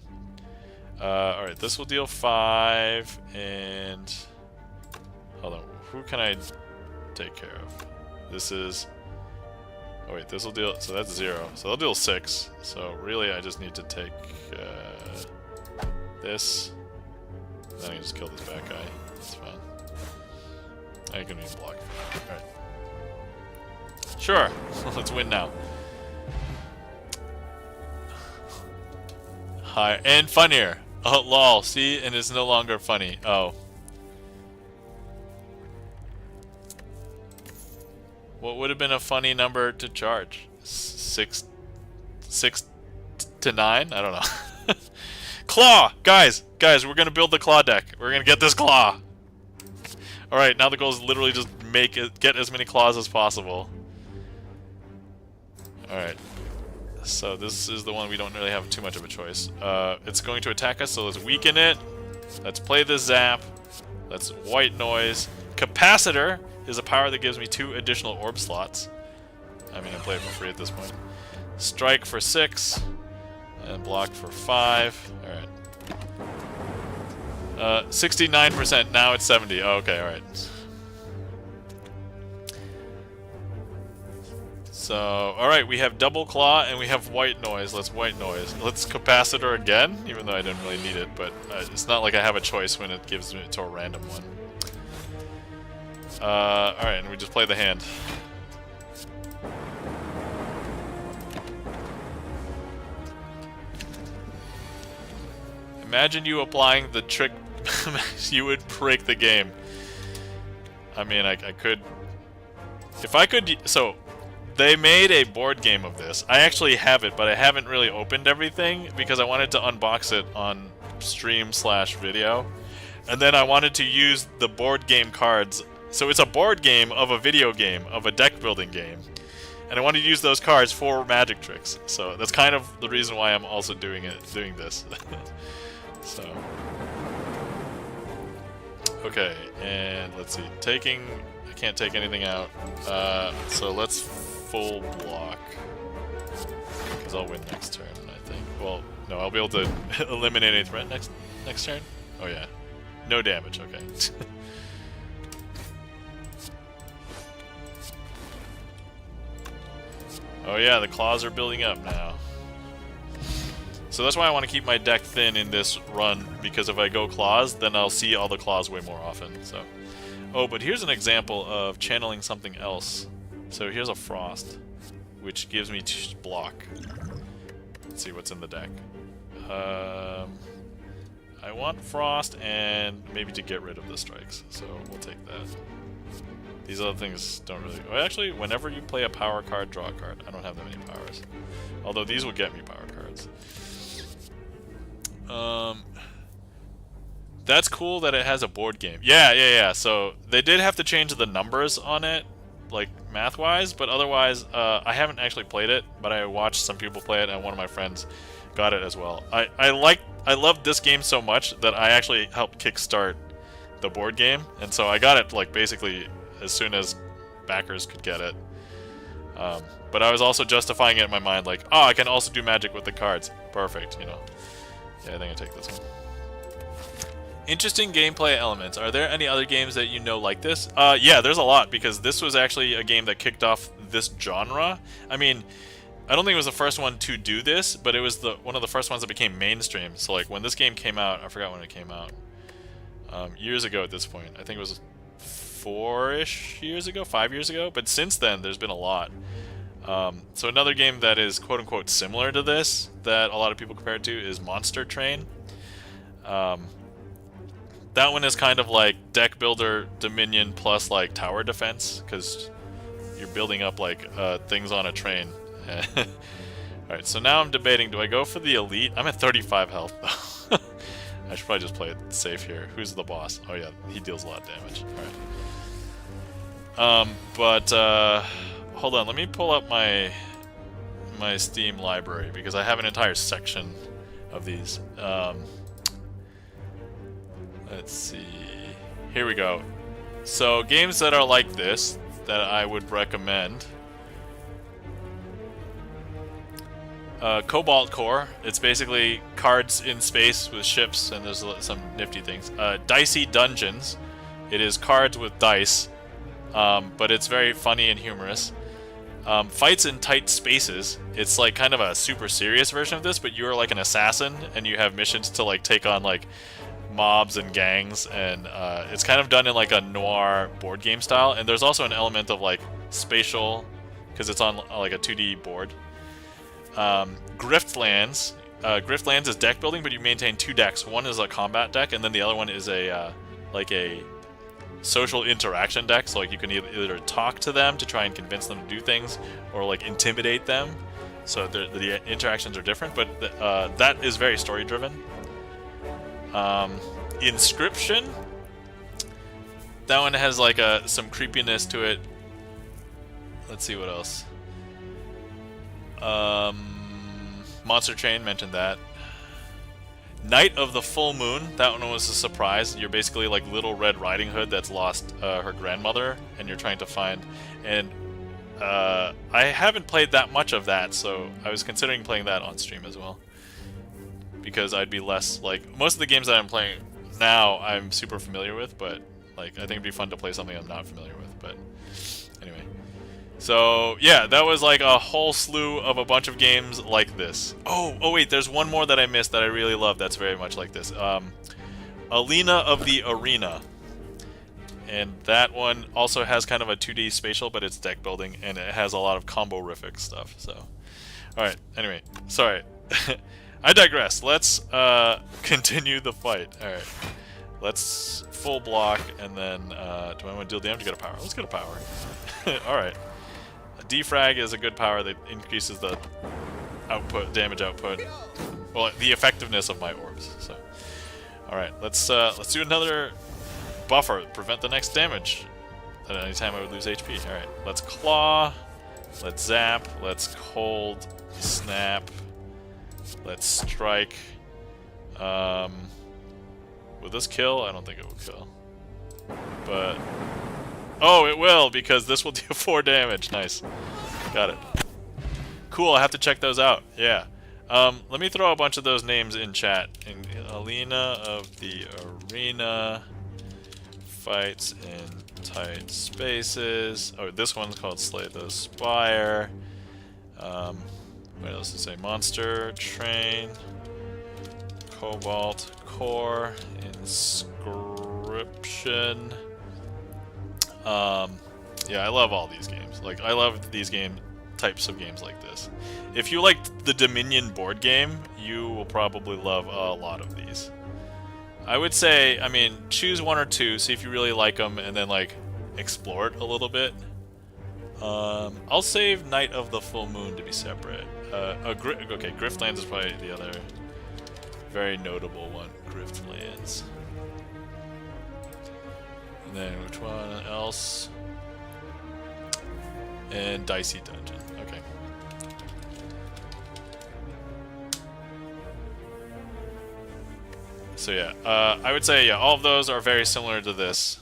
all right, this will deal 5, and hold on, who can I take care of? This is. Oh wait, this will deal. So that's 0. So they'll deal 6. So really, I just need to take this. Then I can just kill this bad guy. That's fine. I can even block. Alright. Sure. Let's win now. Hi. And funnier. Oh, lol. See? And it's no longer funny. Oh. What would have been a funny number to charge? 6 to 9? I don't know. Claw! Guys, we're gonna build the claw deck. We're gonna get this claw. Alright, now the goal is literally just get as many claws as possible. Alright. So this is the one we don't really have too much of a choice. It's going to attack us, so let's weaken it. Let's play the zap. Let's white noise. Capacitor is a power that gives me 2 additional orb slots. I mean, I play it for free at this point. Strike for 6. And block for 5. Alright. 69%. Now it's 70. Oh, okay, alright. So, alright, we have double claw and we have white noise. Let's white noise. Let's capacitor again, even though I didn't really need it, but it's not like I have a choice when it gives it to a random one. Alright, and we just play the hand. Imagine you applying the trick, you would break the game. I mean, I could... If I could... So, they made a board game of this. I actually have it, but I haven't really opened everything because I wanted to unbox it on stream/video. And then I wanted to use the board game cards. So it's a board game of a video game, of a deck building game. And I wanted to use those cards for magic tricks. So that's kind of the reason why I'm also doing this. So. Okay, and let's see. I can't take anything out. So let's full block. Because I'll win next turn, I think. Well, no, I'll be able to eliminate a threat next turn. Oh yeah. No damage, okay. Oh yeah, the claws are building up now. So that's why I want to keep my deck thin in this run, because if I go claws, then I'll see all the claws way more often. So, oh, but here's an example of channeling something else. So here's a frost, which gives me block. Let's see what's in the deck. I want frost and maybe to get rid of the strikes, so we'll take that. These other things don't really... Well, actually, whenever you play a power card, draw a card. I don't have that many powers. Although these will get me power cards. That's cool that it has a board game. Yeah. So they did have to change the numbers on it, like math-wise, but otherwise, I haven't actually played it, but I watched some people play it, and one of my friends got it as well. I love this game so much that I actually helped kickstart the board game, and so I got it like basically as soon as backers could get it. But I was also justifying it in my mind, like, oh, I can also do magic with the cards. Perfect, you know. Yeah, I think I take this one. Interesting gameplay elements. Are there any other games that you know like this? Yeah, there's a lot, because this was actually a game that kicked off this genre. I mean, I don't think it was the first one to do this, but it was one of the first ones that became mainstream. So, like, when this game came out, I forgot when it came out. Years ago at this point. I think it was 4-ish years ago, 5 years ago. But since then, there's been a lot. So another game that is quote-unquote similar to this, that a lot of people compare it to, is Monster Train. That one is kind of like deck builder Dominion plus like tower defense, because you're building up like things on a train. Alright, so now I'm debating, do I go for the elite? I'm at 35 health though. I should probably just play it safe here. Who's the boss? Oh yeah, he deals a lot of damage. Alright. Hold on, let me pull up my Steam library, because I have an entire section of these. Let's see. Here we go. So games that are like this that I would recommend. Cobalt Core. It's basically cards in space with ships, and there's some nifty things. Dicey Dungeons. It is cards with dice, but it's very funny and humorous. Fights in Tight Spaces. It's like kind of a super serious version of this, but you're like an assassin, and you have missions to like take on like mobs and gangs, and it's kind of done in like a noir board game style. And there's also an element of like spatial, because it's on like a 2D board. Griftlands. Griftlands is deck building, but you maintain 2 decks. One is a combat deck, and then the other one is a like a social interaction deck. So like you can either talk to them to try and convince them to do things, or like intimidate them. So the interactions are different, but that is very story driven. Inscription. That one has like some creepiness to it. Let's see what else. Monster Train, mentioned that. Night of the Full Moon, that one was a surprise. You're basically like Little Red Riding Hood that's lost her grandmother, and you're trying to find. And I haven't played that much of that, so I was considering playing that on stream as well. Because I'd be less, like, most of the games that I'm playing now I'm super familiar with, but like I think it'd be fun to play something I'm not familiar with. But anyway. So, yeah, that was like a whole slew of a bunch of games like this. Oh wait, there's one more that I missed that I really love that's very much like this. Alina of the Arena. And that one also has kind of a 2D spatial, but it's deck building, and it has a lot of combo-rific stuff, so. Alright, anyway, sorry. I digress. Let's continue the fight. Alright. Let's full block, and then, do I want to deal damage to get a power? Let's get a power. Alright. Defrag is a good power that increases the output, damage output. Well, the effectiveness of my orbs. So, all right, let's do another buffer. Prevent the next damage. At any time I would lose HP. All right, let's claw. Let's zap. Let's cold snap. Let's strike. Will this kill? I don't think it will kill. But. Oh, it will, because this will do 4 damage. Nice. Got it. Cool, I have to check those out. Yeah. Let me throw a bunch of those names in chat. Alina of the Arena. Fights in Tight Spaces. Oh, this one's called Slay the Spire. What else to say? Monster Train. Cobalt Core. Inscription. Yeah, I love all these games. Like, I love these types of games like this. If you liked the Dominion board game, you will probably love a lot of these. I would say, I mean, choose 1 or 2, see if you really like them, and then, like, explore it a little bit. I'll save Night of the Full Moon to be separate. Okay, Griftlands is probably the other very notable one. Griftlands. And then which one else? And Dicey Dungeon. Okay. So yeah, I would say yeah, all of those are very similar to this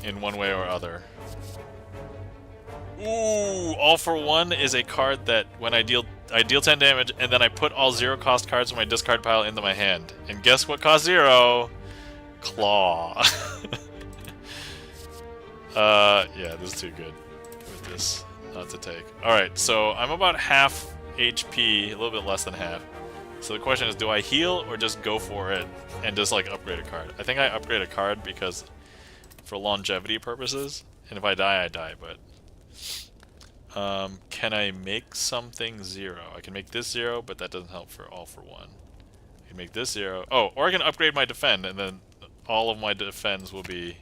in one way or other. Ooh, All for One is a card that when I deal 10 damage, and then I put all 0-cost cards from my discard pile into my hand. And guess what costs 0? Claw. Yeah, this is too good with this not to take. Alright, so I'm about half HP, a little bit less than half. So the question is, do I heal or just go for it and just like upgrade a card? I think I upgrade a card because for longevity purposes, and if I die, I die, but can I make something 0? I can make this 0, but that doesn't help for All for One. I can make this 0. Oh, or I can upgrade my defend, and then all of my defends will be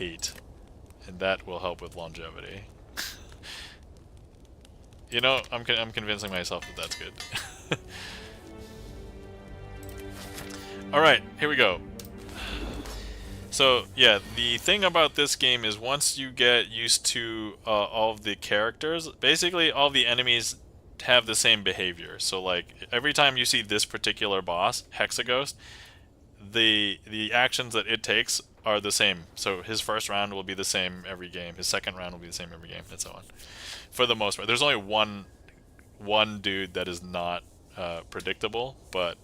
8. And that will help with longevity. You know, I'm convincing myself that that's good. Alright, here we go. So, yeah, the thing about this game is once you get used to all of the characters, basically all the enemies have the same behavior. So, like, every time you see this particular boss, Hexaghost, the actions that it takes are the same. So his first round will be the same every game. His second round will be the same every game, and so on. For the most part, there's only one dude that is not predictable, but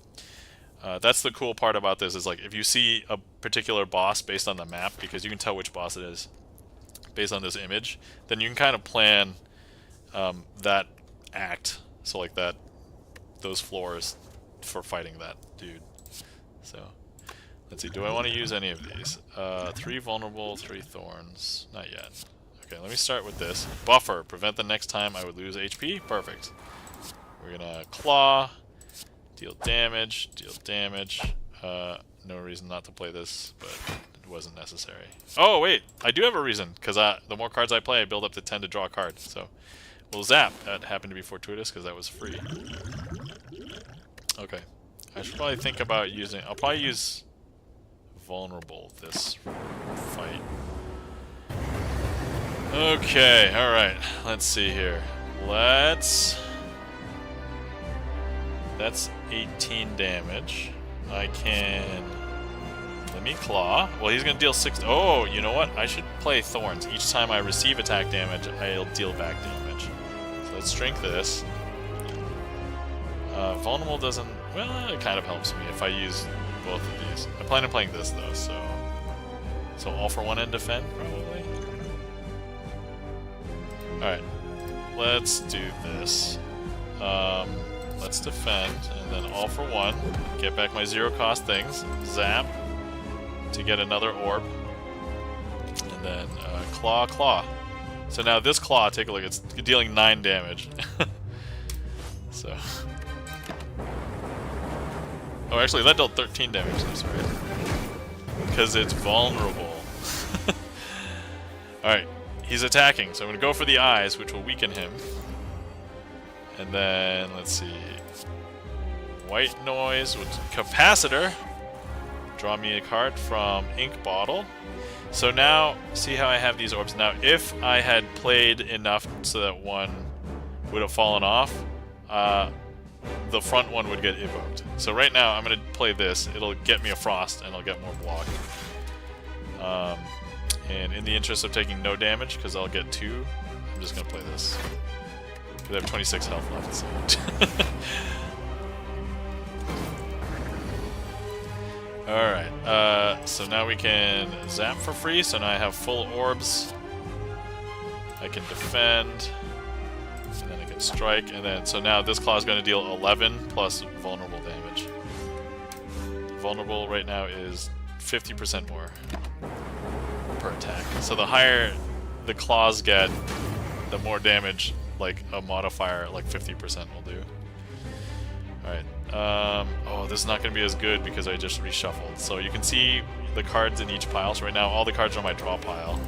that's the cool part about this is like if you see a particular boss based on the map, because you can tell which boss it is based on this image, then you can kind of plan that act. So like those floors for fighting that dude. So let's see. Do I want to use any of these? 3 vulnerable, 3 thorns. Not yet. Okay, let me start with this. Buffer. Prevent the next time I would lose HP. Perfect. We're gonna claw. Deal damage. Deal damage. No reason not to play this, but it wasn't necessary. Oh, wait. I do have a reason, because the more cards I play, I build up to 10 to draw a card. So we'll zap. That happened to be fortuitous, because that was free. Okay. I should probably think about using... I'll probably use vulnerable this fight. Okay, alright. Let's see here. That's 18 damage. I can... Let me claw. Well, he's going to deal 6... Oh, you know what? I should play thorns. Each time I receive attack damage, I'll deal back damage. So let's drink this. Vulnerable doesn't... Well, it kind of helps me if I use both of these. I plan on playing this, though, so... So all for one and defend, probably? Alright. Let's do this. Let's defend, and then all for one. Get back my 0-cost things. Zap. To get another orb. And then claw, claw. So now this claw, take a look, it's dealing 9 damage. So... Oh, actually, that dealt 13 damage, that's right. Because it's vulnerable. Alright, he's attacking, so I'm going to go for the eyes, which will weaken him. And then, let's see... White noise with capacitor. Draw me a card from ink bottle. So now, see how I have these orbs? Now, if I had played enough so that one would have fallen off, the front one would get evoked. So right now, I'm going to play this. It'll get me a frost, and I'll get more block. And in the interest of taking no damage, because I'll get 2, I'm just going to play this. Because I have 26 health left, so... Alright, so now we can zap for free, so now I have full orbs. I can defend. And then I can strike, and then, so now this claw is going to deal 11 plus vulnerable damage. Vulnerable right now is 50% more per attack. So the higher the claws get, the more damage, like a modifier, like 50% will do. Alright, oh, this is not going to be as good because I just reshuffled. So you can see the cards in each pile. So right now all the cards are in my draw pile,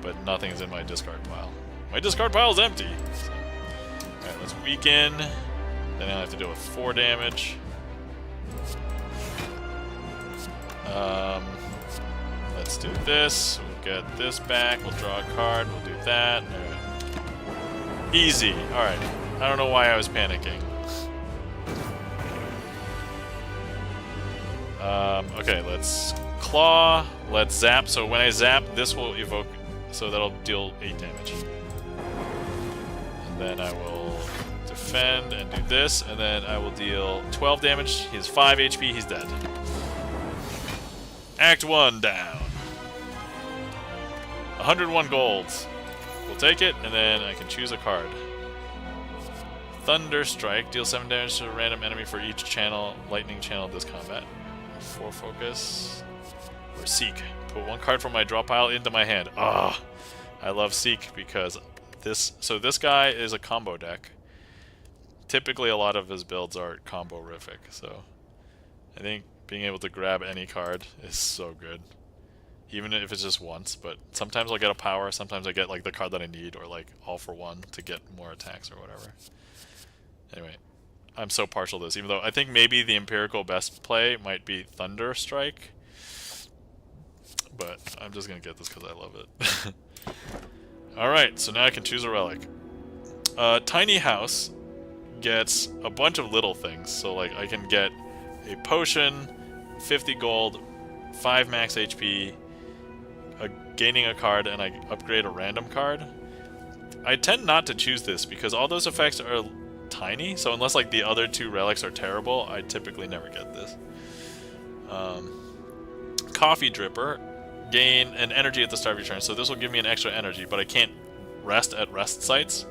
but nothing's in my discard pile. My discard pile is empty. So, alright, let's weaken. Then I have to deal with 4 damage. Let's do this. We'll get this back. We'll draw a card. We'll do that. Alright. Easy. Alright. I don't know why I was panicking. Okay, let's claw. Let's zap. So when I zap, this will evoke. So that'll deal 8 damage. And then I will defend and do this. And then I will deal 12 damage. He has 5 HP. He's dead. Act 1 down. 101 golds. We'll take it, and then I can choose a card. Thunder Strike. Deal 7 damage to a random enemy for each channel, lightning channel this combat. 4 focus. Or Seek. Put 1 card from my draw pile into my hand. Ah, I love Seek because this... So this guy is a combo deck. Typically a lot of his builds are combo-rific, so... I think being able to grab any card is so good. Even if it's just once, but sometimes I'll get a power, sometimes I get like the card that I need, or like all for one to get more attacks or whatever. Anyway, I'm so partial to this, even though I think maybe the empirical best play might be Thunder Strike. But I'm just gonna get this because I love it. Alright, so now I can choose a relic. Tiny House gets a bunch of little things, so like I can get a potion, 50 gold, 5 max HP, gaining a card, and I upgrade a random card. I tend not to choose this because all those effects are tiny, so unless like the other 2 relics are terrible, I typically never get this. Coffee Dripper, gain an energy at the start of your turn, so this will give me an extra energy, but I can't rest at rest sites.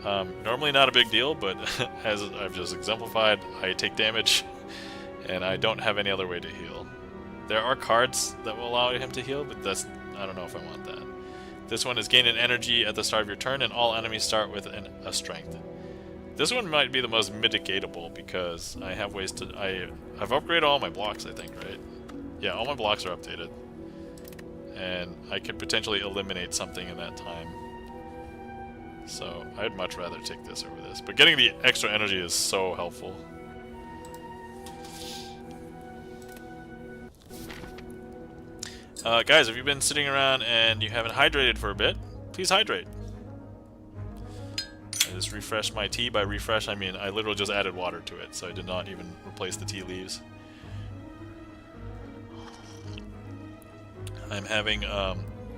Normally not a big deal, but as I've just exemplified, I take damage, and I don't have any other way to heal. There are cards that will allow him to heal, but I don't know if I want that. This one is gain an energy at the start of your turn, and all enemies start with a strength. This one might be the most mitigatable because I have ways to... I've upgraded all my blocks, I think, right? Yeah, all my blocks are updated. And I could potentially eliminate something in that time. So I'd much rather take this over this. But getting the extra energy is so helpful. Guys, if you've been sitting around and you haven't hydrated for a bit, please hydrate. I just refreshed my tea. By refresh, I mean I literally just added water to it, so I did not even replace the tea leaves. I'm having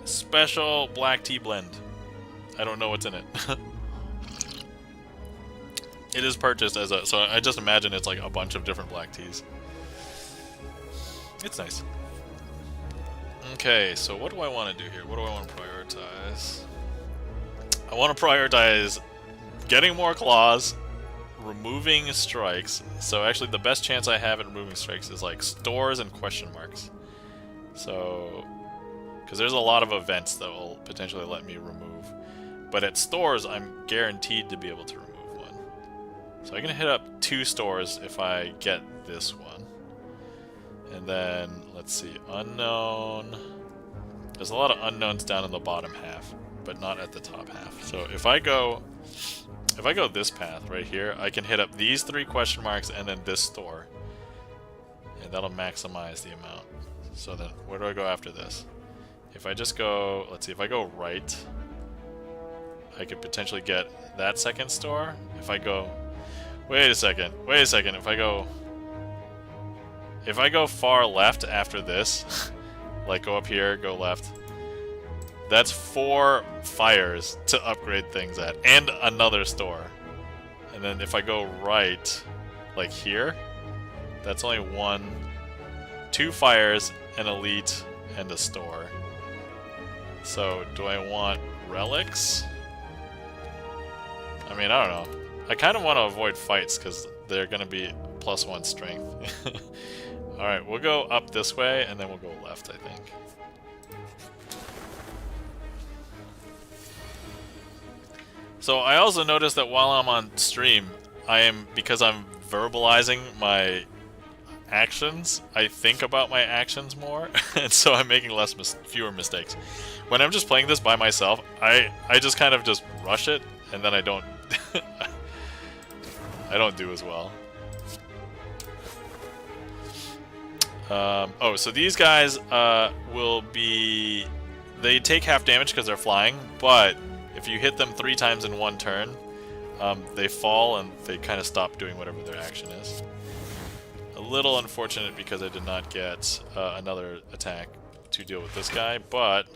special black tea blend. I don't know what's in it. It is purchased as a... So I just imagine it's like a bunch of different black teas. It's nice. Okay, so what do I want to do here? What do I want to prioritize? I want to prioritize getting more claws, removing strikes. So actually the best chance I have at removing strikes is like stores and question marks. So, because there's a lot of events that will potentially let me remove. But at stores, I'm guaranteed to be able to remove one. So I can hit up 2 stores if I get this one. And then, let's see, unknown. There's a lot of unknowns down in the bottom half, but not at the top half. So if I go this path right here, I can hit up these 3 question marks and then this store. And that'll maximize the amount. So then, where do I go after this? If I just go, let's see, if I go right, I could potentially get that second store. If I go, wait a second, if I go far left after this, like go up here, go left, that's 4 fires to upgrade things at, and another store. And then if I go right, like here, that's only 2 fires, an elite, and a store. So, do I want relics? I mean, I don't know. I kind of want to avoid fights because they're going to be +1 strength. Alright, we'll go up this way, and then we'll go left, I think. So I also noticed that while I'm on stream, because I'm verbalizing my actions, I think about my actions more, and so I'm making fewer mistakes. When I'm just playing this by myself, I just kind of just rush it, and then I don't I don't do as well. Oh, so these guys will be... They take half damage because they're flying, but if you hit them 3 times in one turn, they fall and they kind of stop doing whatever their action is. A little unfortunate because I did not get another attack to deal with this guy, but...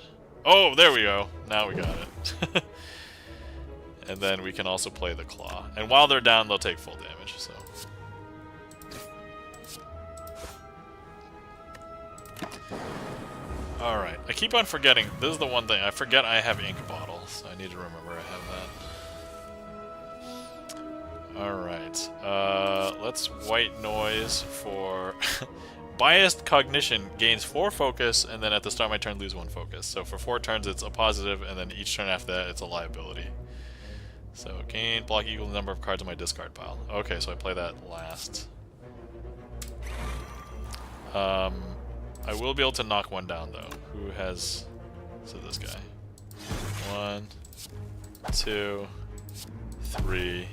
Oh, there we go! Now we got it. And then we can also play the claw. And while they're down, they'll take full damage, so... Alright, I keep on forgetting. This is the one thing. I forget I have ink bottles. I need to remember I have that. Alright, let's white noise for... Biased Cognition gains 4 focus, and then at the start of my turn lose 1 focus. So for 4 turns it's a positive, and then each turn after that it's a liability. So gain block equal to the number of cards in my discard pile. Okay, so I play that last. I will be able to knock one down though. Who has... So this guy. 1, 2, 3.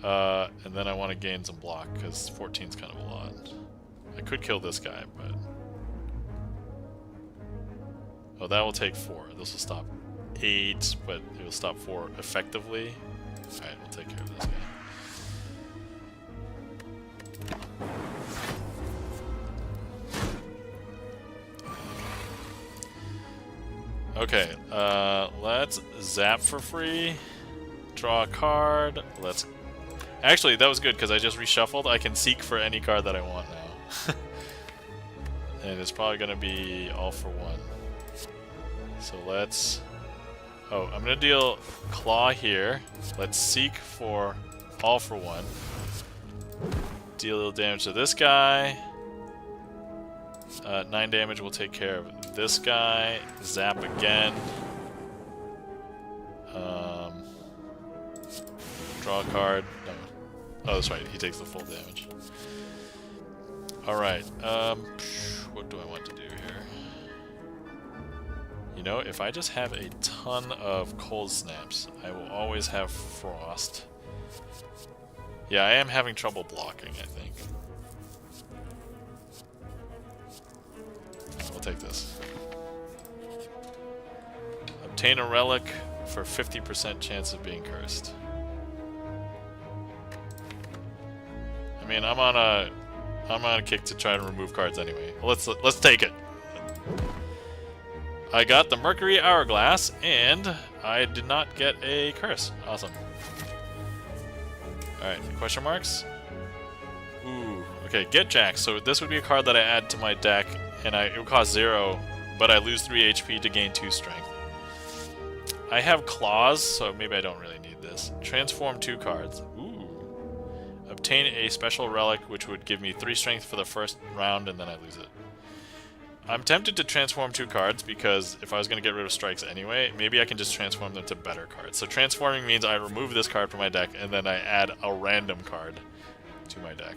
And then I want to gain some block, because 14 is kind of a lot. I could kill this guy, but... Oh, that will take 4. This will stop 8, but it will stop 4 effectively. Alright, we'll take care of this guy. Okay, let's zap for free. Draw a card. Let's... Actually, that was good, because I just reshuffled. I can seek for any card that I want now. And it's probably going to be all for one. So let's... Oh, I'm going to deal Claw here. Let's seek for all for one. Deal a little damage to this guy. 9 damage will take care of this guy. Zap again. Draw a card. No. Oh, that's right. He takes the full damage. Alright. What do I want to do here? You know, if I just have a ton of cold snaps, I will always have frost. Yeah, I am having trouble blocking, I think. We'll take this. Obtain a relic for 50% chance of being cursed. I mean, I'm on a kick to try and remove cards anyway. Let's take it. I got the Mercury Hourglass, and I did not get a curse. Awesome. Alright, question marks? Ooh, okay, get Jack. So this would be a card that I add to my deck, and it would cost 0, but I lose 3 HP to gain 2 strength. I have Claws, so maybe I don't really need this. Transform 2 cards. Ooh. Obtain a special relic, which would give me 3 strength for the first round, and then I lose it. I'm tempted to transform 2 cards, because if I was going to get rid of strikes anyway, maybe I can just transform them to better cards. So transforming means I remove this card from my deck, and then I add a random card to my deck.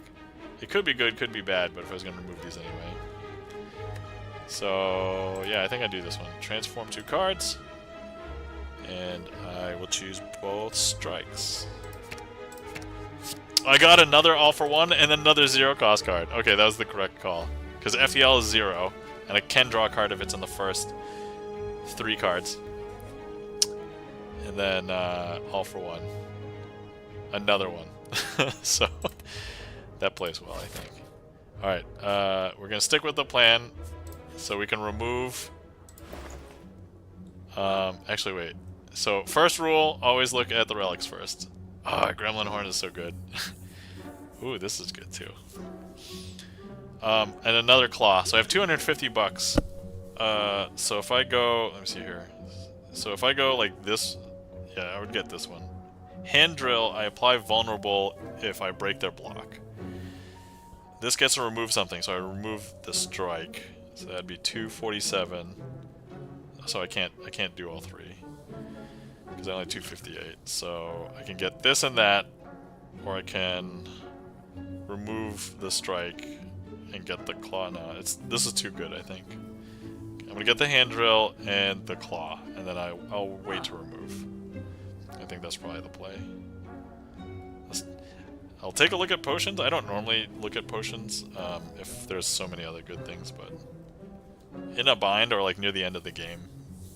It could be good, could be bad, but if I was going to remove these anyway. So, yeah, I think I do this one. Transform 2 cards, and I will choose both strikes. I got another all for one, and then another 0 cost card. Okay, that was the correct call. Because FEL is 0, and I can draw a card if it's in the first 3 cards. And then all for one. Another one. So, that plays well, I think. Alright, we're going to stick with the plan. So we can remove... actually, wait. So, first rule, always look at the relics first. Ah, Gremlin Horn is so good. Ooh, this is good, too. And another Claw. So I have 250 bucks. So if I go... Let me see here. So if I go like this... Yeah, I would get this one. Hand Drill, I apply Vulnerable if I break their block. This gets to remove something, so I remove the Strike. So that'd be 247. So I can't do all 3. Because I only have 258. So I can get this and that, or I can remove the Strike and get the Claw. No, this is too good, I think. I'm gonna get the Hand Drill and the Claw, and then I'll wait to remove. I think that's probably the play. I'll take a look at potions. I don't normally look at potions if there's so many other good things, but in a bind or like near the end of the game,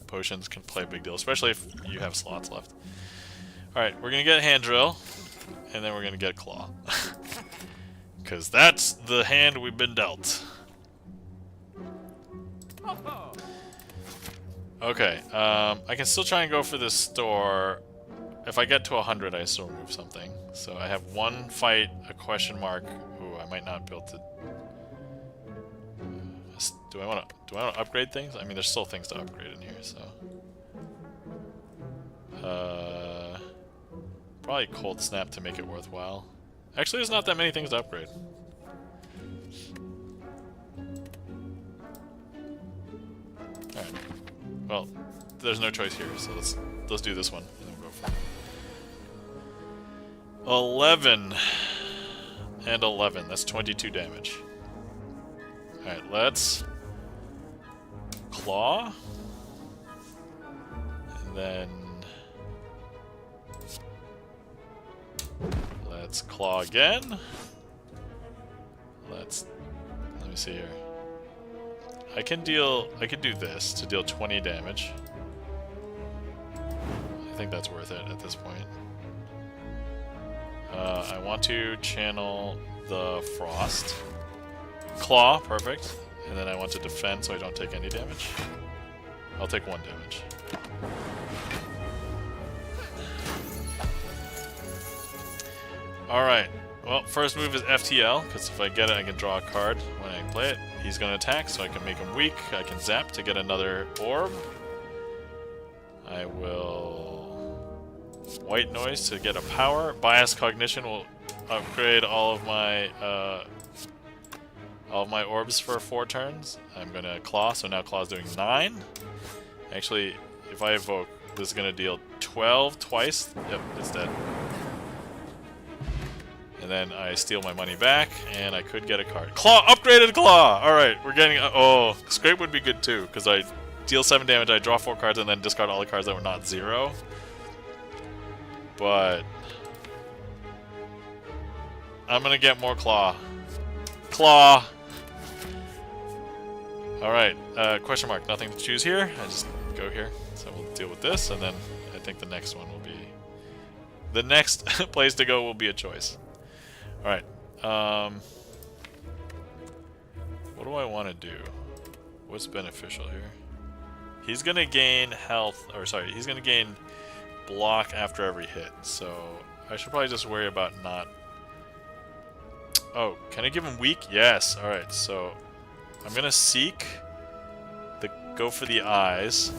potions can play a big deal, especially if you have slots left. Alright, we're gonna get Hand Drill, and then we're gonna get Claw. Because that's the hand we've been dealt. Okay, I can still try and go for this store. If I get to 100, I still remove something. So I have 1 fight, a question mark. Ooh, I might not be able to... Do I want to upgrade things? I mean, there's still things to upgrade in here, so... Probably Cold Snap to make it worthwhile. Actually, there's not that many things to upgrade. Alright. Well, there's no choice here, so let's do this one, and then we'll go for it. 11 and 11. That's 22 damage. Alright, let's Claw. And then let's Claw again. Let me see here. I could do this to deal 20 damage. I think that's worth it at this point. I want to channel the Frost. Claw, perfect. And then I want to defend so I don't take any damage. I'll take 1 damage. Alright, well, first move is FTL, because if I get it, I can draw a card when I play it. He's going to attack, so I can make him weak. I can zap to get another orb. I will white noise to get a power. Bias cognition will upgrade all of my orbs for 4 turns. I'm going to claw, so now claw's doing 9. Actually, if I evoke, this is going to deal 12 twice. Yep, it's dead. And then I steal my money back, and I could get a card. Claw! Upgraded Claw! Alright, we're getting... oh, Scrape would be good too, because I deal 7 damage, I draw 4 cards, and then discard all the cards that were not 0. But... I'm gonna get more Claw. Claw! Alright, question mark. Nothing to choose here. I just go here. So we'll deal with this, and then I think the next one will be... The next place to go will be a choice. Alright, what do I want to do? What's beneficial here? He's going to gain health, or sorry, he's going to gain block after every hit, so I should probably just worry about not... Oh, can I give him weak? Yes, alright, so I'm going to seek go for the eyes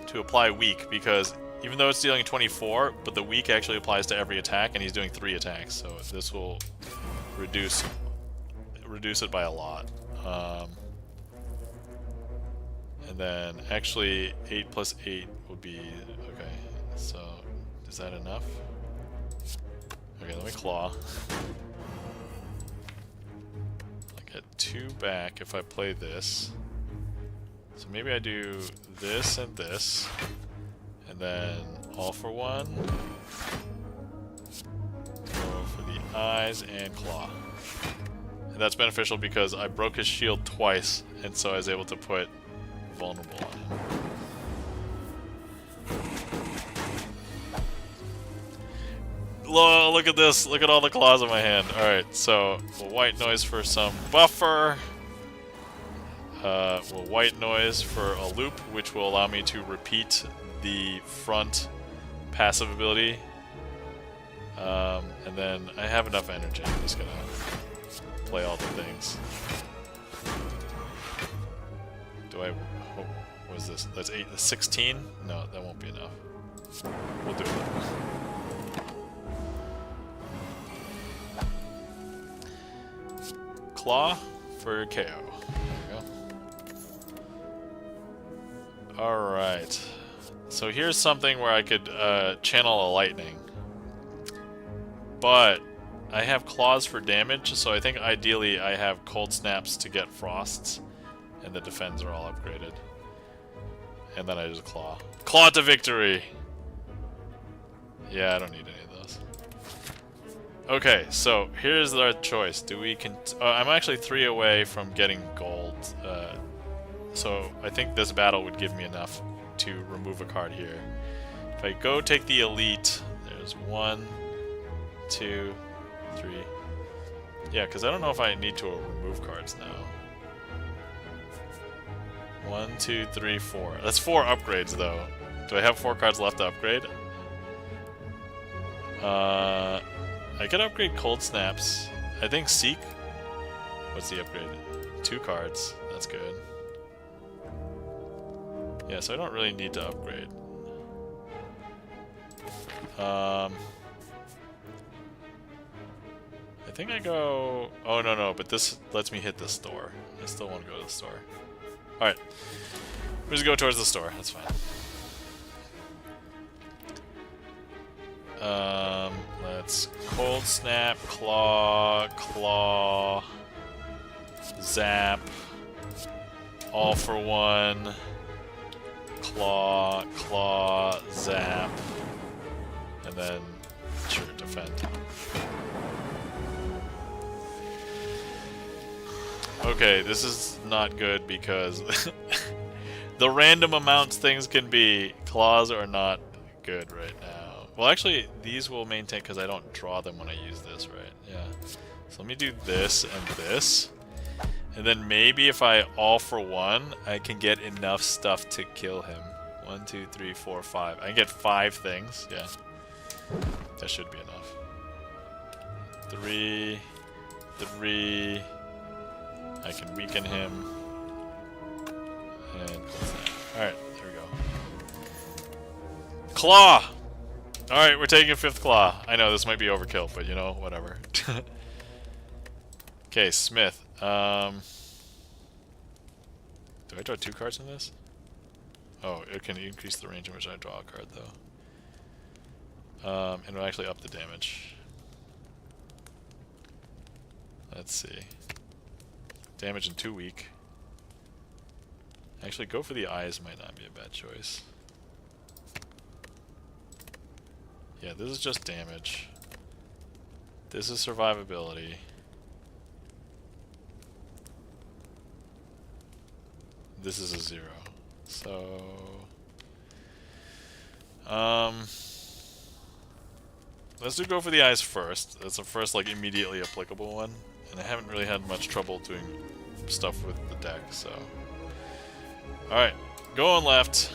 to apply weak, because even though it's dealing 24, but the weak actually applies to every attack, and he's doing 3 attacks, so this will reduce it by a lot. And then actually 8 plus 8 would be okay. So is that enough? Okay, let me claw. I get 2 back if I play this. So maybe I do this and this. And then all for 1. Go for the eyes and claw. And that's beneficial because I broke his shield twice, and so I was able to put vulnerable on him. Look at this. Look at all the claws in my hand. Alright, so we'll white noise for some buffer. We'll white noise for a loop, which will allow me to repeat the front passive ability. And then I have enough energy. I'm just gonna play all the things. Do I... Oh, what is this? That's 16? No, that won't be enough. We'll do it. Claw for KO. There we go. Alright. So here's something where I could channel a lightning. But I have claws for damage, so I think ideally I have cold snaps to get frosts. And the defends are all upgraded. And then I just claw. Claw to victory! Yeah, I don't need any of those. Okay, so here's our choice. Do we I'm actually 3 away from getting gold. So I think this battle would give me enough to remove a card here. If I go take the elite, there's 1, 2, 3. Yeah, because I don't know if I need to remove cards now. 1, 2, 3, 4. That's 4 upgrades, though. Do I have 4 cards left to upgrade? I could upgrade Cold Snaps. I think Seek. What's the upgrade? 2 cards. That's good. Yeah, so I don't really need to upgrade. I think I go... Oh, no, but this lets me hit the store. I still want to go to the store. Alright. We'll just go towards the store. That's fine. Let's Cold Snap, Claw, Zap, all for 1, Claw, Zap, and then, sure, defend. Okay, this is not good because the random amounts things can be, claws are not good right now. Well, actually, these will maintain because I don't draw them when I use this, right? Yeah. So let me do this and this. And then maybe if I all for one, I can get enough stuff to kill him. 1, 2, 3, 4, 5. I can get 5 things. Yeah. That should be enough. 3. I can weaken him. And what's that? Alright, there we go. Claw! Alright, we're taking 5th claw. I know this might be overkill, but you know, whatever. Okay, Smith. Do I draw 2 cards in this? Oh, it can increase the range in which I draw a card, though. And it'll actually up the damage. Let's see. Damage in 2 weak. Actually, go for the eyes might not be a bad choice. Yeah, this is just damage. This is survivability. This is a 0. So... let's go for the eyes first. That's the first, like, immediately applicable one. And I haven't really had much trouble doing stuff with the deck, so... Alright, going left.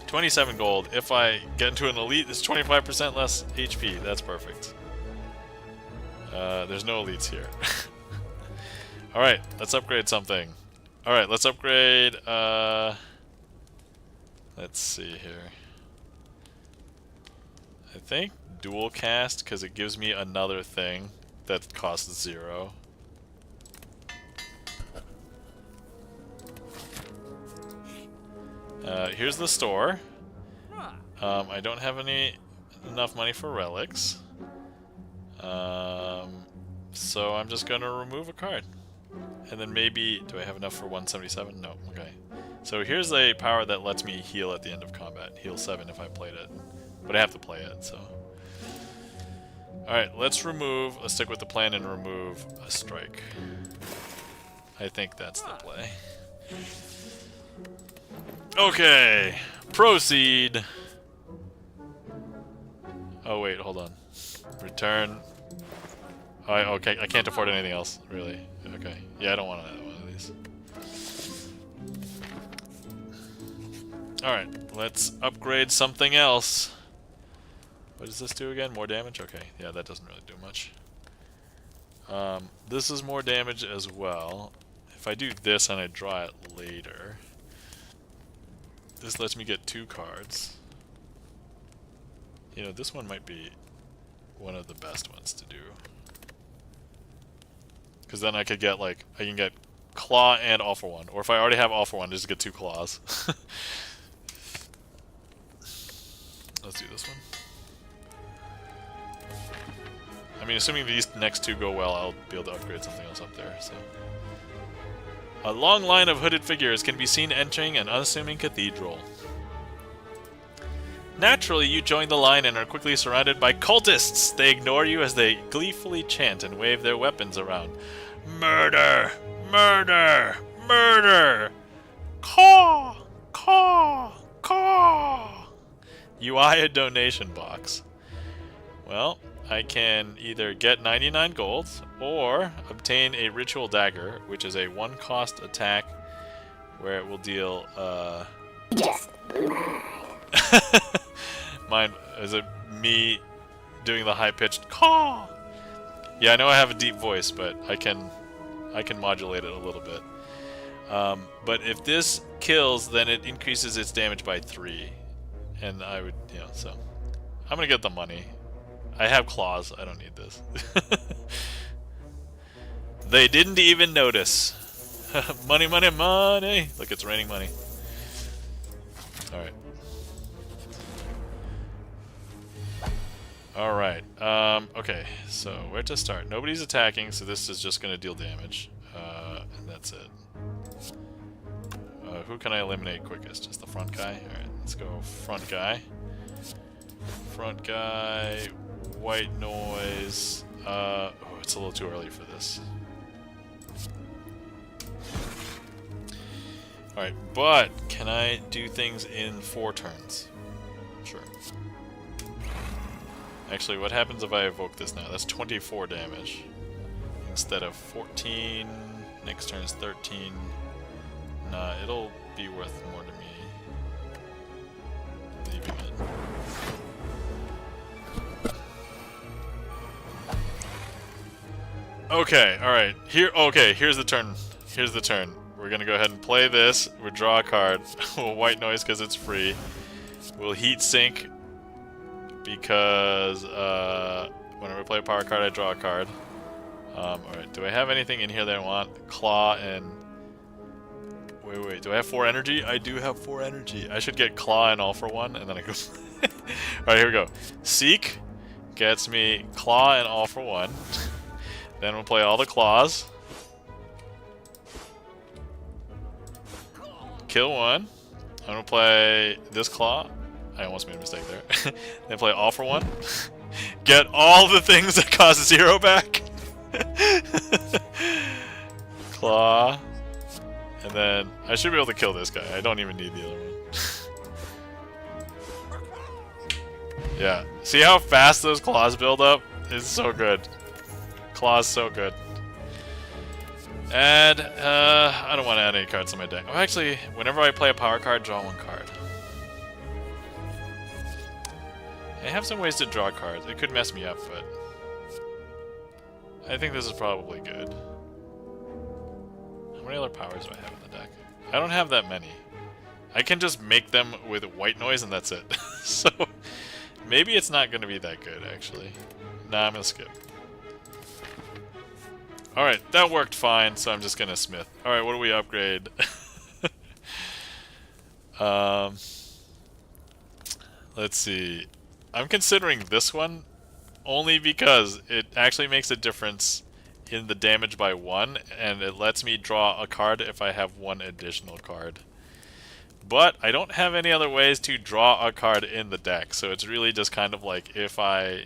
27 gold. If I get into an elite, it's 25% less HP. That's perfect. There's no elites here. Alright, let's upgrade something. Alright, let's upgrade, let's see here. I think dual cast, because it gives me another thing that costs 0. Here's the store. I don't have enough money for relics. So I'm just gonna remove a card. And then maybe... do I have enough for 177? No, okay. So here's a power that lets me heal at the end of combat. Heal 7 if I played it. But I have to play it, so... Alright, let's stick with the plan and remove a strike. I think that's the play. Okay, proceed! Oh wait, hold on. Return... Oh, okay, I can't afford anything else, really. Okay, yeah, I don't want another one of these. Alright, let's upgrade something else. What does this do again? More damage? Okay, yeah, that doesn't really do much. This is more damage as well. If I do this and I draw it later, this lets me get 2 cards. You know, this one might be one of the best ones to do. Because then I could get, like, I can get claw and all for one. Or if I already have all for one, just get 2 claws. Let's do this one. I mean, assuming these next 2 go well, I'll be able to upgrade something else up there, so... A long line of hooded figures can be seen entering an unassuming cathedral. Naturally, you join the line and are quickly surrounded by cultists. They ignore you as they gleefully chant and wave their weapons around. Murder! Murder! Murder! Caw! Caw! Caw! You eye a donation box. Well, I can either get 99 gold or obtain a ritual dagger, which is a 1-cost attack where it will deal, Yes. Mine is it me doing the high-pitched caw? Yeah, I know I have a deep voice, but I can modulate it a little bit. But if this kills, then it increases its damage by 3, and I would, you know, so I'm gonna get the money. I have claws. I don't need this. They didn't even notice. Money, money, money. Look, it's raining money. Alright. Alright. Okay, so where to start? Nobody's attacking, so this is just going to deal damage. And that's it. Who can I eliminate quickest? Just the front guy? Alright, let's go front guy. Front guy, white noise. Oh, it's a little too early for this. Alright, but can I do things in 4 turns? Sure. Actually, what happens if I evoke this now? That's 24 damage. Instead of 14... Next turn is 13. Nah, it'll be worth more to me. Leaving it. Okay, alright. Here's the turn. Here's the turn. We're gonna go ahead and play this. We'll draw a card. We'll white noise because it's free. We'll heat sink because whenever I play a power card, I draw a card. Alright, do I have anything in here that I want? Claw and... Wait, do I have 4 energy? I do have 4 energy. I should get Claw and All for One, and then I go... Alright, here we go. Seek gets me Claw and All for One. Then we'll play all the claws. Kill one. I'm gonna play this claw. I almost made a mistake there. Then play all for one. Get all the things that cost 0 back. Claw. And then I should be able to kill this guy. I don't even need the other one. Yeah. See how fast those claws build up? It's so good. Claw's so good. And, I don't want to add any cards to my deck. Oh, actually, whenever I play a power card, draw 1 card. I have some ways to draw cards. It could mess me up, but... I think this is probably good. How many other powers do I have in the deck? I don't have that many. I can just make them with white noise and that's it. So, maybe it's not going to be that good, actually. Nah, I'm going to skip. Alright, that worked fine, so I'm just gonna smith. Alright, what do we upgrade? Let's see. I'm considering this one only because it actually makes a difference in the damage by 1, and it lets me draw a card if I have 1 additional card. But I don't have any other ways to draw a card in the deck, so it's really just kind of like if I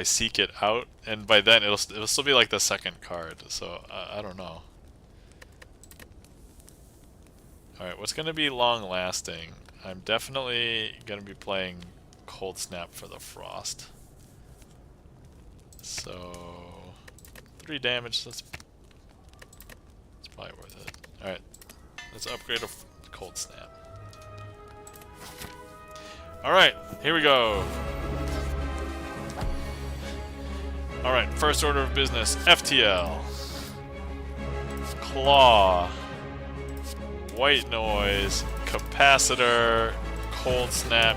seek it out, and by then it'll still be like the second card, so I don't know. Alright, what's going to be long lasting? I'm definitely going to be playing Cold Snap for the Frost. So 3 damage, that's probably worth it. Alright, let's upgrade a Cold Snap. Alright, here we go. Alright, first order of business, FTL. Claw. White noise. Capacitor. Cold snap,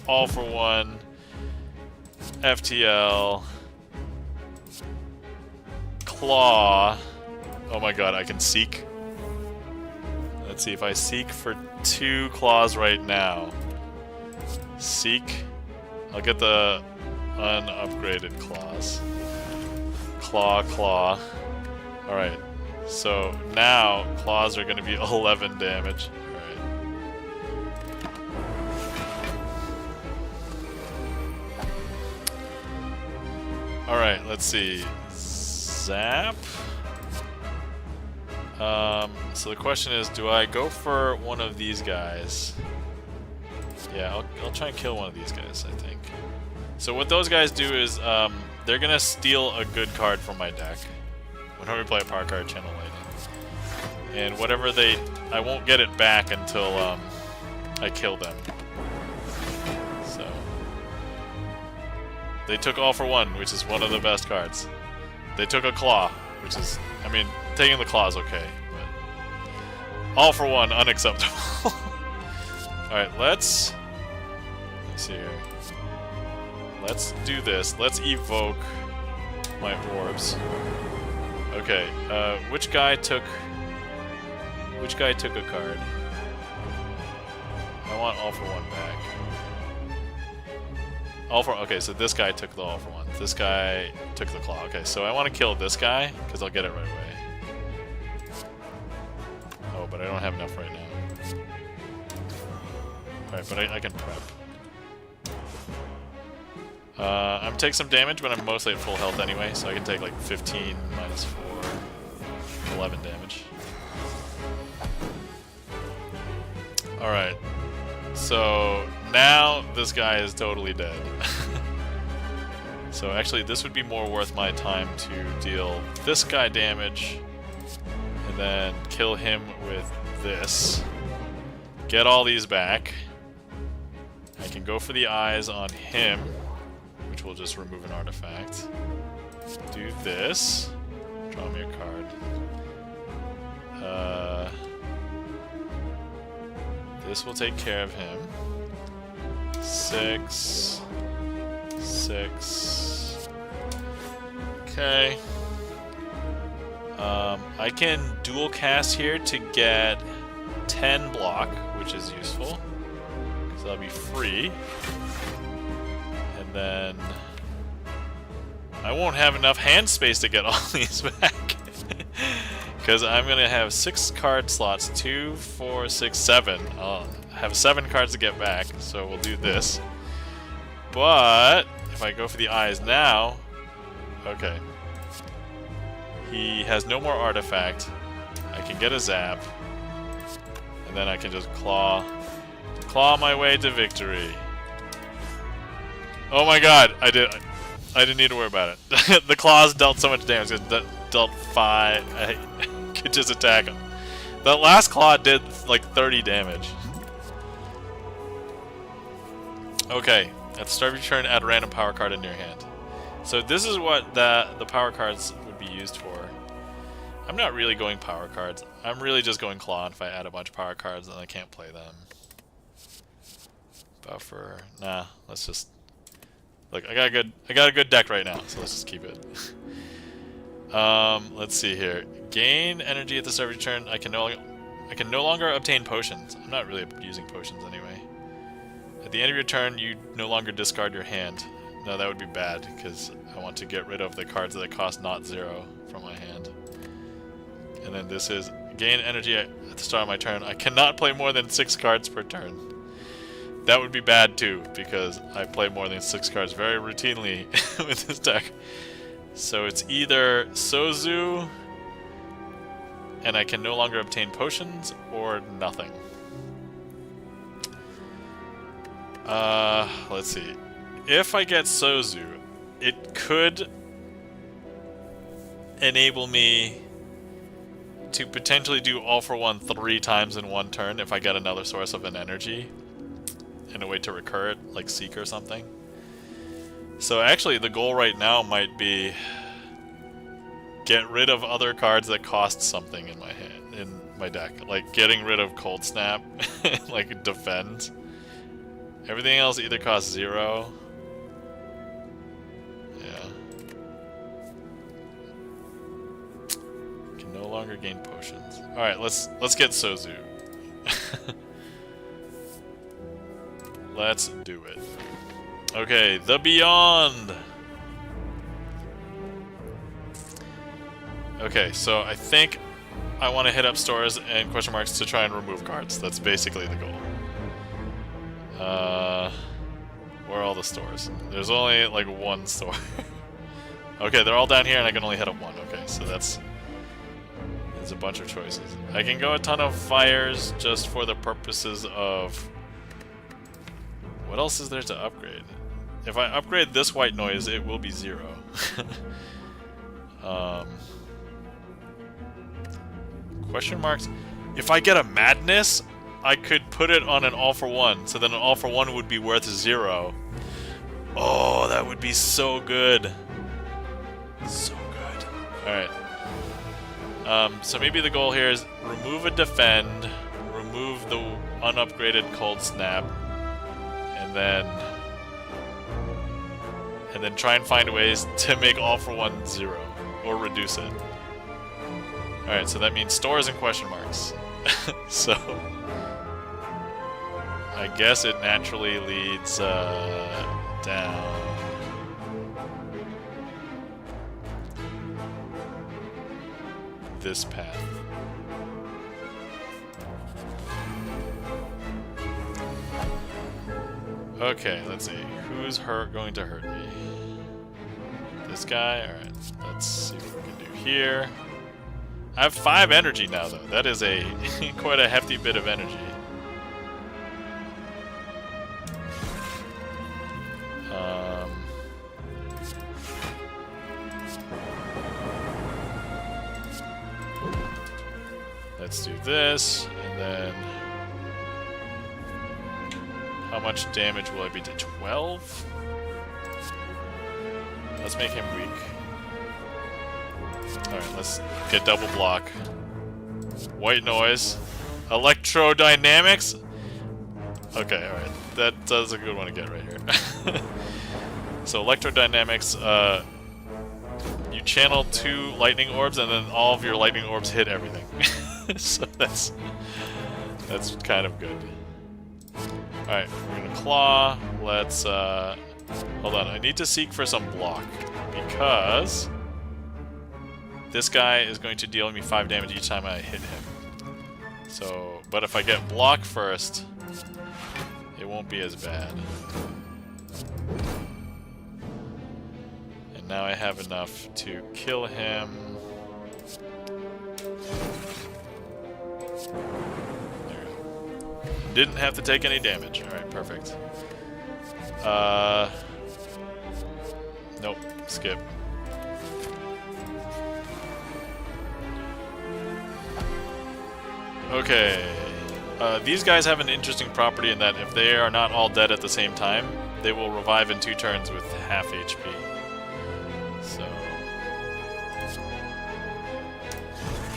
all for one. FTL. Claw. Oh my god, I can seek. Let's see if I seek for 2 claws right now. Seek. I'll get the unupgraded claws. Claw. Alright. So now claws are going to be 11 damage. Alright, let's see. Zap. So the question is, do I go for one of these guys? Yeah, I'll try and kill one of these guys, I think. So what those guys do is, they're gonna steal a good card from my deck whenever we play a power card, Channel Lightning. And whatever I won't get it back until I kill them. So they took All for One, which is one of the best cards. They took a Claw, which is, I mean, taking the Claw is okay, but All for One, unacceptable. Alright, let's see here. Let's do this. Let's evoke my orbs. Okay, which guy took a card? I want All for One back. Okay, so this guy took the All for One. This guy took the Claw. Okay, so I want to kill this guy, because I'll get it right away. Oh, but I don't have enough right now. Alright, but I can prep. I'm taking some damage, but I'm mostly at full health anyway, so I can take like 15 minus 4, 11 damage. Alright, so now this guy is totally dead. So actually, this would be more worth my time to deal this guy damage, and then kill him with this. Get all these back. I can go for the eyes on him, which will just remove an artifact. Do this. Draw me a card. This will take care of him. 6. 6. Okay. I can dual cast here to get 10 block, which is useful, because I'll be free. And then I won't have enough hand space to get all these back. Because I'm going to have 6 card slots, 2, 4, 6, 7. I'll have 7 cards to get back, so we'll do this. But if I go for the eyes now, okay. He has no more artifact. I can get a zap. And then I can just claw my way to victory. Oh my god, I didn't need to worry about it. The claws dealt so much damage. It dealt 5. I could just attack him. That last claw did like 30 damage. Okay, at the start of your turn, add a random power card into your hand. So this is what the power cards would be used for. I'm not really going power cards. I'm really just going claw, and if I add a bunch of power cards, then I can't play them. Buffer. Nah, let's just... Look, I got a good deck right now, so let's just keep it. Let's see here. Gain energy at the start of your turn. I can no longer obtain potions. I'm not really using potions anyway. At the end of your turn, you no longer discard your hand. No, that would be bad, because I want to get rid of the cards that cost not 0 from my hand. And then this is gain energy at the start of my turn. I cannot play more than 6 cards per turn. That would be bad too, because I play more than 6 cards very routinely with this deck. So it's either Sozu, and I can no longer obtain potions, or nothing. Let's see. If I get Sozu, it could enable me to potentially do all for one 3 times in one turn if I get another source of an energy and a way to recur it, like Seek or something. So actually the goal right now might be get rid of other cards that cost something in my hand, in my deck. Like getting rid of Cold Snap, like Defend. Everything else either costs 0. Yeah. Can no longer gain potions. Alright, let's get Sozu. Let's do it. Okay, the Beyond! Okay, so I think I want to hit up stores and question marks to try and remove cards. That's basically the goal. Where are all the stores? There's only like 1 store. Okay, they're all down here and I can only hit up 1. Okay, so there's a bunch of choices. I can go a ton of fires just for the purposes of... What else is there to upgrade? If I upgrade this white noise, it will be 0. Question marks. If I get a Madness, I could put it on an all for one, so then an all for one would be worth 0. Oh, that would be so good. So good. Alright. So maybe the goal here is remove a Defend, remove the unupgraded Cold Snap, and then try and find ways to make all for one 0, or reduce it. Alright, so that means stores and question marks. So I guess it naturally leads down. This path. Okay, let's see. Who's going to hurt me? This guy? Alright, let's see what we can do here. I have 5 energy now, though. That is a quite a hefty bit of energy. let's do this, and then how much damage will I be to 12? Let's make him weak. Alright, let's get double block. White noise. Electrodynamics? Okay, alright. That's a good one to get right here. So electrodynamics, you channel 2 lightning orbs and then all of your lightning orbs hit everything. So that's kind of good. Alright, we're gonna claw. Let's hold on, I need to seek for some block because this guy is going to deal me 5 damage each time I hit him. So, but if I get block first, it won't be as bad. And now I have enough to kill him. There we go. Didn't have to take any damage. Alright, perfect. Nope, skip. Okay. These guys have an interesting property in that if they are not all dead at the same time, they will revive in 2 turns with half HP. So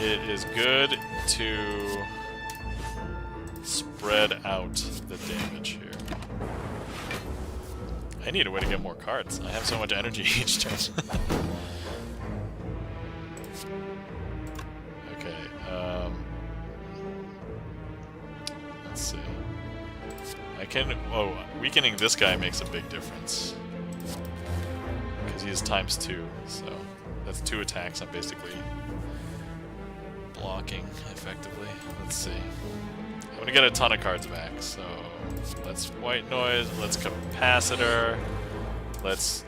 it is good to spread out the damage here. I need a way to get more cards. I have so much energy each turn. Okay, let's see. I can... Oh, weakening this guy makes a big difference. Because he is ×2, so that's 2 attacks. I'm basically blocking effectively. Let's see. I'm gonna get a ton of cards back, so let's white noise, let's capacitor, let's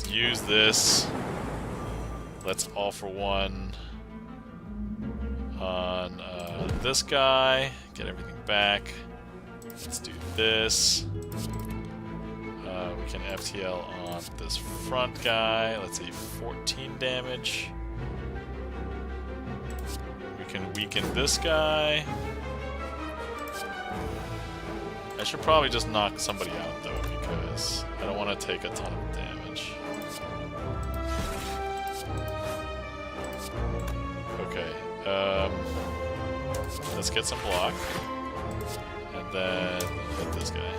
use this, let's all for one on this guy, get everything back, let's do this, we can FTL on this front guy, let's see, 14 damage, we can weaken this guy. I should probably just knock somebody out, though, because I don't want to take a ton of damage. Okay, let's get some block. And then hit this guy.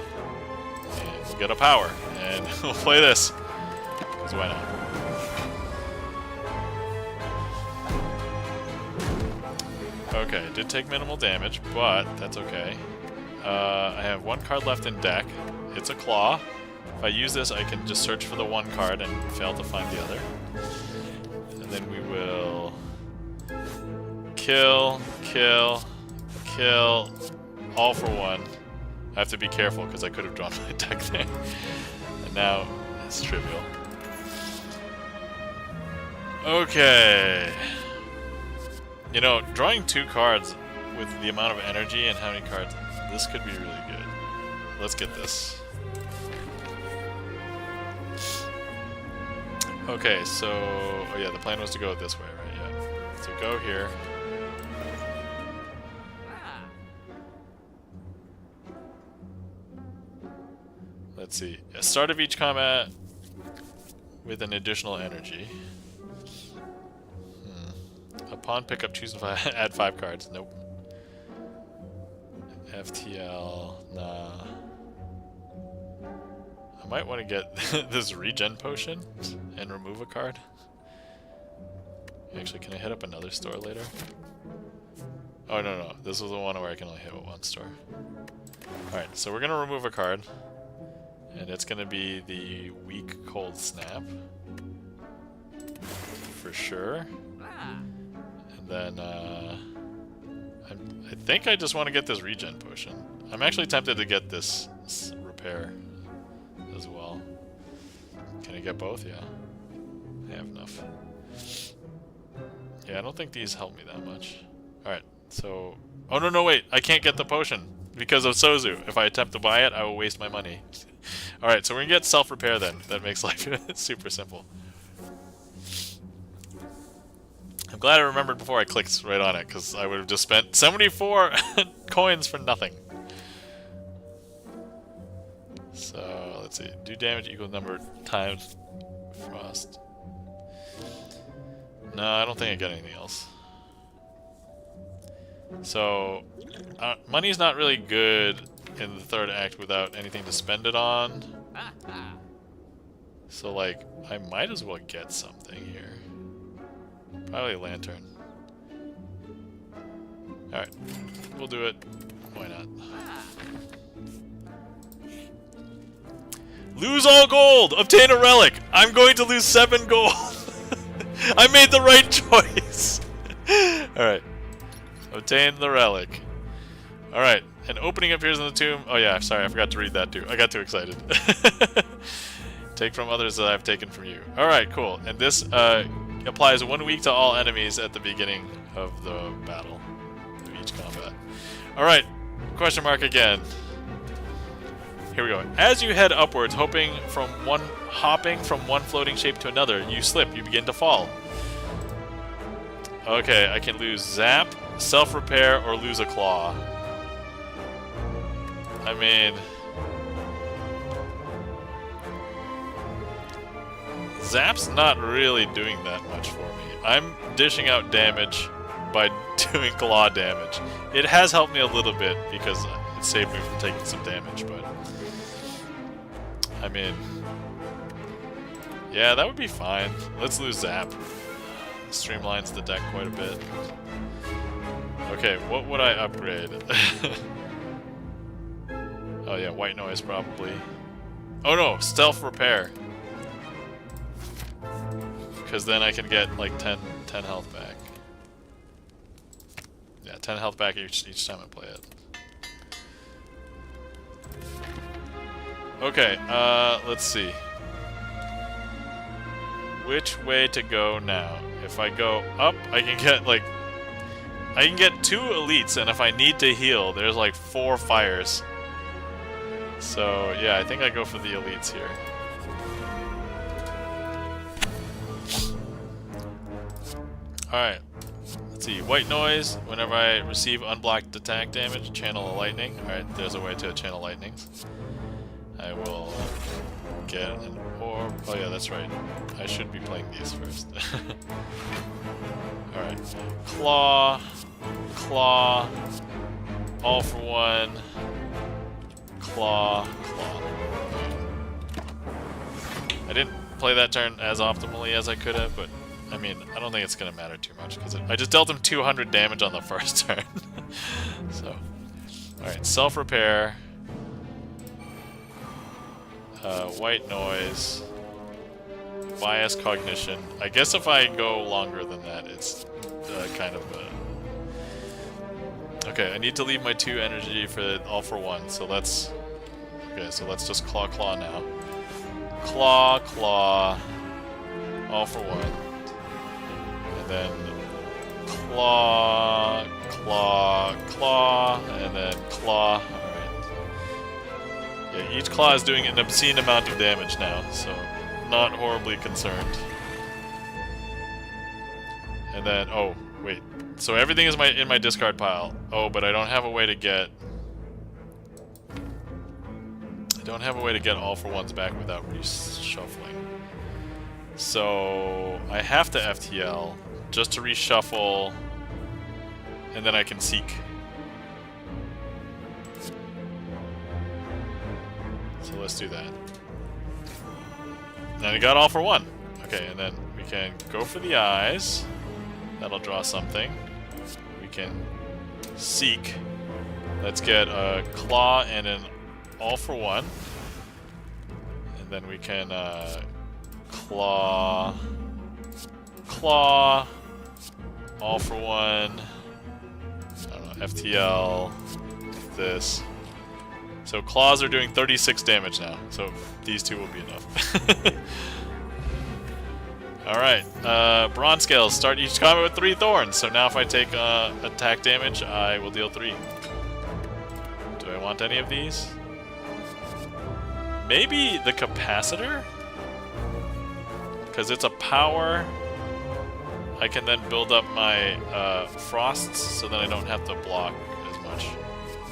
And we'll get a power. And we'll play this. Because why not? Okay, it did take minimal damage, but that's okay. I have 1 card left in deck. It's a claw. If I use this, I can just search for the 1 card and fail to find the other. And then we will kill, kill, kill, all for 1. I have to be careful because I could have drawn my deck there. And now it's trivial. Okay. You know, drawing 2 cards with the amount of energy and how many cards... This could be really good. Let's get this. Okay, so... Oh yeah, the plan was to go this way, right? Yeah. So go here. Let's see. Start of each combat with an additional energy. Upon pickup, choose and add 5 cards. Nope. FTL, nah. I might want to get this regen potion and remove a card. Actually, can I hit up another store later? Oh, no. This was the one where I can only hit 1 store. Alright, so we're going to remove a card. And it's going to be the weak cold snap. For sure. And then, I think I just want to get this regen potion. I'm actually tempted to get this repair as well. Can I get both? Yeah. I have enough. Yeah, I don't think these help me that much. Alright, so... Oh, no, wait! I can't get the potion because of Sozu. If I attempt to buy it, I will waste my money. Alright, so we're gonna get self-repair then. That makes life super simple. I'm glad I remembered before I clicked right on it, because I would have just spent 74 coins for nothing. So, let's see. Do damage equal number times frost. No, I don't think I got anything else. So, money's not really good in the third act without anything to spend it on. So, like, I might as well get something here. Probably a lantern. Alright, we'll do it. Why not? Lose all gold! Obtain a relic! I'm going to lose 7 gold! I made the right choice! Alright. Obtain the relic. Alright, an opening appears in the tomb. Oh yeah, sorry, I forgot to read that too. I got too excited. Take from others that I've taken from you. Alright, cool. And this applies 1 week to all enemies at the beginning of the battle. Of each combat. Alright, question mark again. Here we go. As you head upwards, hopping from one floating shape to another, you slip, you begin to fall. Okay, I can lose Zap, Self-Repair, or lose a Claw. I mean... Zap's not really doing that much for me. I'm dishing out damage by doing claw damage. It has helped me a little bit because it saved me from taking some damage, but... I mean... Yeah, that would be fine. Let's lose Zap. Streamlines the deck quite a bit. Okay, what would I upgrade? Oh yeah, white noise probably. Oh no, stealth repair. Because then I can get like 10 health back. Yeah, 10 health back each time I play it. Okay, let's see. Which way to go now? If I go up, I can get like... I can get 2 elites, and if I need to heal, there's like 4 fires. So, yeah, I think I go for the elites here. Alright, let's see. White noise. Whenever I receive unblocked attack damage, channel a lightning. Alright, there's a way to channel lightnings. I will get an orb. Oh yeah, that's right. I should be playing these first. Alright. Claw. Claw. All for one. Claw. Claw. I didn't play that turn as optimally as I could have, but I mean, I don't think it's going to matter too much, because I just dealt him 200 damage on the first turn. So, alright, self-repair. White noise. Bias cognition. I guess if I go longer than that, it's kind of... Okay, I need to leave my 2 energy for all for 1, so let's... Okay, so let's just claw now. Claw, claw. All for 1. And then claw, claw, claw, and then claw. Alright. Yeah, each claw is doing an obscene amount of damage now, so not horribly concerned. And then, oh, wait. So everything is in my discard pile. Oh, but I don't have a way to get... I don't have a way to get all for ones back without reshuffling. So I have to FTL just to reshuffle, and then I can seek. So let's do that. Now we got all for 1. Okay, and then we can go for the eyes. That'll draw something. We can seek. Let's get a claw and an all for 1. And then we can claw, claw, all for 1. I don't know, FTL, this. So claws are doing 36 damage now, so these 2 will be enough. Alright, bronze scales. Start each combat with 3 thorns, so now if I take attack damage, I will deal 3. Do I want any of these? Maybe the capacitor? Because it's a power. I can then build up my frosts so that I don't have to block as much.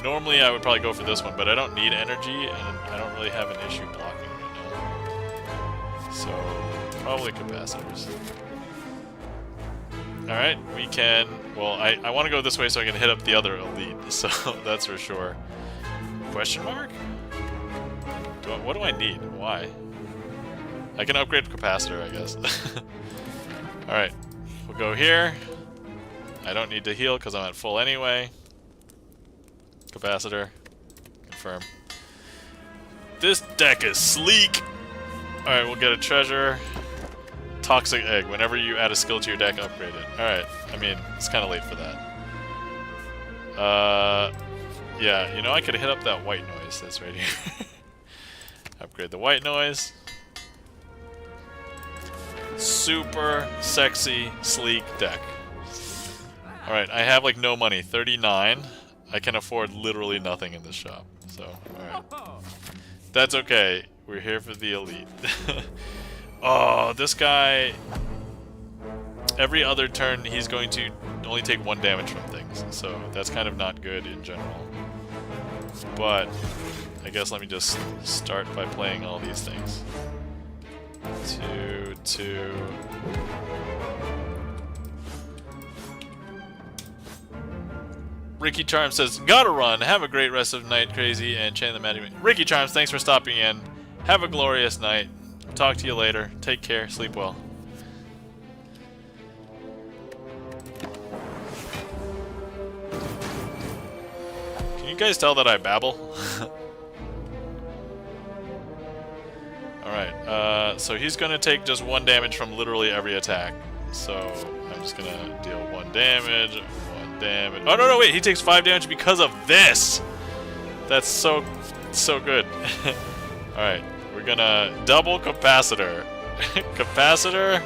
Normally I would probably go for this one, but I don't need energy and I don't really have an issue blocking right now. So probably capacitors. Alright, we can... Well, I want to go this way so I can hit up the other elite, so that's for sure. Question mark? What do I need? Why? I can upgrade capacitor, I guess. Alright, we'll go here. I don't need to heal because I'm at full anyway. Capacitor. Confirm. This deck is sleek! Alright, we'll get a treasure. Toxic egg. Whenever you add a skill to your deck, upgrade it. Alright, I mean, it's kind of late for that. Yeah, you know, I could hit up that white noise that's right here. Upgrade the white noise. Super sexy, sleek deck. Alright, I have like no money. 39. I can afford literally nothing in this shop. So, alright. That's okay. We're here for the elite. Oh, this guy... Every other turn, he's going to only take 1 damage from things. So, that's kind of not good in general. But, I guess let me just start by playing all these things. 2, 2... Ricky Charms says, gotta run, have a great rest of the night, Crazy, and Chain the Magic. Ricky Charms, thanks for stopping in. Have a glorious night. Talk to you later. Take care, sleep well. Can you guys tell that I babble? Alright, so he's gonna take just 1 damage from literally every attack. So, I'm just gonna deal 1 damage, 1 damage. Oh, no, wait, he takes 5 damage because of this! That's so good. Alright, we're gonna double capacitor. Capacitor,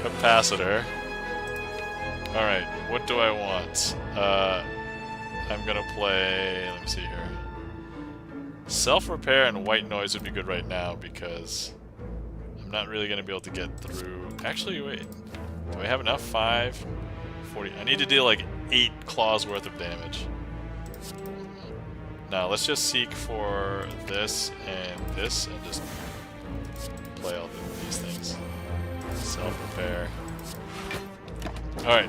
capacitor. Alright, what do I want? I'm gonna play, let me see here. Self-repair and white noise would be good right now because I'm not really gonna be able to get through. Actually, wait. Do I have enough? 5, 40. I need to deal like 8 claws worth of damage. Now, let's just seek for this and just play all these things. Self-repair. Alright.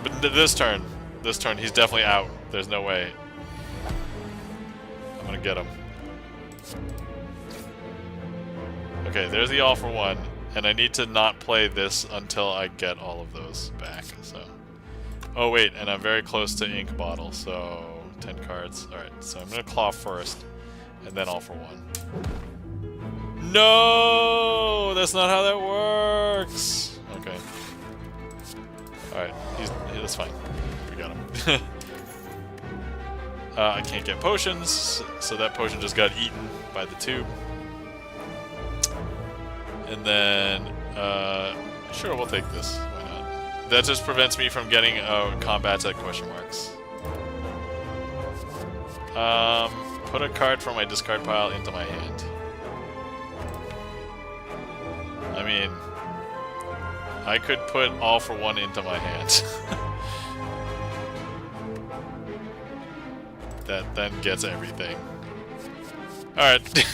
But this turn, he's definitely out. There's no way. I'm gonna get him. Okay, there's the all for one, and I need to not play this until I get all of those back, so... Oh wait, and I'm very close to ink bottle, so... 10 cards. Alright, so I'm gonna claw first, and then all for one. No! That's not how that works! Okay. Alright, that's fine. We got him. I can't get potions, so that potion just got eaten by the tube. And then, sure, we'll take this. Why not? That just prevents me from getting combats at question marks. Put a card from my discard pile into my hand. I mean, I could put all for one into my hand. That then gets everything. Alright.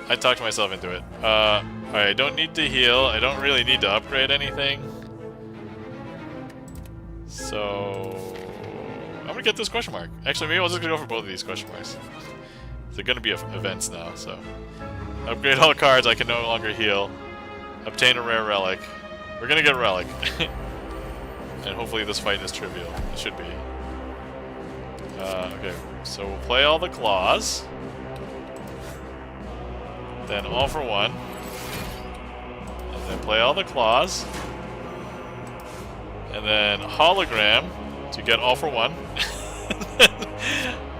I talked myself into it. Alright, I don't need to heal. I don't really need to upgrade anything. So... I'm gonna get this question mark. Actually, maybe I'll just go for both of these question marks. They're gonna be events now, so... Upgrade all cards, I can no longer heal. Obtain a rare relic. We're gonna get a relic. And hopefully this fight is trivial. It should be. Okay, so we'll play all the claws. Then all for one. And then play all the claws. And then hologram to get all for one.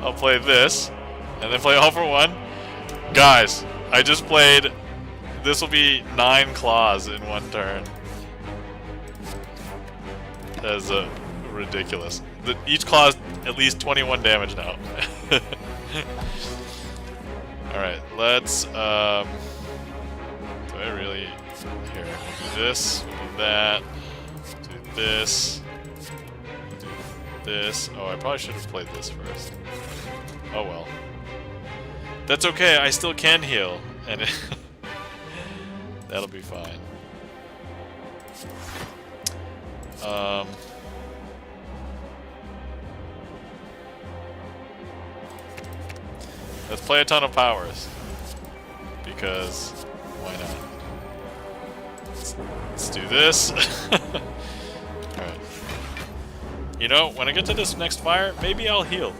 I'll play this. And then play all for one. Guys, I just played... This will be 9 claws in one turn. That is ridiculous. Each claw is at least 21 damage now. Alright, let's... do I really... Here, we'll do this, we'll do that. Do this. Do this. Oh, I probably should have played this first. Oh well. That's okay, I still can heal. And that'll be fine. Let's play a ton of powers. Because why not? Let's do this. Alright. You know, when I get to this next fire, maybe I'll heal.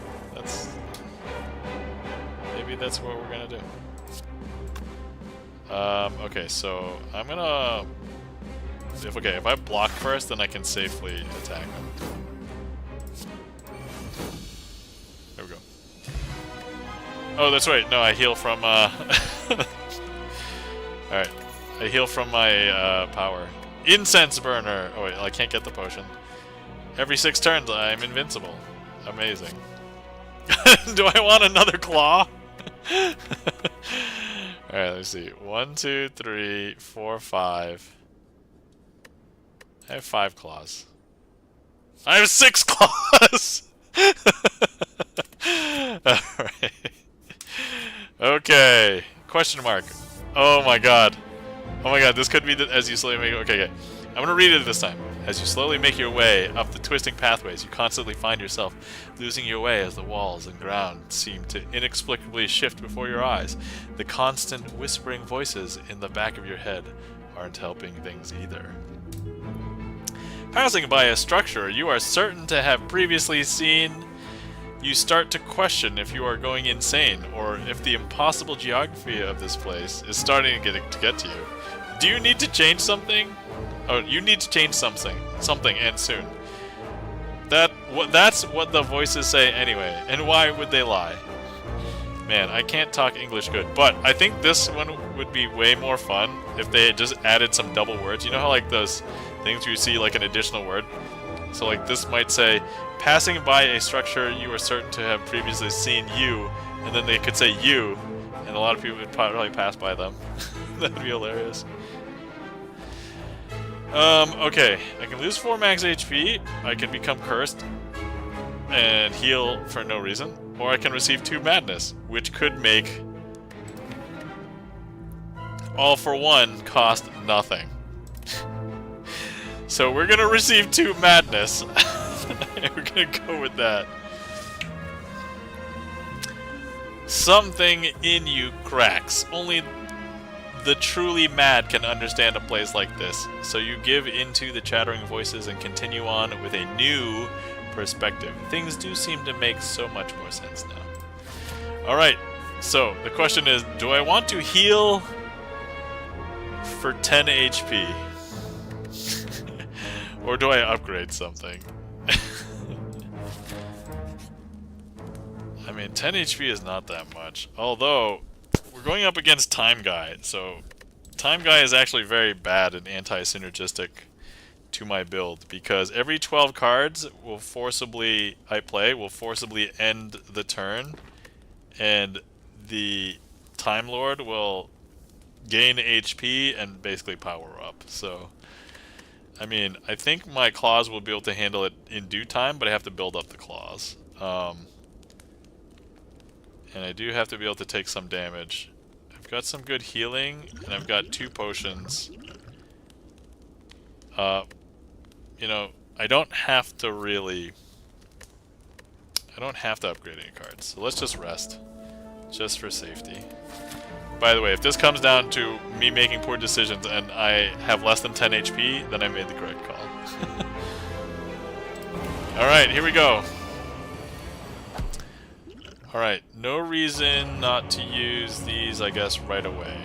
Maybe that's what we're gonna do. Okay, so I'm gonna... if I block first, then I can safely attack him. There we go. Oh, that's right. No, I heal from, Alright. I heal from my, power. Incense burner! Oh wait, I can't get the potion. Every 6 turns, I'm invincible. Amazing. Do I want another claw? Alright, let's see. 1, 2, 3, 4, 5. I have 5 claws. I have 6 claws! Alright. Okay. Question mark. Oh my god. Oh my god, this could be as you slowly make... Okay. I'm gonna read it this time. As you slowly make your way up the twisting pathways, you constantly find yourself losing your way as the walls and ground seem to inexplicably shift before your eyes. The constant whispering voices in the back of your head aren't helping things either. Passing by a structure you are certain to have previously seen, you start to question if you are going insane or if the impossible geography of this place is starting to get to you. Do you need to change something? Oh, you need to change something, and soon. That's what the voices say anyway, and why would they lie? Man, I can't talk English good, but I think this one would be way more fun if they had just added some double words. You know how like those things where you see like an additional word? So like this might say, passing by a structure you are certain to have previously seen you, and then they could say you, and a lot of people would probably pass by them. That would be hilarious. Okay, I can lose 4 max HP, I can become cursed, and heal for no reason, or I can receive 2 madness, which could make all for 1 cost nothing. So we're gonna receive 2 madness, and we're gonna go with that. Something in you cracks. Only the truly mad can understand a place like this, so you give into the chattering voices and continue on with a new perspective. Things do seem to make so much more sense now. Alright, so the question is, do I want to heal for 10 HP? Or do I upgrade something? I mean, 10 HP is not that much, although we're going up against Time Guy, so Time Guy is actually very bad and anti-synergistic to my build, because every 12 cards will forcibly end the turn, and the Time Lord will gain HP and basically power up. So, I mean, I think my claws will be able to handle it in due time, but I have to build up the claws. And I do have to be able to take some damage. I've got some good healing, and I've got 2 potions. You know, I don't have to upgrade any cards, so let's just rest. Just for safety. By the way, if this comes down to me making poor decisions and I have less than 10 HP, then I made the correct call. Alright, here we go. Alright, no reason not to use these, I guess, right away.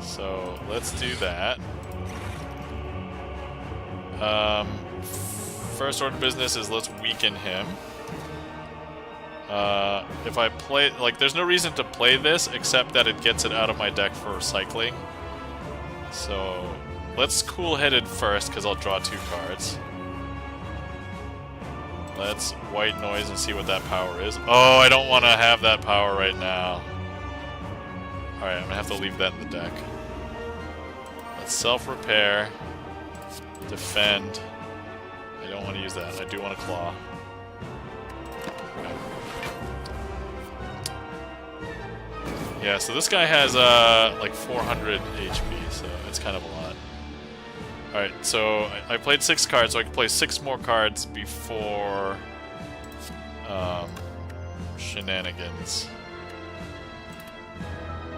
So, let's do that. First order of business is let's weaken him. If I play... Like, there's no reason to play this except that it gets it out of my deck for recycling. So, let's cool-headed first, because I'll draw 2 cards. Let's white noise and see what that power is. Oh, I don't want to have that power right now. Alright, I'm going to have to leave that in the deck. Let's self-repair, defend. I don't want to use that. I do want to claw. Okay. Yeah, so this guy has like 400 HP, so it's kind of a lot. Alright, so I played 6 cards, so I can play 6 more cards before shenanigans.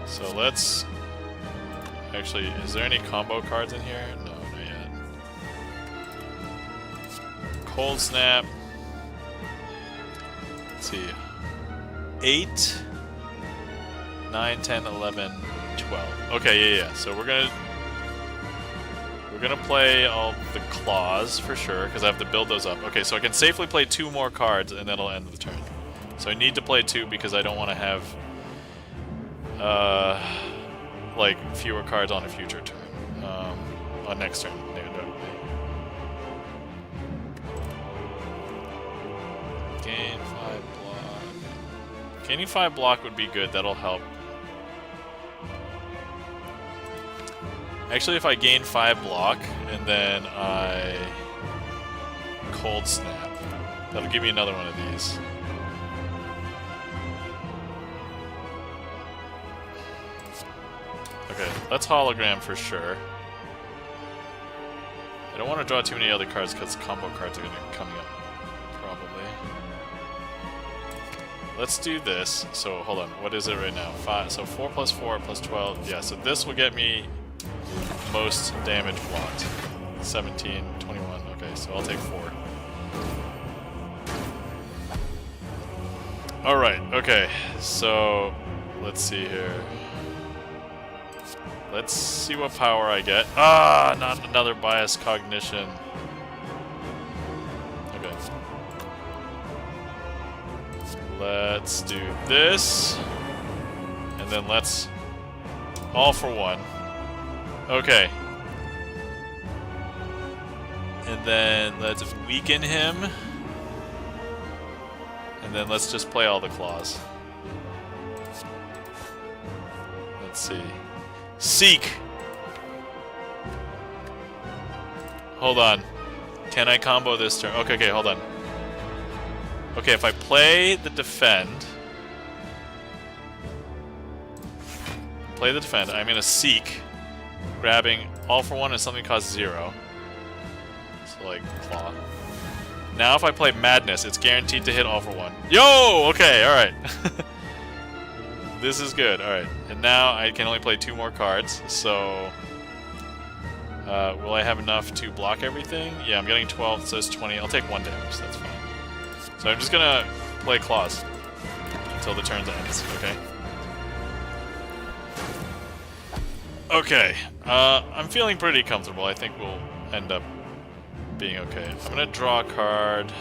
So let's... Actually, is there any combo cards in here? No, not yet. Cold Snap. Let's see. 8, 9, 10, 11, 12. Okay, yeah. So we're gonna play all the claws for sure, because I have to build those up. Okay, so I can safely play 2 more cards, and then it'll end the turn. So I need to play 2 because I don't want to have like fewer cards on a future turn. On next turn. Gain 5 block. Gaining 5 block would be good. That'll help. Actually, if I gain 5 block and then I Cold Snap, that'll give me another one of these. Okay, let's hologram for sure. I don't want to draw too many other cards because combo cards are going to be coming up, probably. Let's do this. So, hold on. What is it right now? 5. So 4 plus 4 plus 12. Yeah, so this will get me most damage blocked. 17, 21. Okay, so I'll take 4. Alright, okay. So, let's see here. Let's see what power I get. Ah, not another bias cognition. Okay. Let's do this. And then let's... all for 1. Okay. And then let's weaken him. And then let's just play all the claws. Let's see. Seek! Hold on. Can I combo this turn? Okay, hold on. Okay, if I play the defend... I'm gonna Seek, grabbing all for 1 and something costs 0. So, like, claw. Now if I play Madness, it's guaranteed to hit all for 1. Yo! Okay, alright. This is good, alright. And now I can only play 2 more cards, so... will I have enough to block everything? Yeah, I'm getting 12, it says 20. I'll take 1 damage, that's fine. So I'm just gonna play claws until the turn ends, okay? Okay, I'm feeling pretty comfortable. I think we'll end up being okay. I'm gonna draw a card,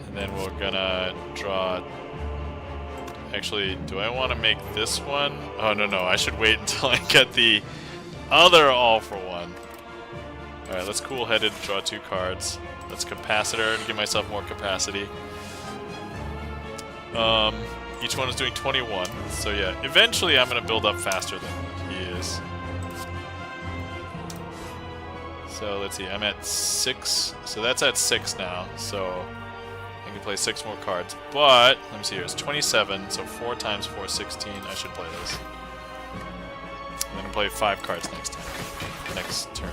and then we're gonna draw... Actually, do I want to make this one? Oh, no, I should wait until I get the other all for 1. Alright, let's cool-headed draw 2 cards. Let's Capacitor to give myself more capacity. Each one is doing 21, so yeah, eventually I'm going to build up faster than he is. So let's see, I'm at 6, so that's at 6 now, so I can play 6 more cards. But, let me see here, it's 27, so 4 times 4 is 16, I should play this. I'm going to play 5 cards next turn.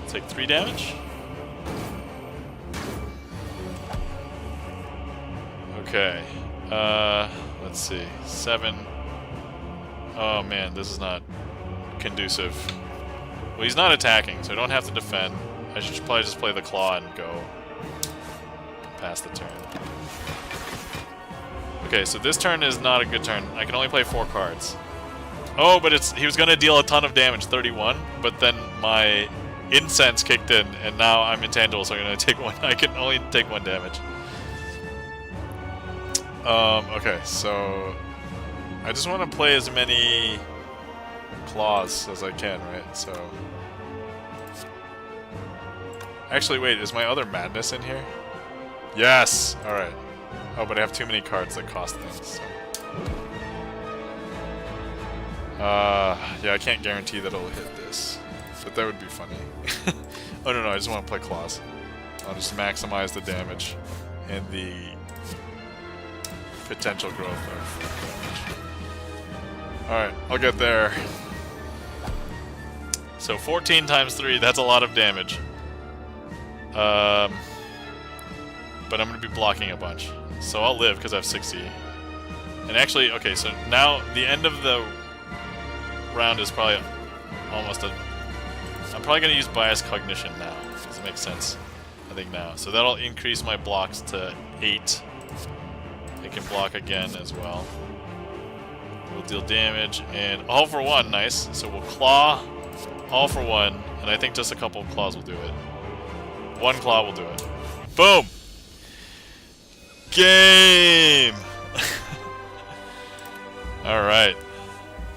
Take 3 damage? Okay. Let's see. 7. Oh man, this is not conducive. Well, he's not attacking, so I don't have to defend. I should probably just play the claw and go past the turn. Okay, so this turn is not a good turn. I can only play 4 cards. Oh, but he was gonna deal a ton of damage, 31, but then my incense kicked in, and now I'm intangible, so I'm gonna take 1. I can only take 1 damage. Okay, so I just want to play as many claws as I can, right? So actually, wait, is my other Madness in here? Yes! Alright. Oh, but I have too many cards that cost things, so Yeah, I can't guarantee that it'll hit this, but that would be funny. Oh no, I just want to play claws. I'll just maximize the damage and the potential growth of damage. Alright, I'll get there. So 14 times 3, that's a lot of damage. But I'm going to be blocking a bunch. So I'll live because I have 60. And actually, okay, so now the end of the round is probably almost a... I'm probably going to use Bias Cognition now. Does it make sense? I think now. So that'll increase my blocks to 8. I can block again as well. We'll deal damage, and all for 1, nice. So we'll claw, all for 1, and I think just a couple of claws will do it. 1 claw will do it. Boom! Game! Alright.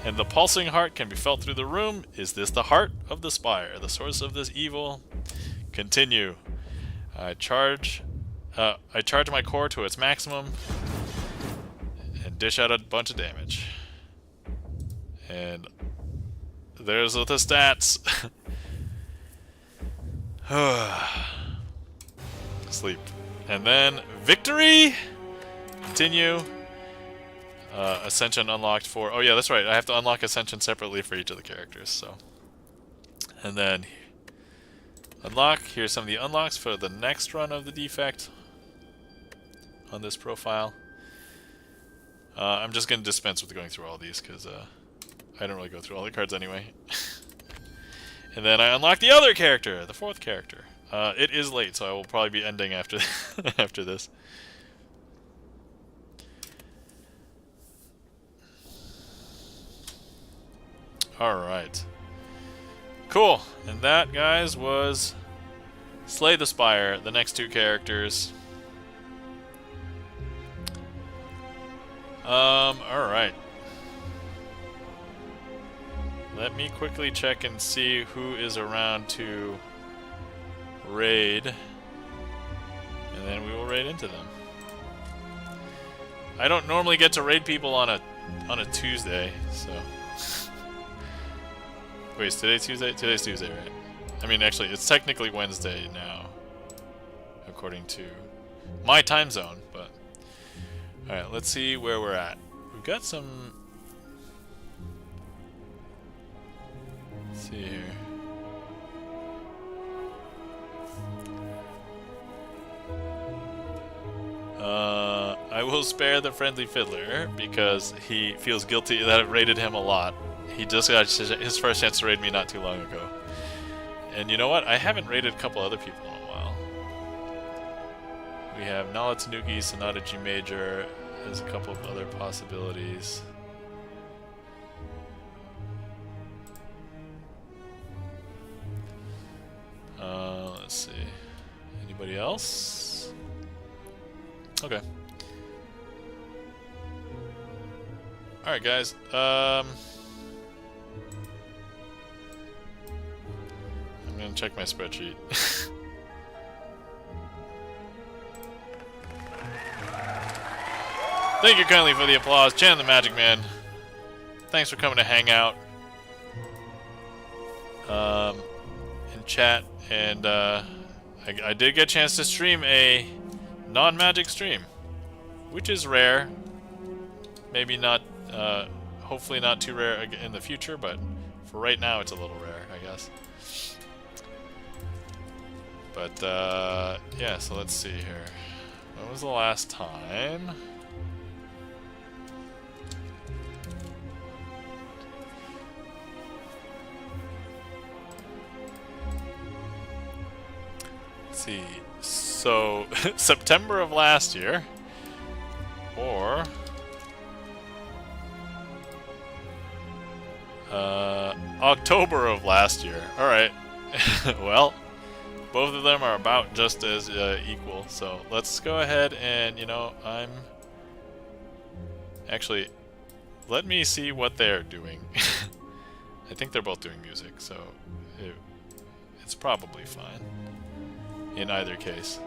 And the pulsing heart can be felt through the room. Is this the heart of the Spire, the source of this evil? Continue. I charge my core to its maximum and dish out a bunch of damage. And there's the stats. Sleep. And then victory! Continue. Ascension unlocked for... Oh yeah, that's right. I have to unlock Ascension separately for each of the characters, so... And then... Unlock. Here's some of the unlocks for the next run of the defect on this profile. I'm just going to dispense with going through all these, because I don't really go through all the cards anyway. And then I unlock the other character, the 4th character. It is late, so I will probably be ending after after this. Alright. Cool. And that, guys, was Slay the Spire, the next 2 characters. Alright. Let me quickly check and see who is around to raid, and then we will raid into them. I don't normally get to raid people on a Tuesday, so... Wait, is today Tuesday? Today's Tuesday, right? I mean, actually, it's technically Wednesday now, according to my time zone, but... Alright, let's see where we're at. We've got some... Let's see here. I will spare the Friendly Fiddler because he feels guilty that I've raided him a lot. He just got his first chance to raid me not too long ago. And you know what? I haven't raided a couple other people in a while. We have Nala Tanuki, Sonata G Major. There's a couple of other possibilities. Let's see. Anybody else? Okay. Alright, guys. I'm gonna check my spreadsheet. Thank you kindly for the applause. Chan the Magic Man. Thanks for coming to hang out. In chat. And I did get a chance to stream a non-magic stream, which is rare. Maybe not, hopefully not too rare in the future, but for right now it's a little rare, I guess. But, yeah, so let's see here. When was the last time? Let's see. So, September of last year, or October of last year. Alright. Well, both of them are about just as equal. So let's go ahead and, you know, actually, let me see what they're doing. I think they're both doing music, so it's probably fine in either case.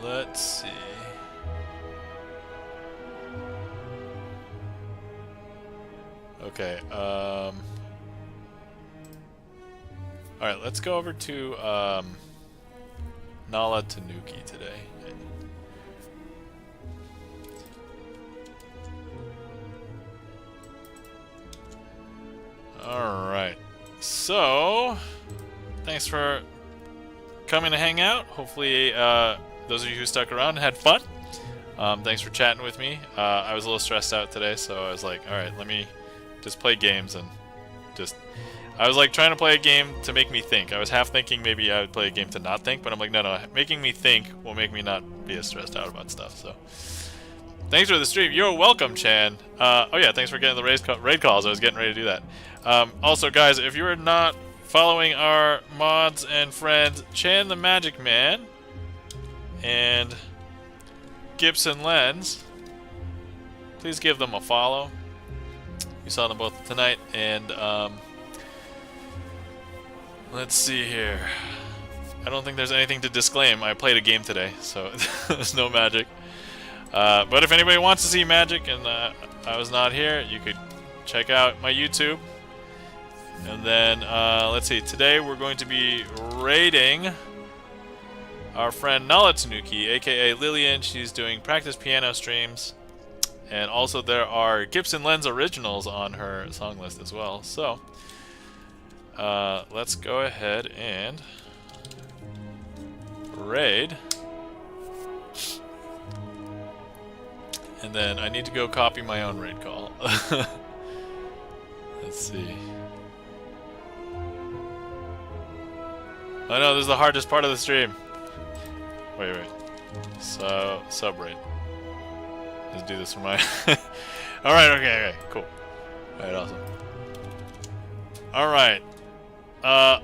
let's see. Okay, alright, let's go over to, Nala Tanuki today. Alright, so, thanks for coming to hang out. Hopefully, those of you who stuck around had fun. Thanks for chatting with me. I was a little stressed out today, so I was like, alright, let me just play games and just... I was like trying to play a game to make me think. I was half thinking maybe I would play a game to not think, but I'm like, no, making me think will make me not be as stressed out about stuff, so... Thanks for the stream. You're welcome, Chan. Oh yeah, thanks for getting the raid calls. I was getting ready to do that. Also, guys, if you are not following our mods and friends, Chan the Magic Man and Gibson Lens, please give them a follow. We saw them both tonight, and let's see here. I don't think there's anything to disclaim. I played a game today, so there's no magic. But if anybody wants to see magic and I was not here, you could check out my YouTube. And then, let's see, today we're going to be raiding our friend Nala Tanuki, aka Lillian. She's doing practice piano streams. And also there are Gibson Lens originals on her song list as well. So, let's go ahead and raid. And then I need to go copy my own raid call. Let's see. Oh no, this is the hardest part of the stream. Wait. So, sub raid. Let's do this for my... Alright, okay, cool. Alright, awesome. Alright. Oh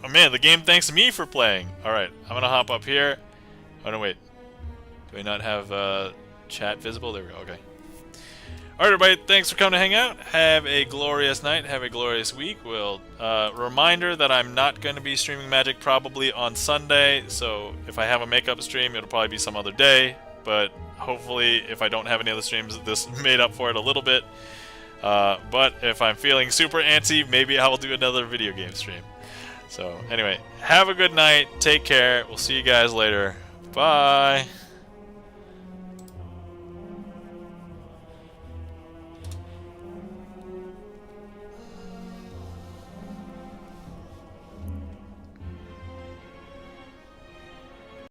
man, the game thanks me for playing. Alright, I'm gonna hop up here. Oh no, wait. Do I not have, chat visible? There we go, okay. Alright everybody, thanks for coming to hang out. Have a glorious night, have a glorious week. Reminder that I'm not going to be streaming Magic probably on Sunday, so if I have a makeup stream, it'll probably be some other day, but hopefully if I don't have any other streams, this made up for it a little bit. But if I'm feeling super antsy, maybe I will do another video game stream. So anyway, have a good night, take care, we'll see you guys later. Bye!